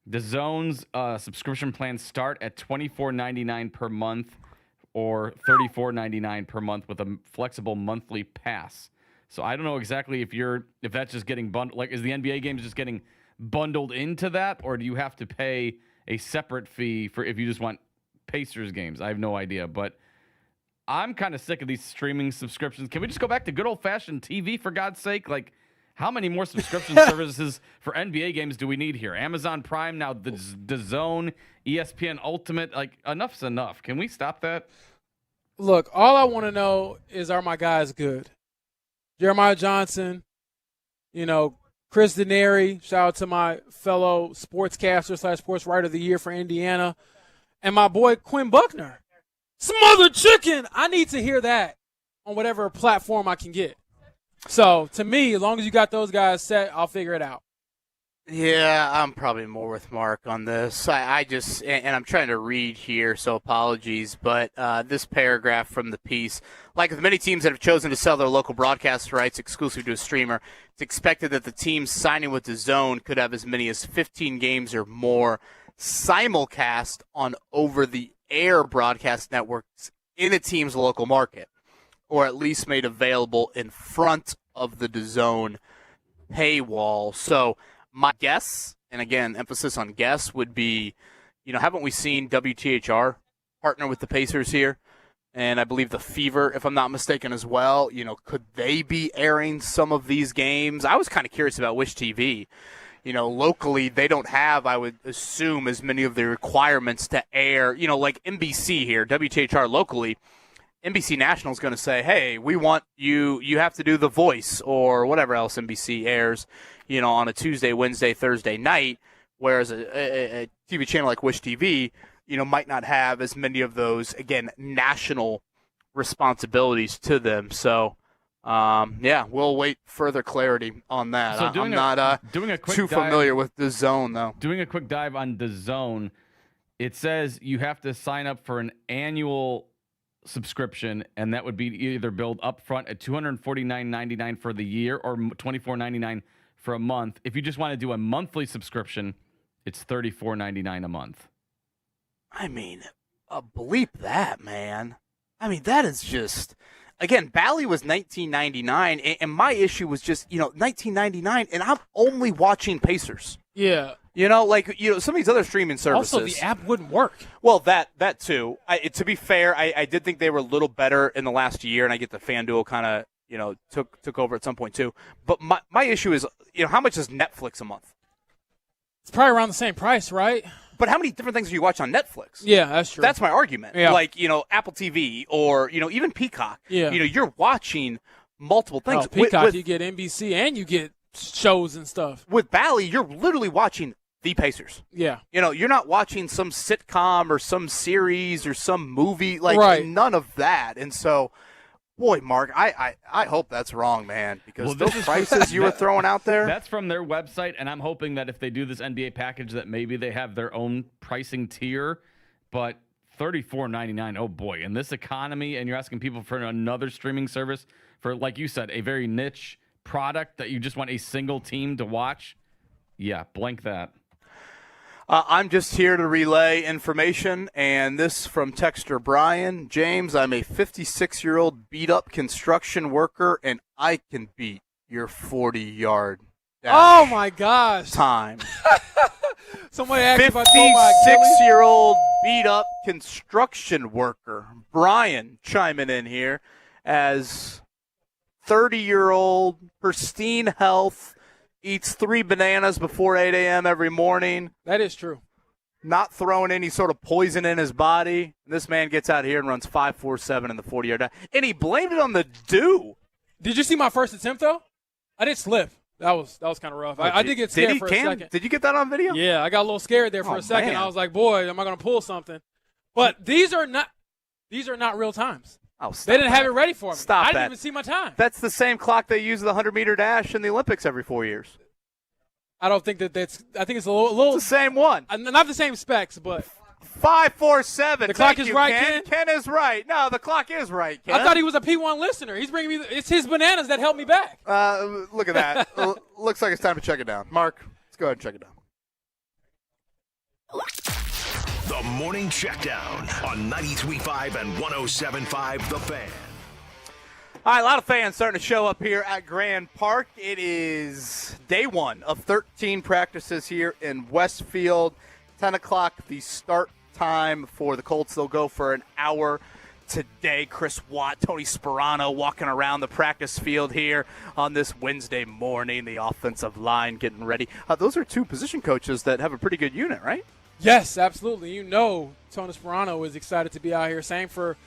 The Zone's subscription plans start at $24.99 per month or $34.99 per month with a flexible monthly pass. So I don't know exactly if that's just getting bundled. Like, is the NBA games just getting bundled into that, or do you have to pay a separate fee for if you just want Pacers games? I have no idea, but I'm kind of sick of these streaming subscriptions. Can we just go back to good old-fashioned TV, for God's sake? Like, how many more subscription services for NBA games do we need here? Amazon Prime, now the DAZN, ESPN Ultimate. Like, enough's enough. Can we stop that? Look, all I want to know is, are my guys good? Jeremiah Johnson, Chris Denary, shout out to my fellow sportscaster / sports writer of the year for Indiana, and my boy Quinn Buckner. Smothered chicken. I need to hear that on whatever platform I can get. So, to me, as long as you got those guys set, I'll figure it out. Yeah, I'm probably more with Mark on this. I just, and I'm trying to read here, so apologies, but this paragraph from the piece, like with many teams that have chosen to sell their local broadcast rights exclusive to a streamer, it's expected that the teams signing with DAZN could have as many as 15 games or more simulcast on over-the-air broadcast networks in a team's local market, or at least made available in front of the DAZN paywall. So my guess, and again, emphasis on guess, would be, haven't we seen WTHR partner with the Pacers here? And I believe the Fever, if I'm not mistaken, as well. Could they be airing some of these games? I was kind of curious about Wish TV. Locally, they don't have, I would assume, as many of the requirements to air, like NBC here, WTHR locally. NBC National is going to say, hey, we want you have to do The Voice or whatever else NBC airs, on a Tuesday, Wednesday, Thursday night, whereas a TV channel like Wish TV, might not have as many of those, again, national responsibilities to them. So, we'll wait further clarity on that. So I'm not doing a quick too familiar with DAZN, though. Doing a quick dive on DAZN, it says you have to sign up for an annual subscription, and that would be either billed up front at $249.99 for the year or $24.99 for a month. If you just want to do a monthly subscription, it's $34.99 a month. I mean, bleep that, man. I mean, that is just again, Bally was 1999, and my issue was just 1999, and I'm only watching Pacers. Yeah. Some of these other streaming services. Also, the app wouldn't work. Well, that too. To be fair, I did think they were a little better in the last year, and I get the FanDuel kind of took over at some point too. But my issue is how much is Netflix a month? It's probably around the same price, right? But how many different things do you watch on Netflix? Yeah, that's true. That's my argument. Yeah. Apple TV or even Peacock. Yeah. You're watching multiple things. Peacock, you get NBC and you get shows and stuff. With Bally, you're literally watching the Pacers. Yeah. You're not watching some sitcom or some series or some movie, right. None of that. And so, boy, Mark, I hope that's wrong, man, because those prices you were throwing out there. That's from their website, and I'm hoping that if they do this NBA package that maybe they have their own pricing tier, but $34.99, oh boy, in this economy, and you're asking people for another streaming service for, like you said, a very niche product that you just want a single team to watch, yeah, blank that. I'm just here to relay information, and this from texter Brian. James, I'm a 56-year-old beat-up construction worker, and I can beat your 40-yard dash. Oh, my gosh. Time. Somebody asked if I told my 56-year-old beat-up construction worker. Brian chiming in here as 30-year-old, pristine health, eats 3 bananas before 8 a.m. every morning. That is true. Not throwing any sort of poison in his body. This man gets out here and runs 5.47 in the 40-yard dash. And he blamed it on the dew. Did you see my first attempt, though? I did slip. That was kind of rough. I did get scared for a second. Did you get that on video? Yeah, I got a little scared there for a second. Man. I was like, boy, am I going to pull something? But these are not real times. Oh, stop they didn't that. have it ready for me. Stop I didn't that. even see my time. That's the same clock they use the 100-meter dash in the Olympics every 4 years. I don't think that's – I think it's a little – It's the same one. Not the same specs, but – 5.47. The clock is right, Ken. Ken is right. No, the clock is right, Ken. I thought he was a P1 listener. He's bringing me – it's his bananas that helped me back. Look at that. Looks like it's time to check it down. Mark, let's go ahead and check it down. The Morning Checkdown on 93.5 and 107.5 The Fan. All right, a lot of fans starting to show up here at Grand Park. It is day 1 of 13 practices here in Westfield. 10 o'clock, the start time for the Colts. They'll go for an hour today. Chris Watt, Tony Sperano walking around the practice field here on this Wednesday morning. The offensive line getting ready. Those are 2 position coaches that have a pretty good unit, right? Yes, absolutely. Tony Sperano is excited to be out here. Same for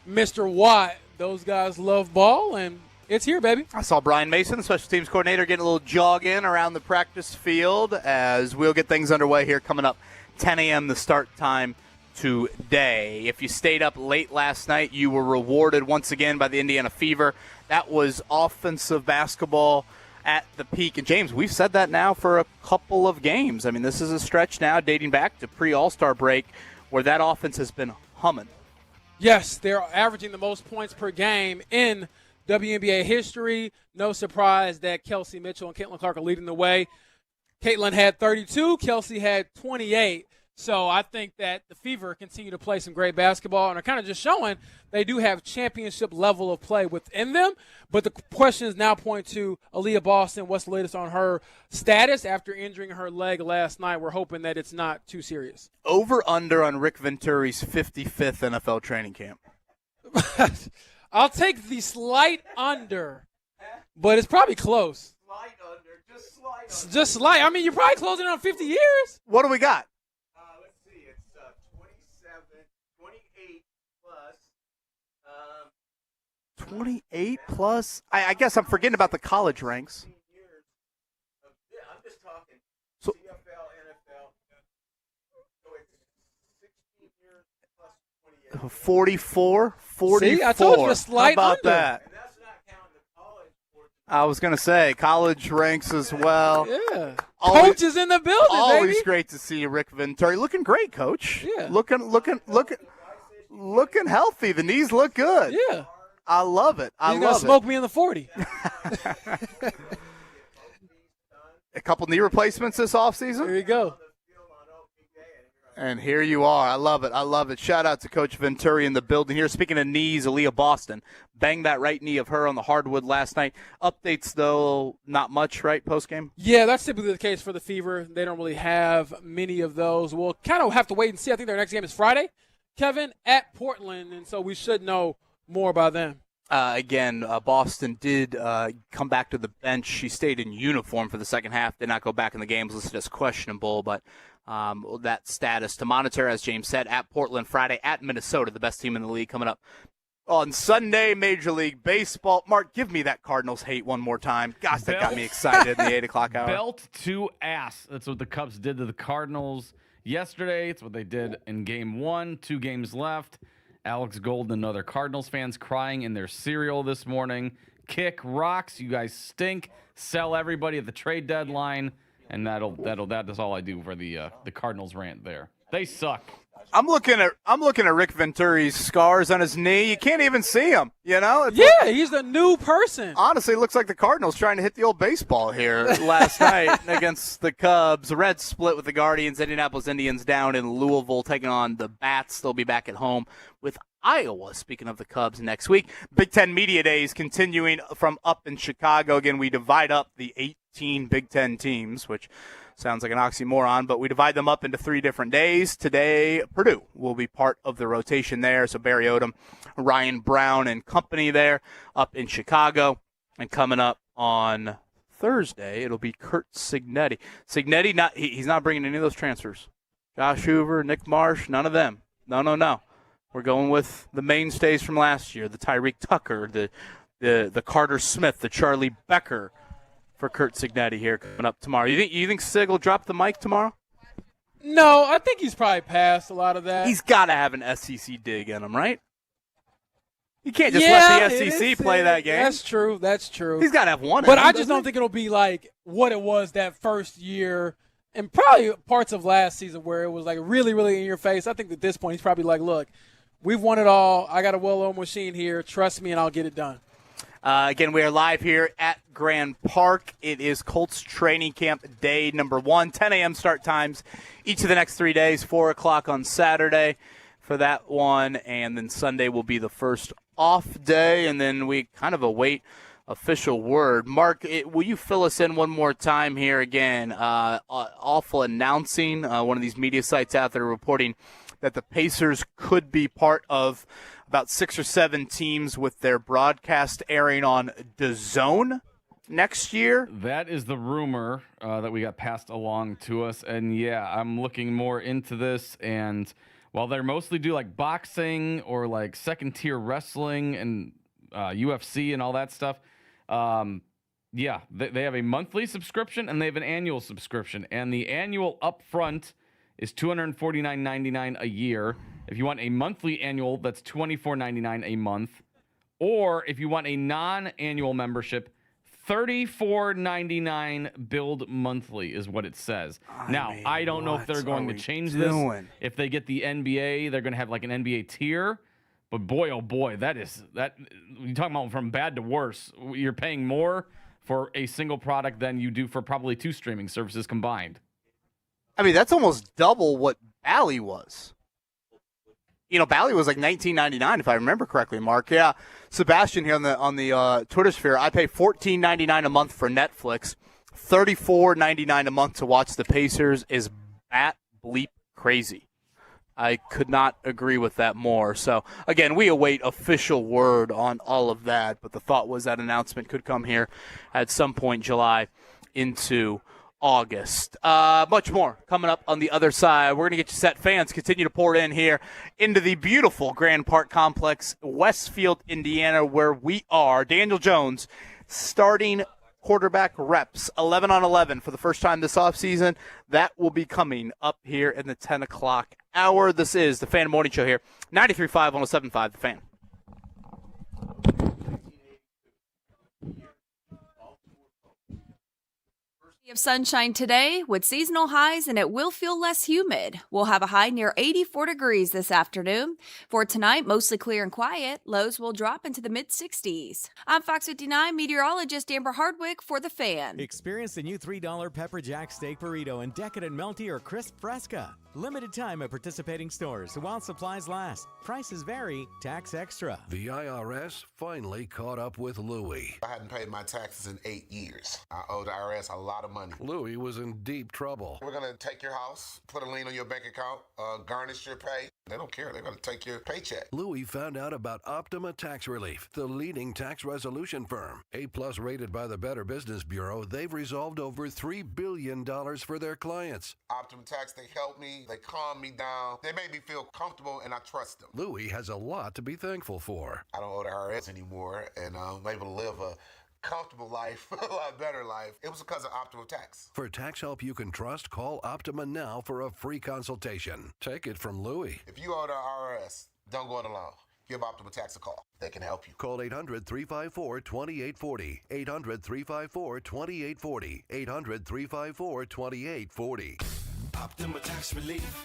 Mr. Watt. Those guys love ball, and it's here, baby. I saw Brian Mason, the special teams coordinator, getting a little jog in around the practice field as we'll get things underway here coming up 10 a.m. the start time today. If you stayed up late last night, you were rewarded once again by the Indiana Fever. That was offensive basketball at the peak. And, James, we've said that now for a couple of games. I mean, this is a stretch now dating back to pre-All-Star break where that offense has been humming. Yes, they're averaging the most points per game in WNBA history. No surprise that Kelsey Mitchell and Caitlin Clark are leading the way. Caitlin had 32. Kelsey had 28. So I think that the Fever continue to play some great basketball and are kind of just showing they do have championship level of play within them. But the questions now point to Aaliyah Boston. What's the latest on her status after injuring her leg last night? We're hoping that it's not too serious. Over-under on Rick Venturi's 55th NFL training camp. I'll take the slight under, but it's probably close. Slight under, just slight. I mean, you're probably closing on 50 years. What do we got? 28 plus? I guess I'm forgetting about the college ranks. Yeah, I'm just talking So, CFL, NFL. So it's 16 years plus 28. 44? See, I told you a slight How about under. that? And that's not counting the college portion. I was going to say college ranks as well. Yeah. Always- Coach is in the building, Always baby. great to see Rick Venturi. Looking great, Coach. Yeah. Looking healthy. The knees look good. Yeah. I love it. He's going to smoke me in the 40. A couple knee replacements this offseason. There you go. And here you are. I love it. I love it. Shout out to Coach Venturi in the building here. Speaking of knees, Aaliyah Boston banged that right knee of her on the hardwood last night. Updates, though, not much, right, postgame? Yeah, that's typically the case for the Fever. They don't really have many of those. We'll kind of have to wait and see. I think their next game is Friday, Kevin, at Portland, and so we should know more about them. Boston did come back to the bench. She stayed in uniform for the second half, did not go back in the games, listed as questionable, but that status to monitor, as James said, at Portland Friday, at Minnesota, the best team in the league coming up on Sunday, Major League Baseball. Mark, give me that Cardinals hate one more time. Gosh, that got me excited in the 8 o'clock hour. Belt to ass. That's what the Cubs did to the Cardinals yesterday. It's what they did in Game 1, 2 games left. Alex Golden and other Cardinals fans crying in their cereal this morning. Kick rocks. You guys stink. Sell everybody at the trade deadline. And that is all I do for the Cardinals rant there. They suck. I'm looking at Rick Venturi's scars on his knee. You can't even see them, you know? He's a new person. Honestly, it looks like the Cardinals trying to hit the old baseball here last night against the Cubs. The Reds split with the Guardians. Indianapolis Indians down in Louisville taking on the Bats. They'll be back at home with Iowa, speaking of the Cubs, next week. Big Ten Media Days continuing from up in Chicago. Again, we divide up the 18 Big Ten teams, which sounds like an oxymoron, but we divide them up into 3 different days. Today, Purdue will be part of the rotation there. So Barry Odom, Ryan Brown, and company there up in Chicago. And coming up on Thursday, it'll be Kurt Cignetti. Cignetti, he's not bringing any of those transfers. Josh Hoover, Nick Marsh, none of them. No. We're going with the mainstays from last year, the Tyreek Tucker, the Carter Smith, the Charlie Becker for Kurt Cignetti here coming up tomorrow. You think Sig will drop the mic tomorrow? No, I think he's probably past a lot of that. He's got to have an SEC dig in him, right? You can't just let the SEC play that game. That's true. He's got to have one. But I just don't think it'll be like what it was that first year and probably parts of last season where it was like really, really in your face. I think at this point he's probably like, look, we've won it all. I got a well-oiled machine here. Trust me, and I'll get it done. Again, we are live here at Grand Park. It is Colts training camp day number 1, 10 a.m. start times each of the next 3 days, 4 o'clock on Saturday for that one, and then Sunday will be the first off day, and then we kind of await official word. Mark, will you fill us in one more time here again? Awful announcing. One of these media sites out there reporting that the Pacers could be part of about 6 or 7 teams with their broadcast airing on DAZN next year. That is the rumor that we got passed along to us. And, yeah, I'm looking more into this. And while they're mostly do like boxing or like second-tier wrestling and UFC and all that stuff, they have a monthly subscription and they have an annual subscription. And the annual upfront is $249.99 a year. If you want a monthly annual, that's $24.99 a month. Or if you want a non-annual membership, $34.99 billed monthly is what it says. I don't know if they're going to change this. If they get the NBA, they're going to have like an NBA tier. But boy, oh boy, that you're talking about from bad to worse. You're paying more for a single product than you do for probably 2 streaming services combined. I mean, that's almost double what Bally was. You know, Bally was like $19.99 if I remember correctly, Mark. Yeah, Sebastian here on the Twitter sphere. I pay $14.99 a month for Netflix. $34.99 a month to watch the Pacers is bat bleep crazy. I could not agree with that more. So again, we await official word on all of that. But the thought was that announcement could come here at some point July into August. Much more coming up on the other side. We're going to get you set. Fans continue to pour in here into the beautiful Grand Park Complex, Westfield, Indiana, where we are. Daniel Jones starting quarterback reps, 11 on 11 for the first time this offseason. That will be coming up here in the 10 o'clock hour. This is the Fan Morning Show here, 93.5, 107.5, The Fan. Of sunshine today with seasonal highs, and it will feel less humid. We'll have a high near 84 degrees this afternoon. For tonight, mostly clear and quiet. Lows will drop into the mid-60s. I'm Fox 59 meteorologist Amber Hardwick for The Fan. Experience the new $3 Pepper Jack Steak Burrito in Decadent Melty or Crisp Fresca. Limited time at participating stores while supplies last. Prices vary, tax extra. The IRS finally caught up with Louie. I hadn't paid my taxes in 8 years. I owe the IRS a lot of money. Louie was in deep trouble. We're going to take your house, put a lien on your bank account, garnish your pay. They don't care. They're going to take your paycheck. Louie found out about Optima Tax Relief, the leading tax resolution firm. A-plus rated by the Better Business Bureau, they've resolved over $3 billion for their clients. Optima Tax, they help me. They calm me down. They make me feel comfortable, and I trust them. Louie has a lot to be thankful for. I don't owe the IRS anymore, and I'm able to live a comfortable life, a lot better life. It was because of Optima Tax. For tax help you can trust, call Optima now for a free consultation. Take it from Louie. If you owe the IRS, don't go it alone. Give Optima Tax a call. They can help you. Call 800-354-2840. 800-354-2840. 800-354-2840. Optima Tax Relief.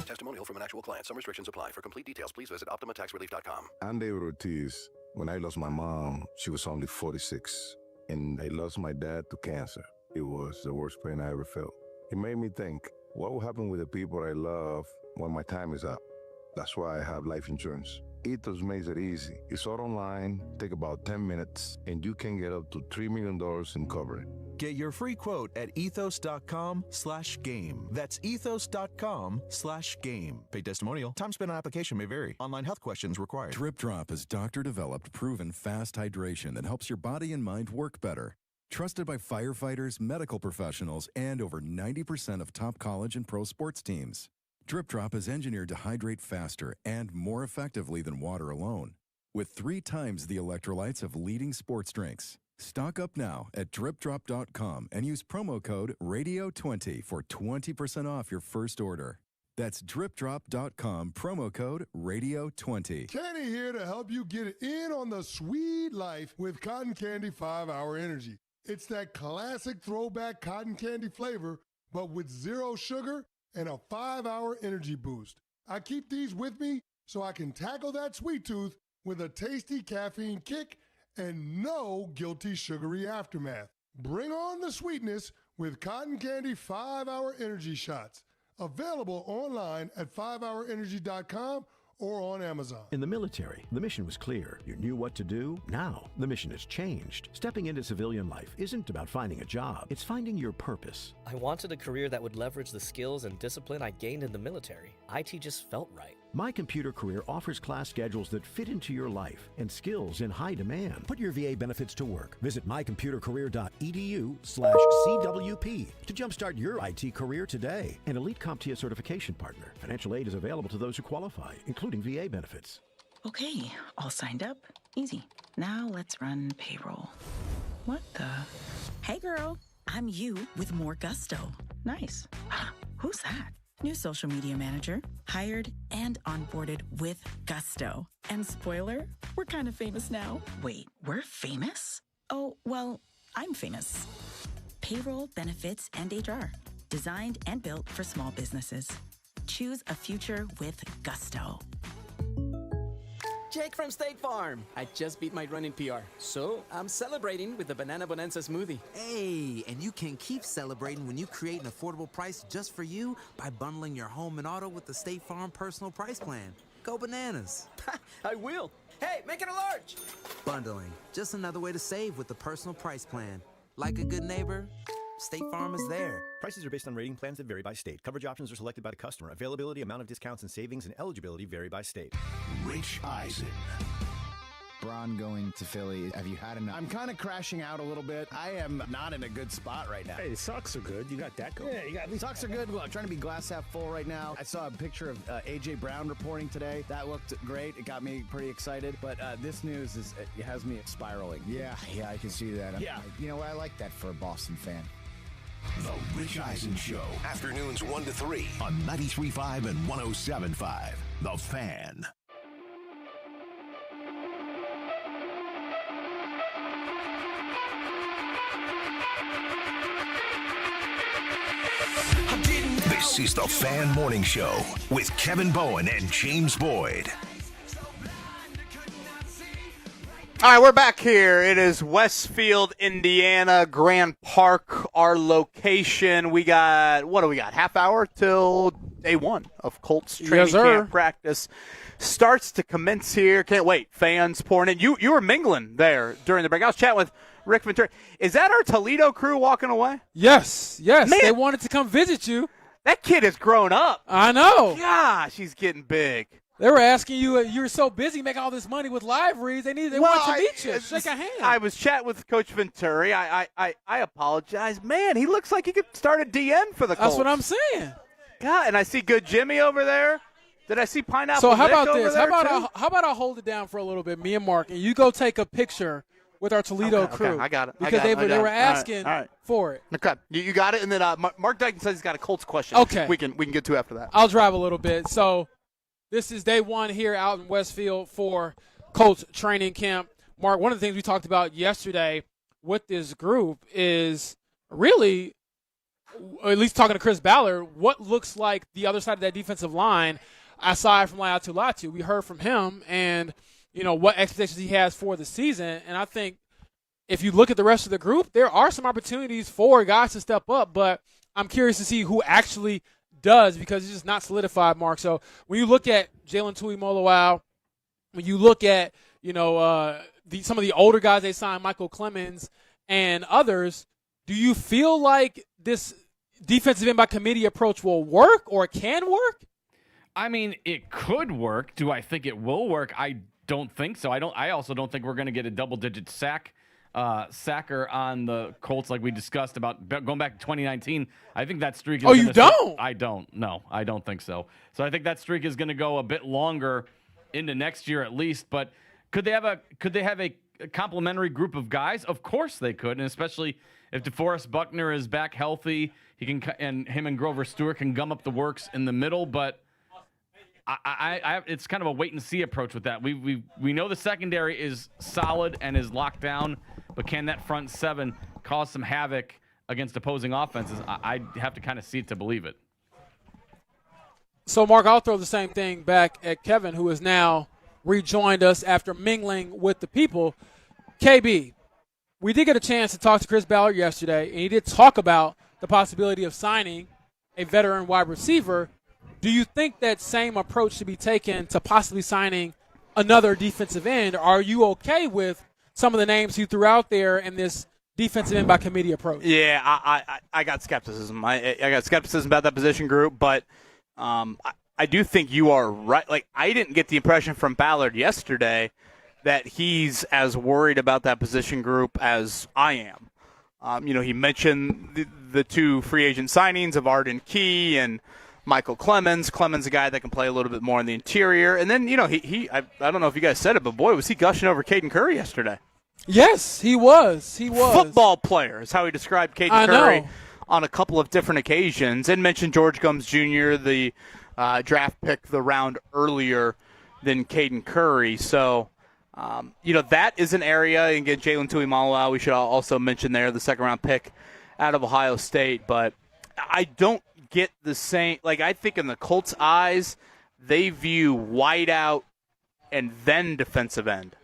Testimonial from an actual client. Some restrictions apply. For complete details, please visit OptimaTaxRelief.com. I'm David Ortiz. When I lost my mom, she was only 46. And I lost my dad to cancer. It was the worst pain I ever felt. It made me think, what will happen with the people I love when my time is up? That's why I have life insurance. Ethos makes it easy. It's all online, take about 10 minutes, and you can get up to $3 million in coverage. Get your free quote at ethos.com/game. That's ethos.com/game. Paid testimonial. Time spent on application may vary. Online health questions required. Drip Drop is doctor-developed, proven fast hydration that helps your body and mind work better. Trusted by firefighters, medical professionals, and over 90% of top college and pro sports teams. Drip Drop is engineered to hydrate faster and more effectively than water alone, with 3 times the electrolytes of leading sports drinks. Stock up now at dripdrop.com and use promo code RADIO20 for 20% off your first order. That's dripdrop.com, promo code RADIO20. Kenny here to help you get in on the sweet life with Cotton Candy 5-Hour Energy. It's that classic throwback cotton candy flavor, but with 0 sugar and a 5-hour energy boost. I keep these with me so I can tackle that sweet tooth with a tasty caffeine kick and no guilty sugary aftermath. Bring on the sweetness with Cotton Candy 5-Hour Energy Shots. Available online at 5hourenergy.com or on Amazon. In the military, the mission was clear. You knew what to do. Now, the mission has changed. Stepping into civilian life isn't about finding a job. It's finding your purpose. I wanted a career that would leverage the skills and discipline I gained in the military. IT just felt right. My Computer Career offers class schedules that fit into your life and skills in high demand. Put your VA benefits to work. Visit mycomputercareer.edu/CWP to jumpstart your IT career today. An elite CompTIA certification partner. Financial aid is available to those who qualify, including VA benefits. Okay, all signed up. Easy. Now let's run payroll. What the? Hey girl, I'm you with more gusto. Nice. Who's that? New social media manager, hired and onboarded with gusto. And spoiler, we're kind of famous now. Wait, we're famous? Oh, well, I'm famous. Payroll, benefits, and HR. Designed and built for small businesses. Choose a future with gusto. Jake from State Farm. I just beat my running PR, so I'm celebrating with the Banana Bonanza smoothie. Hey, and you can keep celebrating when you create an affordable price just for you by bundling your home and auto with the State Farm Personal Price Plan. Go bananas. I will. Hey, make it a large. Bundling, just another way to save with the Personal Price Plan. Like a good neighbor, State Farm is there. Prices are based on rating plans that vary by state. Coverage options are selected by the customer. Availability, amount of discounts and savings, and eligibility vary by state. Rich Eisen. Braun going to Philly. Have you had enough? I'm kind of crashing out a little bit. I am not in a good spot right now. Hey, the Sox are good. You got that going. Yeah, you got these Sox are good. Well, I'm trying to be glass half full right now. I saw a picture of A.J. Brown reporting today. That looked great. It got me pretty excited. But this news it has me spiraling. Yeah, I can see that. You know what? I like that for a Boston fan. The Rich Eisen Show. Afternoons 1 to 3 on 93.5 and 107.5. The Fan. This is the Fan Morning Show with Kevin Bowen and James Boyd. All right, we're back here. It is Westfield, Indiana, Grand Park, our location. We got, what do we got, half hour till day one of Colts training camp practice. Starts to commence here. Can't wait. Fans pouring in. You were mingling there during the break. I was chatting with Rick Ventura. Is that our Toledo crew walking away? Yes. Man. They wanted to come visit you. That kid has grown up. I know. Gosh, he's getting big. They were asking you, you were so busy making all this money with live reads. They wanted to meet you, shake a hand. I was chatting with Coach Venturi. I apologize. Man, he looks like he could start a DN for the Colts. That's what I'm saying. God, and I see Good Jimmy over there. Did I see Pineapple So how Nick about over this? there How about I hold it down for a little bit, me and Mark, and you go take a picture with our Toledo crew. Okay, I got it. Because they were asking for it. Okay, you got it. And then Mark Dyken says he's got a Colts question. Okay. We can get to after that. I'll drive a little bit. So this is day one here out in Westfield for Colts training camp. Mark, one of the things we talked about yesterday with this group is really, at least talking to Chris Ballard, what looks like the other side of that defensive line aside from Laiatu Latu. We heard from him and, what expectations he has for the season. And I think if you look at the rest of the group, there are some opportunities for guys to step up, but I'm curious to see who actually does because it's just not solidified, Mark. So when you look at Jalen Tuimoloau, when you look at, some of the older guys they signed, Michael Clemens and others, do you feel like this defensive end by committee approach will work or can work? I mean, it could work. Do I think it will work? I don't think so. I also don't think we're going to get a double-digit sacker on the Colts like we discussed about going back to 2019. I think that streak is you don't? I don't. No, I don't think so. So I think that streak is going to go a bit longer into next year at least. But could they have a complementary group of guys? Of course they could, and especially if DeForest Buckner is back healthy, and him and Grover Stewart can gum up the works in the middle. But it's kind of a wait and see approach with that. We know the secondary is solid and is locked down, but can that front seven cause some havoc against opposing offenses? I have to kind of see it to believe it. So, Mark, I'll throw the same thing back at Kevin, who has now rejoined us after mingling with the people. KB, we did get a chance to talk to Chris Ballard yesterday, and he did talk about the possibility of signing a veteran wide receiver. Do you think that same approach should be taken to possibly signing another defensive end? Are you okay with some of the names he threw out there in this defensive end by committee approach? Yeah, I got skepticism. I got skepticism about that position group, but I do think you are right. Like, I didn't get the impression from Ballard yesterday that he's as worried about that position group as I am. He mentioned the two free agent signings of Arden Key and Michael Clemens. Clemens, a guy that can play a little bit more in the interior. And then, I don't know if you guys said it, but boy, was he gushing over Caden Curry yesterday. Yes, he was. Football player is how he described Caden Curry on a couple of different occasions. And mentioned George Gumbs Jr., the draft pick the round earlier than Caden Curry. So, that is an area. And again, Jalen Tuimoloau, we should also mention there, the second-round pick out of Ohio State. But I don't get the same. Like, I think in the Colts' eyes, they view wideout and then defensive end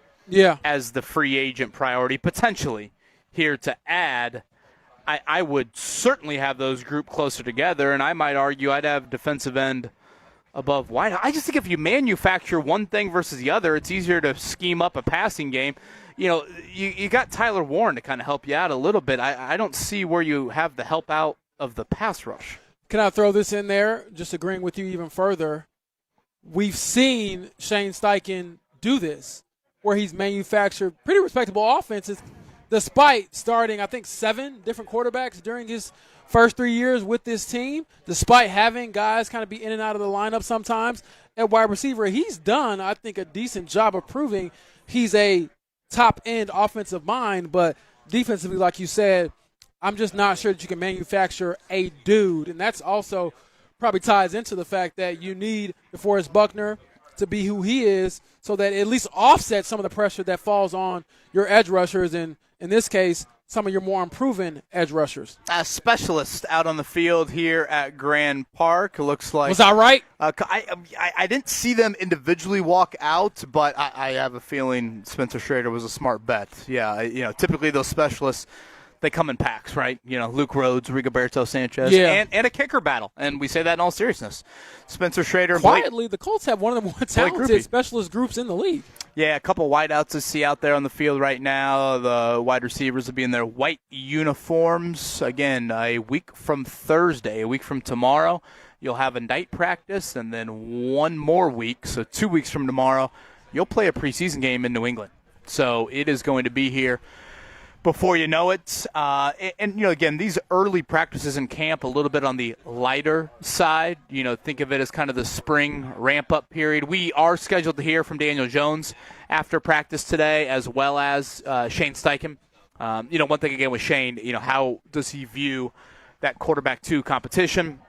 as the free agent priority, potentially, here to add. I would certainly have those grouped closer together, and I might argue I'd have defensive end above wideout. I just think if you manufacture one thing versus the other, it's easier to scheme up a passing game. You got Tyler Warren to kind of help you out a little bit. I don't see where you have the help out of the pass rush. Can I throw this in there, just agreeing with you even further? We've seen Shane Steichen do this, where he's manufactured pretty respectable offenses despite starting, I think, 7 different quarterbacks during his first 3 years with this team, despite having guys kind of be in and out of the lineup sometimes at wide receiver. He's done, I think, a decent job of proving he's a top-end offensive mind, but defensively, like you said, I'm just not sure that you can manufacture a dude. And that's also probably ties into the fact that you need DeForest Buckner to be who he is so that it at least offsets some of the pressure that falls on your edge rushers. And in this case, some of your more unproven edge rushers? A specialist out on the field here at Grand Park. It looks like. Was I right? I didn't see them individually walk out, but I have a feeling Spencer Schrader was a smart bet. Yeah, typically those specialists, they come in packs, right? Luke Rhodes, Rigoberto Sanchez, and a kicker battle. And we say that in all seriousness. Spencer Schrader. Quietly, the Colts have one of the more talented specialist groups in the league. Yeah, a couple wideouts to see out there on the field right now. The wide receivers will be in their white uniforms. Again, a week from Thursday, a week from tomorrow, you'll have a night practice, and then one more week, so 2 weeks from tomorrow, you'll play a preseason game in New England. So it is going to be here before you know it. And again, these early practices in camp, a little bit on the lighter side. Think of it as kind of the spring ramp-up period. We are scheduled to hear from Daniel Jones after practice today, as well as Shane Steichen. One thing again with Shane, how does he view that quarterback 2 competition?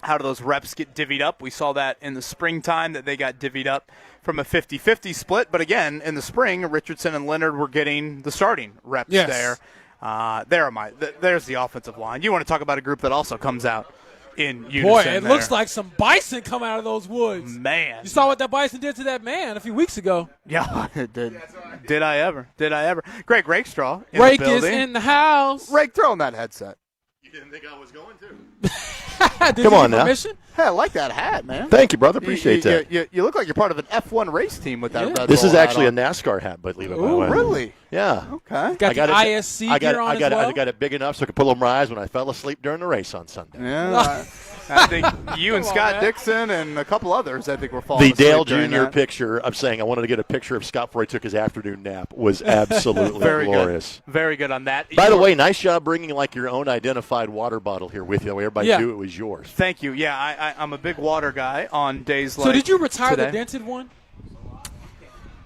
How do those reps get divvied up? We saw that in the springtime that they got divvied up from a 50-50 split. But again, in the spring, Richardson and Leonard were getting the starting reps there. There's the offensive line. You want to talk about a group that also comes out in unison. Boy, it looks like some bison come out of those woods. Man. You saw what that bison did to that man a few weeks ago. Yeah, it did. Did I ever? Greg Rakestraw in Rake the building. is in the house. Rake, throw on that headset. You didn't think I was going to? Come on now. Permission? Hey, I like that hat, man. Thank you, brother. Appreciate that. You look like you're part of an F1 race team with that red This is actually hat a NASCAR hat, believe it or not. not. Really? Yeah. Okay. Got the ISC gear on as well? I got it big enough so I could pull over my eyes when I fell asleep during the race on Sunday. Yeah. I think you and Scott Dixon and a couple others, I think, were falling The Dale asleep Jr. picture of saying I wanted to get a picture of Scott before he took his afternoon nap was absolutely Very glorious. Good. Very good on that. By the way, nice job bringing like your own identified water bottle here with you. Everybody knew it was yours. Thank you. Yeah, I'm a big water guy on days like So did you retire today. the dented one?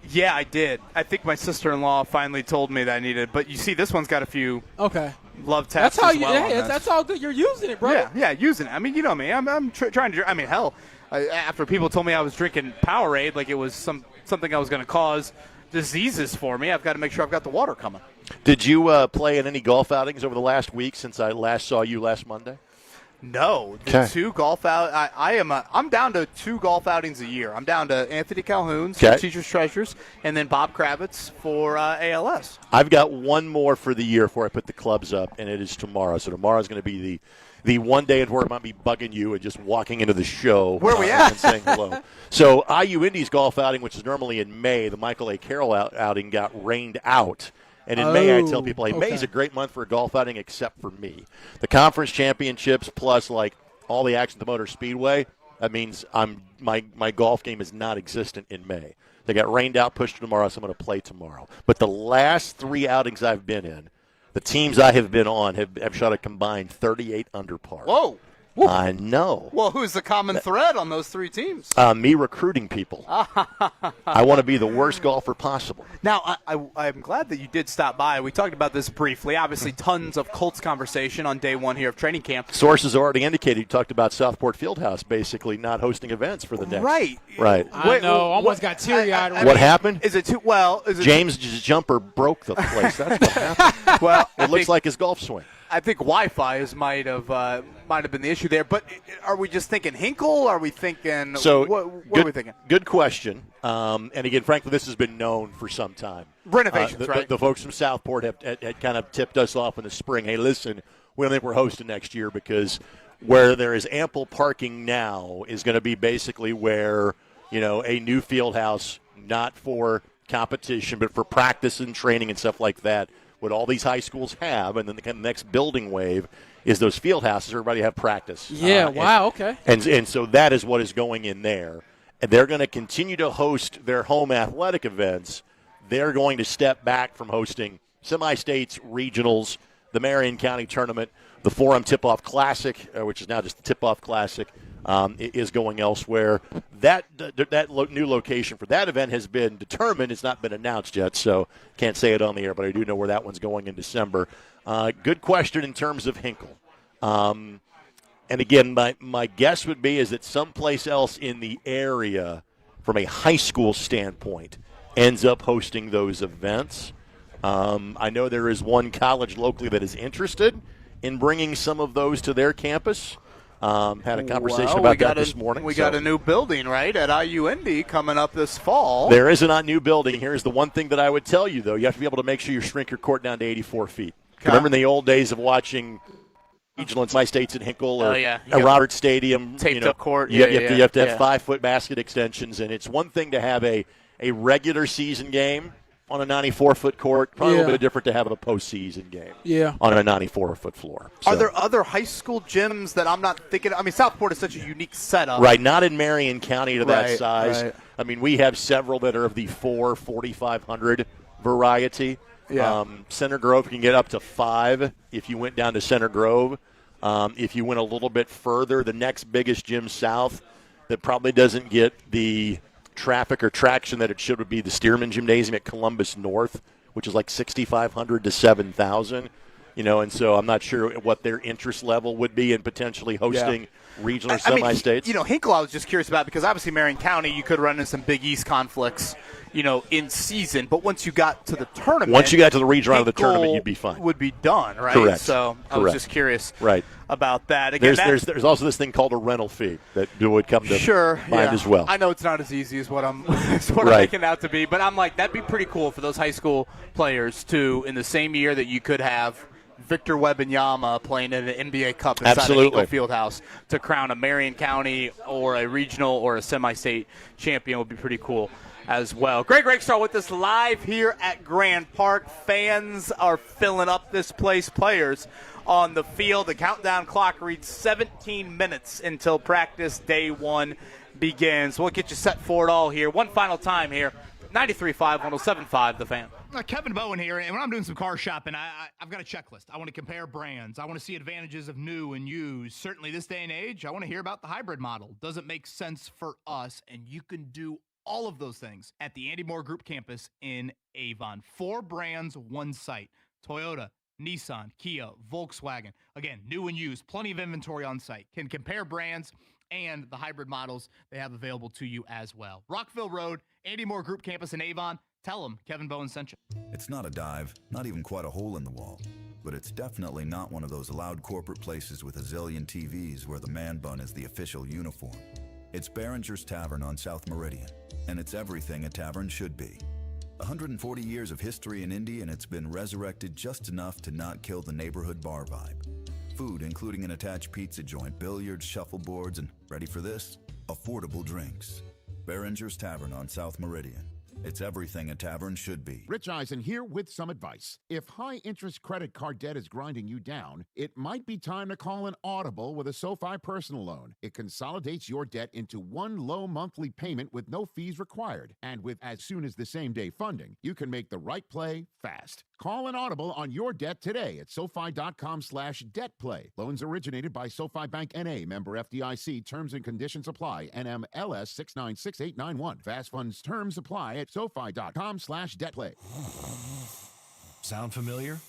Yeah, I did. I think my sister-in-law finally told me that I needed it. But you see, this one's got a few love taps. That's how as well on this. that's all good. You're using it, bro. Yeah, using it. I mean, you know me. I'm trying to. I mean, hell, after people told me I was drinking Powerade like it was something I was going to cause diseases for me, I've got to make sure I've got the water coming. Did you play in any golf outings over the last week since I last saw you last Monday? No, the 2 golf out. I'm down to 2 golf outings a year. I'm down to Anthony Calhoun's for Teachers Treasures, and then Bob Kravitz for ALS. I've got one more for the year before I put the clubs up, and it is tomorrow. So tomorrow's going to be the one day where I might be bugging you and just walking into the show. Where are we at? And saying hello. So IU Indies golf outing, which is normally in May, the Michael A. Carroll outing got rained out. And in May, I tell people, hey, May's a great month for a golf outing except for me. The conference championships plus, like, all the action at the Motor Speedway, that means my golf game is not existent in May. They got rained out, pushed to tomorrow, so I'm going to play tomorrow. But the last 3 outings I've been in, the teams I have been on have shot a combined 38 under par. Whoa. I know. Well, who's the common thread on those 3 teams? Me recruiting people. I want to be the worst golfer possible. Now, I'm glad that you did stop by. We talked about this briefly. Obviously, tons of Colts conversation on day 1 here of training camp. Sources already indicated you talked about Southport Fieldhouse basically not hosting events for the next. Right. I know. Almost got teary-eyed. What happened? Is it too well? James' jumper broke the place. That's what happened. Well, it looks like his golf swing. I think Wi-Fi might have been the issue there. But are we just thinking Hinkle? Are we thinking what are we thinking? Good question. And again, frankly, this has been known for some time. Renovations, right? The folks from Southport have kind of tipped us off in the spring. Hey, listen, we don't think we're hosting next year because where there is ample parking now is going to be basically where a new field house, not for competition but for practice and training and stuff like that. What all these high schools have, and then the next building wave is those field houses. Everybody have practice. Yeah, okay. And so that is what is going in there. And they're going to continue to host their home athletic events. They're going to step back from hosting semi-states, regionals, the Marion County Tournament, the Forum Tip-Off Classic, which is now just the Tip-Off Classic, is going elsewhere. That new location for that event has been determined. It's not been announced yet, so can't say it on the air, but I do know where that one's going in December. Good question in terms of Hinkle. And again, my guess would be is that someplace else in the area from a high school standpoint ends up hosting those events. I know there is one college locally that is interested in bringing some of those to their campus. Had a conversation about that this morning. We got a new building, right, at IU Indy coming up this fall. There is a new building. Here's the one thing that I would tell you, though. You have to be able to make sure you shrink your court down to 84 feet. Okay. Remember in the old days of watching regional in my states at Hinkle or at Roberts Stadium. Taped up court. You have to have 5-foot basket extensions, and it's one thing to have a regular season game on a 94-foot court. Probably a little bit different to have a postseason game on a 94-foot floor. So. Are there other high school gyms that I'm not thinking of? I mean, Southport is such a unique setup. Right, not in Marion County to that size. Right. I mean, we have several that are of the 4,500 variety. Yeah. Center Grove can get up to 5 if you went down to Center Grove. If you went a little bit further, the next biggest gym south that probably doesn't get the traffic or traction that it should would be the Stearman Gymnasium at Columbus North, which is like 6,500 to 7,000. And so I'm not sure what their interest level would be in potentially hosting regional or semi-states. Hinkle I was just curious about because obviously Marion County, you could run into some Big East conflicts, in season. But once you got to the tournament. Once you got to the regional round of the tournament, you'd be fine. Would be done, right? Correct. So I was just curious about that. Again, there's also this thing called a rental fee that would come to mind as well. I know it's not as easy as what I'm making out to be, but I'm like, that'd be pretty cool for those high school players to, in the same year that you could have Victor Wembanyama playing in an NBA Cup inside of Eagle Fieldhouse to crown a Marion County or a regional or a semi-state champion would be pretty cool as well. Greg Rakestraw with us live here at Grand Park. Fans are filling up this place. Players on the field. The countdown clock reads 17 minutes until practice day 1 begins. We'll get you set for it all here. One final time here. 93.5, 107.5, The Fan. Kevin Bowen here, and when I'm doing some car shopping, I've got a checklist. I want to compare brands. I want to see advantages of new and used. Certainly this day and age, I want to hear about the hybrid model. Does it make sense for us? And you can do all of those things at the Andy Moore Group campus in Avon. 4 brands, 1 site. Toyota, Nissan, Kia, Volkswagen. Again, new and used. Plenty of inventory on site. Can compare brands and the hybrid models they have available to you as well. Rockville Road, Andy Moore Group campus in Avon. Tell them Kevin Bowen sent you. It's not a dive, not even quite a hole in the wall. But it's definitely not one of those loud corporate places with a zillion TVs where the man bun is the official uniform. It's Behringer's Tavern on South Meridian, and it's everything a tavern should be. 140 years of history in Indy, and it's been resurrected just enough to not kill the neighborhood bar vibe. Food, including an attached pizza joint, billiards, shuffleboards, and, ready for this? Affordable drinks. Behringer's Tavern on South Meridian. It's everything a tavern should be. Rich Eisen here with some advice. If high-interest credit card debt is grinding you down, it might be time to call an audible with a SoFi personal loan. It consolidates your debt into one low monthly payment with no fees required. And with as soon as the same-day funding, you can make the right play fast. Call an audible on your debt today at SoFi.com/debtplay. Loans originated by SoFi Bank N.A. Member FDIC. Terms and conditions apply. NMLS 696891. Fast funds terms apply at SoFi.com/debtplay. Sound familiar?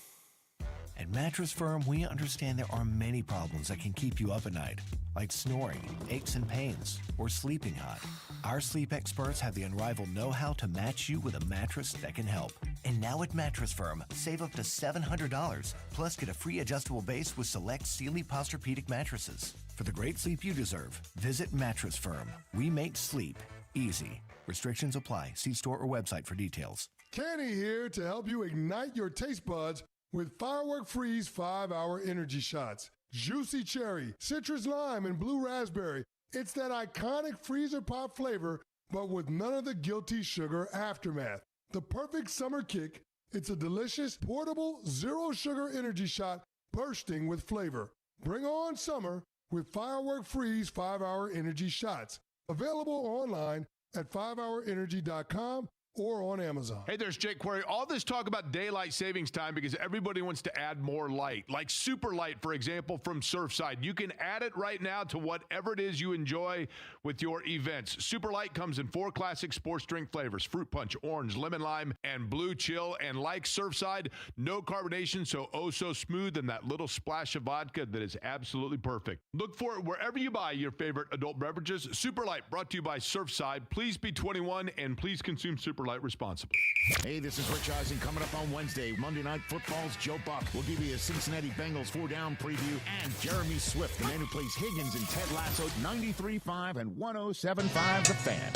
At Mattress Firm, we understand there are many problems that can keep you up at night, like snoring, aches and pains, or sleeping hot. Our sleep experts have the unrivaled know-how to match you with a mattress that can help. And now at Mattress Firm, save up to $700, plus get a free adjustable base with select Sealy Posturepedic mattresses. For the great sleep you deserve, visit Mattress Firm. We make sleep easy. Restrictions apply. See store or website for details. Kenny here to help you ignite your taste buds with Firework Freeze 5-Hour Energy Shots. Juicy cherry, citrus lime, and blue raspberry. It's that iconic freezer pop flavor, but with none of the guilty sugar aftermath. The perfect summer kick. It's a delicious, portable, zero-sugar energy shot bursting with flavor. Bring on summer with Firework Freeze 5-Hour Energy Shots. Available online at 5hourenergy.com or on Amazon. Hey, there's Jake Query. All this talk about daylight savings time because everybody wants to add more light, like super light, for example, from Surfside. You can add it right now to whatever it is you enjoy with your events. Super light comes in 4 classic sports drink flavors: fruit punch, orange, lemon lime, and blue chill. And like Surfside, no carbonation, so oh so smooth, and that little splash of vodka that is absolutely perfect. Look for it wherever you buy your favorite adult beverages. Super light, brought to you by Surfside. Please be 21 and please consume Super light Light responsibly. Hey, this is Rich Eisen. Coming up on Wednesday, Monday Night Football's Joe Buck. We'll give you a Cincinnati Bengals 4-down preview and Jeremy Swift, the man who plays Higgins in Ted Lasso, 93.5 and 107.5 The Fan.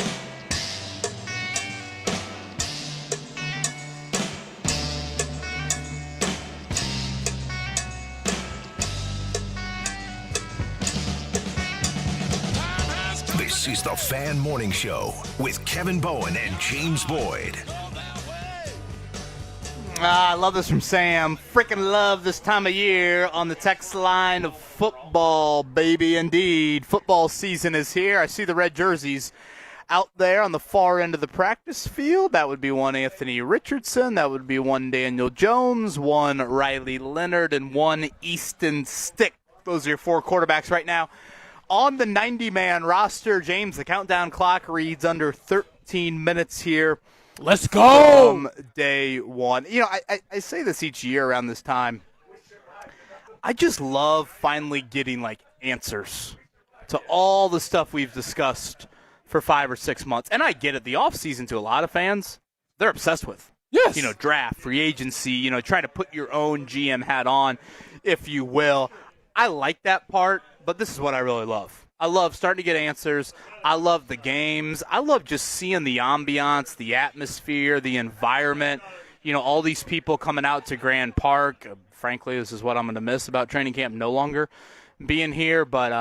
This is the Fan Morning Show with Kevin Bowen and James Boyd. I love this from Sam. Freaking love this time of year on the text line of football, baby. Indeed, football season is here. I see the red jerseys out there on the far end of the practice field. That would be one Anthony Richardson. That would be one Daniel Jones, one Riley Leonard, and one Easton Stick. Those are your 4 quarterbacks right now on the 90-man roster. James, the countdown clock reads under 13 minutes here. Let's go! From day one. You know, I say this each year around this time. I just love finally getting, answers to all the stuff we've discussed for 5 or 6 months. And I get it. The offseason, to a lot of fans, they're obsessed with. Yes. Draft, free agency, try to put your own GM hat on, if you will. I like that part, but this is what I really love. I love starting to get answers. I love the games. I love just seeing the ambiance, the atmosphere, the environment. All these people coming out to Grand Park. Frankly, this is what I'm going to miss about training camp no longer being here. But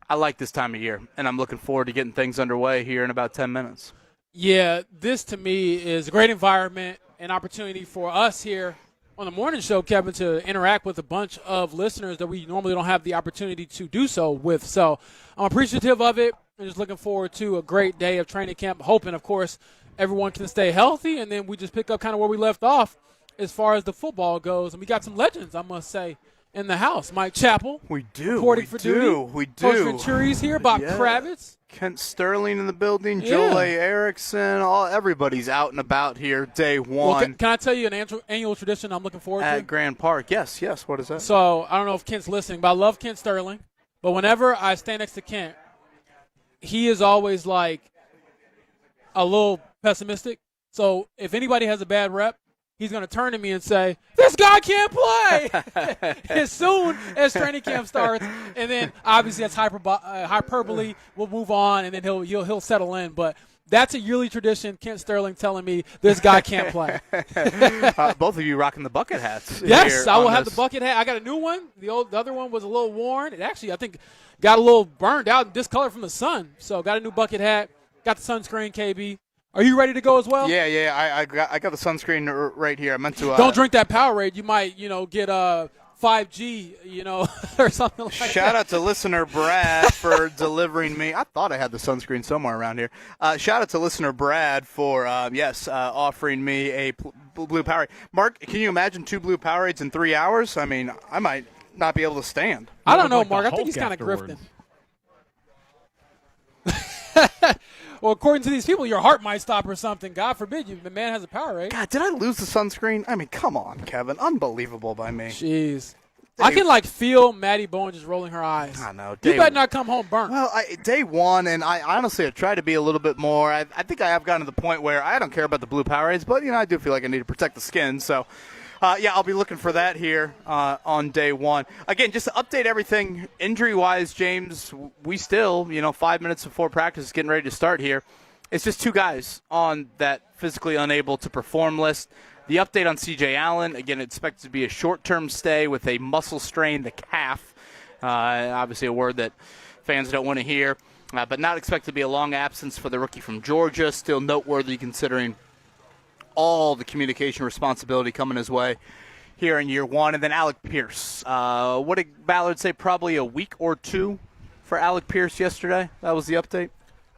I like this time of year, and I'm looking forward to getting things underway here in about 10 minutes. Yeah, this to me is a great environment, an opportunity for us here on the morning show, Kevin, to interact with a bunch of listeners that we normally don't have the opportunity to do so with. So I'm appreciative of it and just looking forward to a great day of training camp, hoping, of course, everyone can stay healthy, and then we just pick up kind of where we left off as far as the football goes. And we got some legends, I must say, in the house. Mike Chappell. We do. Reporting for duty. We do. Coach Venturi's here. Bob Kravitz. Kent Sterling in the building. Joel A. Erickson. Everybody's out and about here day one. Well, can I tell you an annual tradition I'm looking forward to? At Grand Park. Yes. What is that? So I don't know if Kent's listening, but I love Kent Sterling. But whenever I stand next to Kent, he is always a little pessimistic. So if anybody has a bad rep, he's going to turn to me and say, "This guy can't play." As soon as training camp starts, and then obviously that's hyperbole. We'll move on, and then he'll settle in. But that's a yearly tradition. Kent Sterling telling me this guy can't play. Both of you rocking the bucket hats. Yes, I will have the bucket hat. I got a new one. The other one was a little worn. It actually, I think, got a little burned out and discolored from the sun. So got a new bucket hat. Got the sunscreen, KB. Are you ready to go as well? Yeah. I got the sunscreen right here. I meant to. Don't drink that Powerade. You might, get 5G, or something like that. Shout out to listener Brad for delivering me. I thought I had the sunscreen somewhere around here. Shout out to listener Brad for offering me a blue Powerade. Mark, can you imagine 2 blue Powerades in 3 hours? I mean, I might not be able to stand. I don't know, Mark. I think he's kind of grifting. Well, according to these people, your heart might stop or something. God forbid the man has a Powerade. God, did I lose the sunscreen? I mean, come on, Kevin. Unbelievable by me. Jeez. I can, feel Maddie Bowen just rolling her eyes. I know. You better not come home burnt. Well, day one, and I honestly have tried to be a little bit more. I think I have gotten to the point where I don't care about the blue Powerades, but, I do feel like I need to protect the skin. So, I'll be looking for that here on day one. Again, just to update everything injury-wise, James, we still, 5 minutes before practice is getting ready to start here. It's just 2 guys on that physically unable to perform list. The update on C.J. Allen, again, expected to be a short-term stay with a muscle strain, the calf. Obviously a word that fans don't want to hear, but not expected to be a long absence for the rookie from Georgia. Still noteworthy considering all the communication responsibility coming his way here in year one. And then Alec Pierce. What did Ballard say? Probably a week or 2 for Alec Pierce yesterday. That was the update?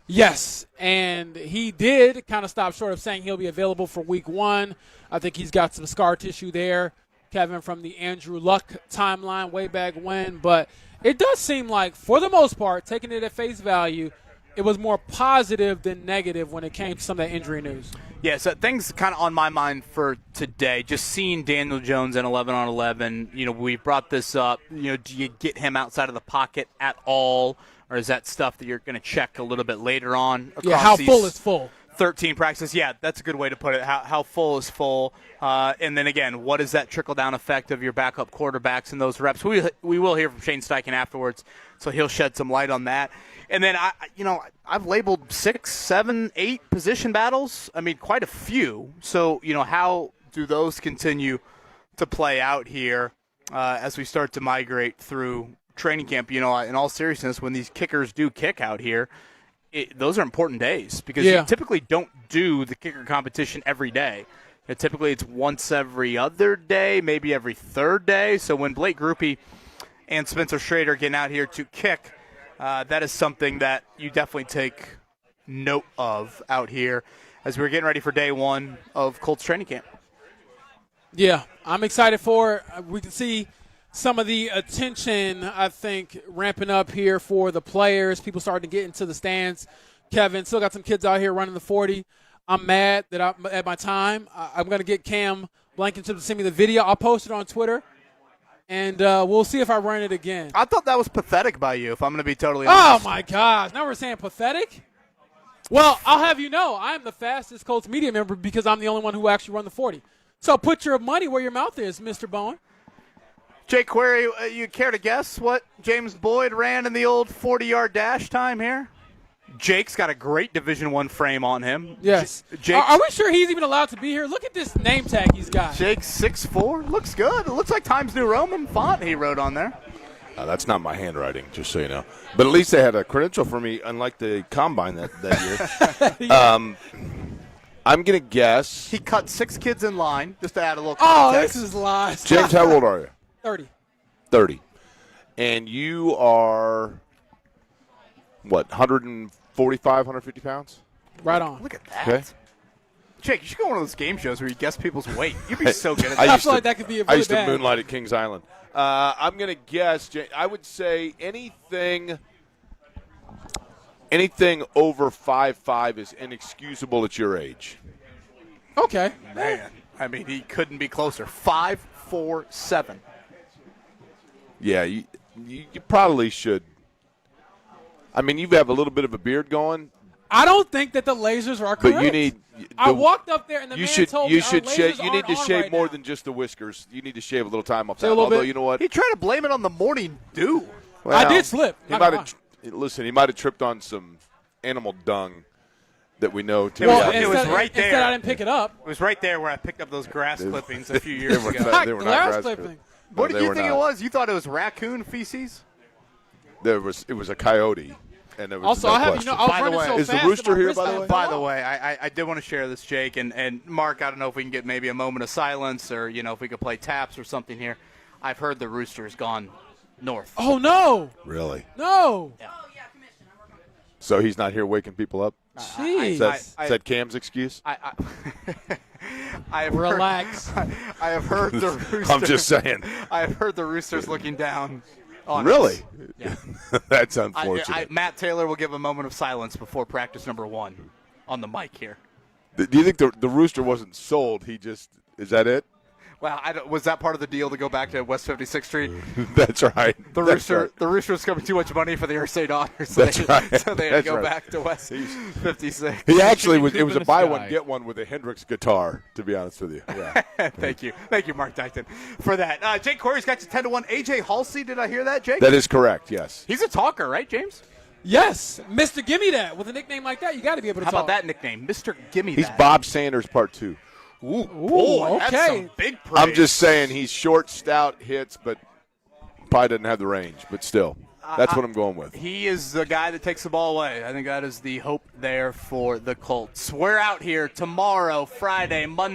Yes, and he did kind of stop short of saying he'll be available for week 1. I think he's got some scar tissue there, Kevin, from the Andrew Luck timeline way back when. But it does seem like, for the most part, taking it at face value, it was more positive than negative when it came to some of that injury news. Yeah, so things kind of on my mind for today, just seeing Daniel Jones in 11-on-11, we've brought this up. Do you get him outside of the pocket at all, or is that stuff that you're going to check a little bit later on? Yeah, how full is full? 13 practices. Yeah, that's a good way to put it. How full is full? And then again, what is that trickle-down effect of your backup quarterbacks in those reps? We will hear from Shane Steichen afterwards, so he'll shed some light on that. And then, I've labeled 6, 7, 8 position battles. I mean, quite a few. So, how do those continue to play out here as we start to migrate through training camp? In all seriousness, when these kickers do kick out here, those are important days because you typically don't do the kicker competition every day. Typically, it's once every other day, maybe every third day. So when Blake Grupe and Spencer Schrader are getting out here to kick, that is something that you definitely take note of out here as we're getting ready for day one of Colts training camp. Yeah, I'm excited for it. We can see some of the attention, I think, ramping up here for the players. People starting to get into the stands. Kevin, still got some kids out here running the 40. I'm mad that I'm at my time. I'm going to get Cam Blankenship to send me the video. I'll post it on Twitter, and we'll see if I run it again. I thought that was pathetic by you, if I'm going to be totally honest. Oh, my gosh. Now we're saying pathetic? Well, I'll have you know, I'm the fastest Colts media member because I'm the only one who actually run the 40. So put your money where your mouth is, Mr. Bowen. Jake Query, you care to guess what James Boyd ran in the old 40-yard dash time here? Jake's got a great Division I frame on him. Yes. Are we sure he's even allowed to be here? Look at this name tag he's got. Jake's 6'4". Looks good. It looks like Times New Roman font he wrote on there. That's not my handwriting, just so you know. But at least they had a credential for me, unlike the Combine that year. I'm going to guess. He cut 6 kids in line, just to add a little context. context. This is lies. James, how old are you? 30. 30. And you are, what, 145, 150 pounds? Right on. Look at that. Okay. Jake, you should go to one of those game shows where you guess people's weight. You'd be so good at that. I feel like that could be a really I used bad. to moonlight at Kings Island. I'm going to guess, I would say anything over 5'5" is inexcusable at your age. Okay. Man, I mean, he couldn't be closer. 5'4'7". Yeah, you probably should. I mean, you have a little bit of a beard going. I don't think that the lasers are correct. But you need. I walked up there and the man told me our lasers you need to aren't on shave right more now. than just the whiskers. You need to shave a little time off Shave that. a little Although bit. you know what, He tried to blame it on the morning dew. Well, I did slip. He might have. Listen, he might have tripped on some animal dung that we know. Tim Well, it was right there. Instead, I didn't pick it up. It was right there where I picked up those grass clippings a few years They were ago. not- they were not Glass grass clipping. clippings. What No, did they you were think not. it was? You thought it was raccoon feces? It was a coyote, and it was Also, no I have question. I was By the running way, so is the fast rooster that my here, wrist by the got way? fell By the off. way, I did want to share this, Jake, and Mark, I don't know if we can get maybe a moment of silence or, if we could play taps or something here. I've heard the rooster's gone north. Oh no! Really? No! So he's not here waking people up? Jeez. Is that Cam's excuse? I have Relax. I have heard the rooster. I'm just saying. I have heard the roosters looking down on Really? us. Yeah. That's unfortunate. Matt Taylor will give a moment of silence before practice number 1 on the mic here. Do you think the rooster wasn't sold? He just – is that it? Well, was that part of the deal to go back to West 56th Street? That's right. The rooster was coming too much money for the Irsay Dodgers, so That's they, right. so they had to go back to West 56. He actually was – it Coop was in a the buy sky. one, get one with a Hendrix guitar, to be honest with you. Yeah. Thank you, Mark Dyson, for that. Jake Corey's got you 10-1. AJ Halsey, did I hear that, Jake? That is correct, yes. He's a talker, right, James? Yes, Mr. Gimme That. With a nickname like that, you got to be able to How talk. about that nickname, Mr. Gimme He's That? Bob Sanders Part 2. Ooh, boy, that's okay. some big praise. I'm just saying he's short, stout, hits, but probably doesn't have the range. But still, that's what I'm going with. He is the guy that takes the ball away. I think that is the hope there for the Colts. We're out here tomorrow, Friday, Monday.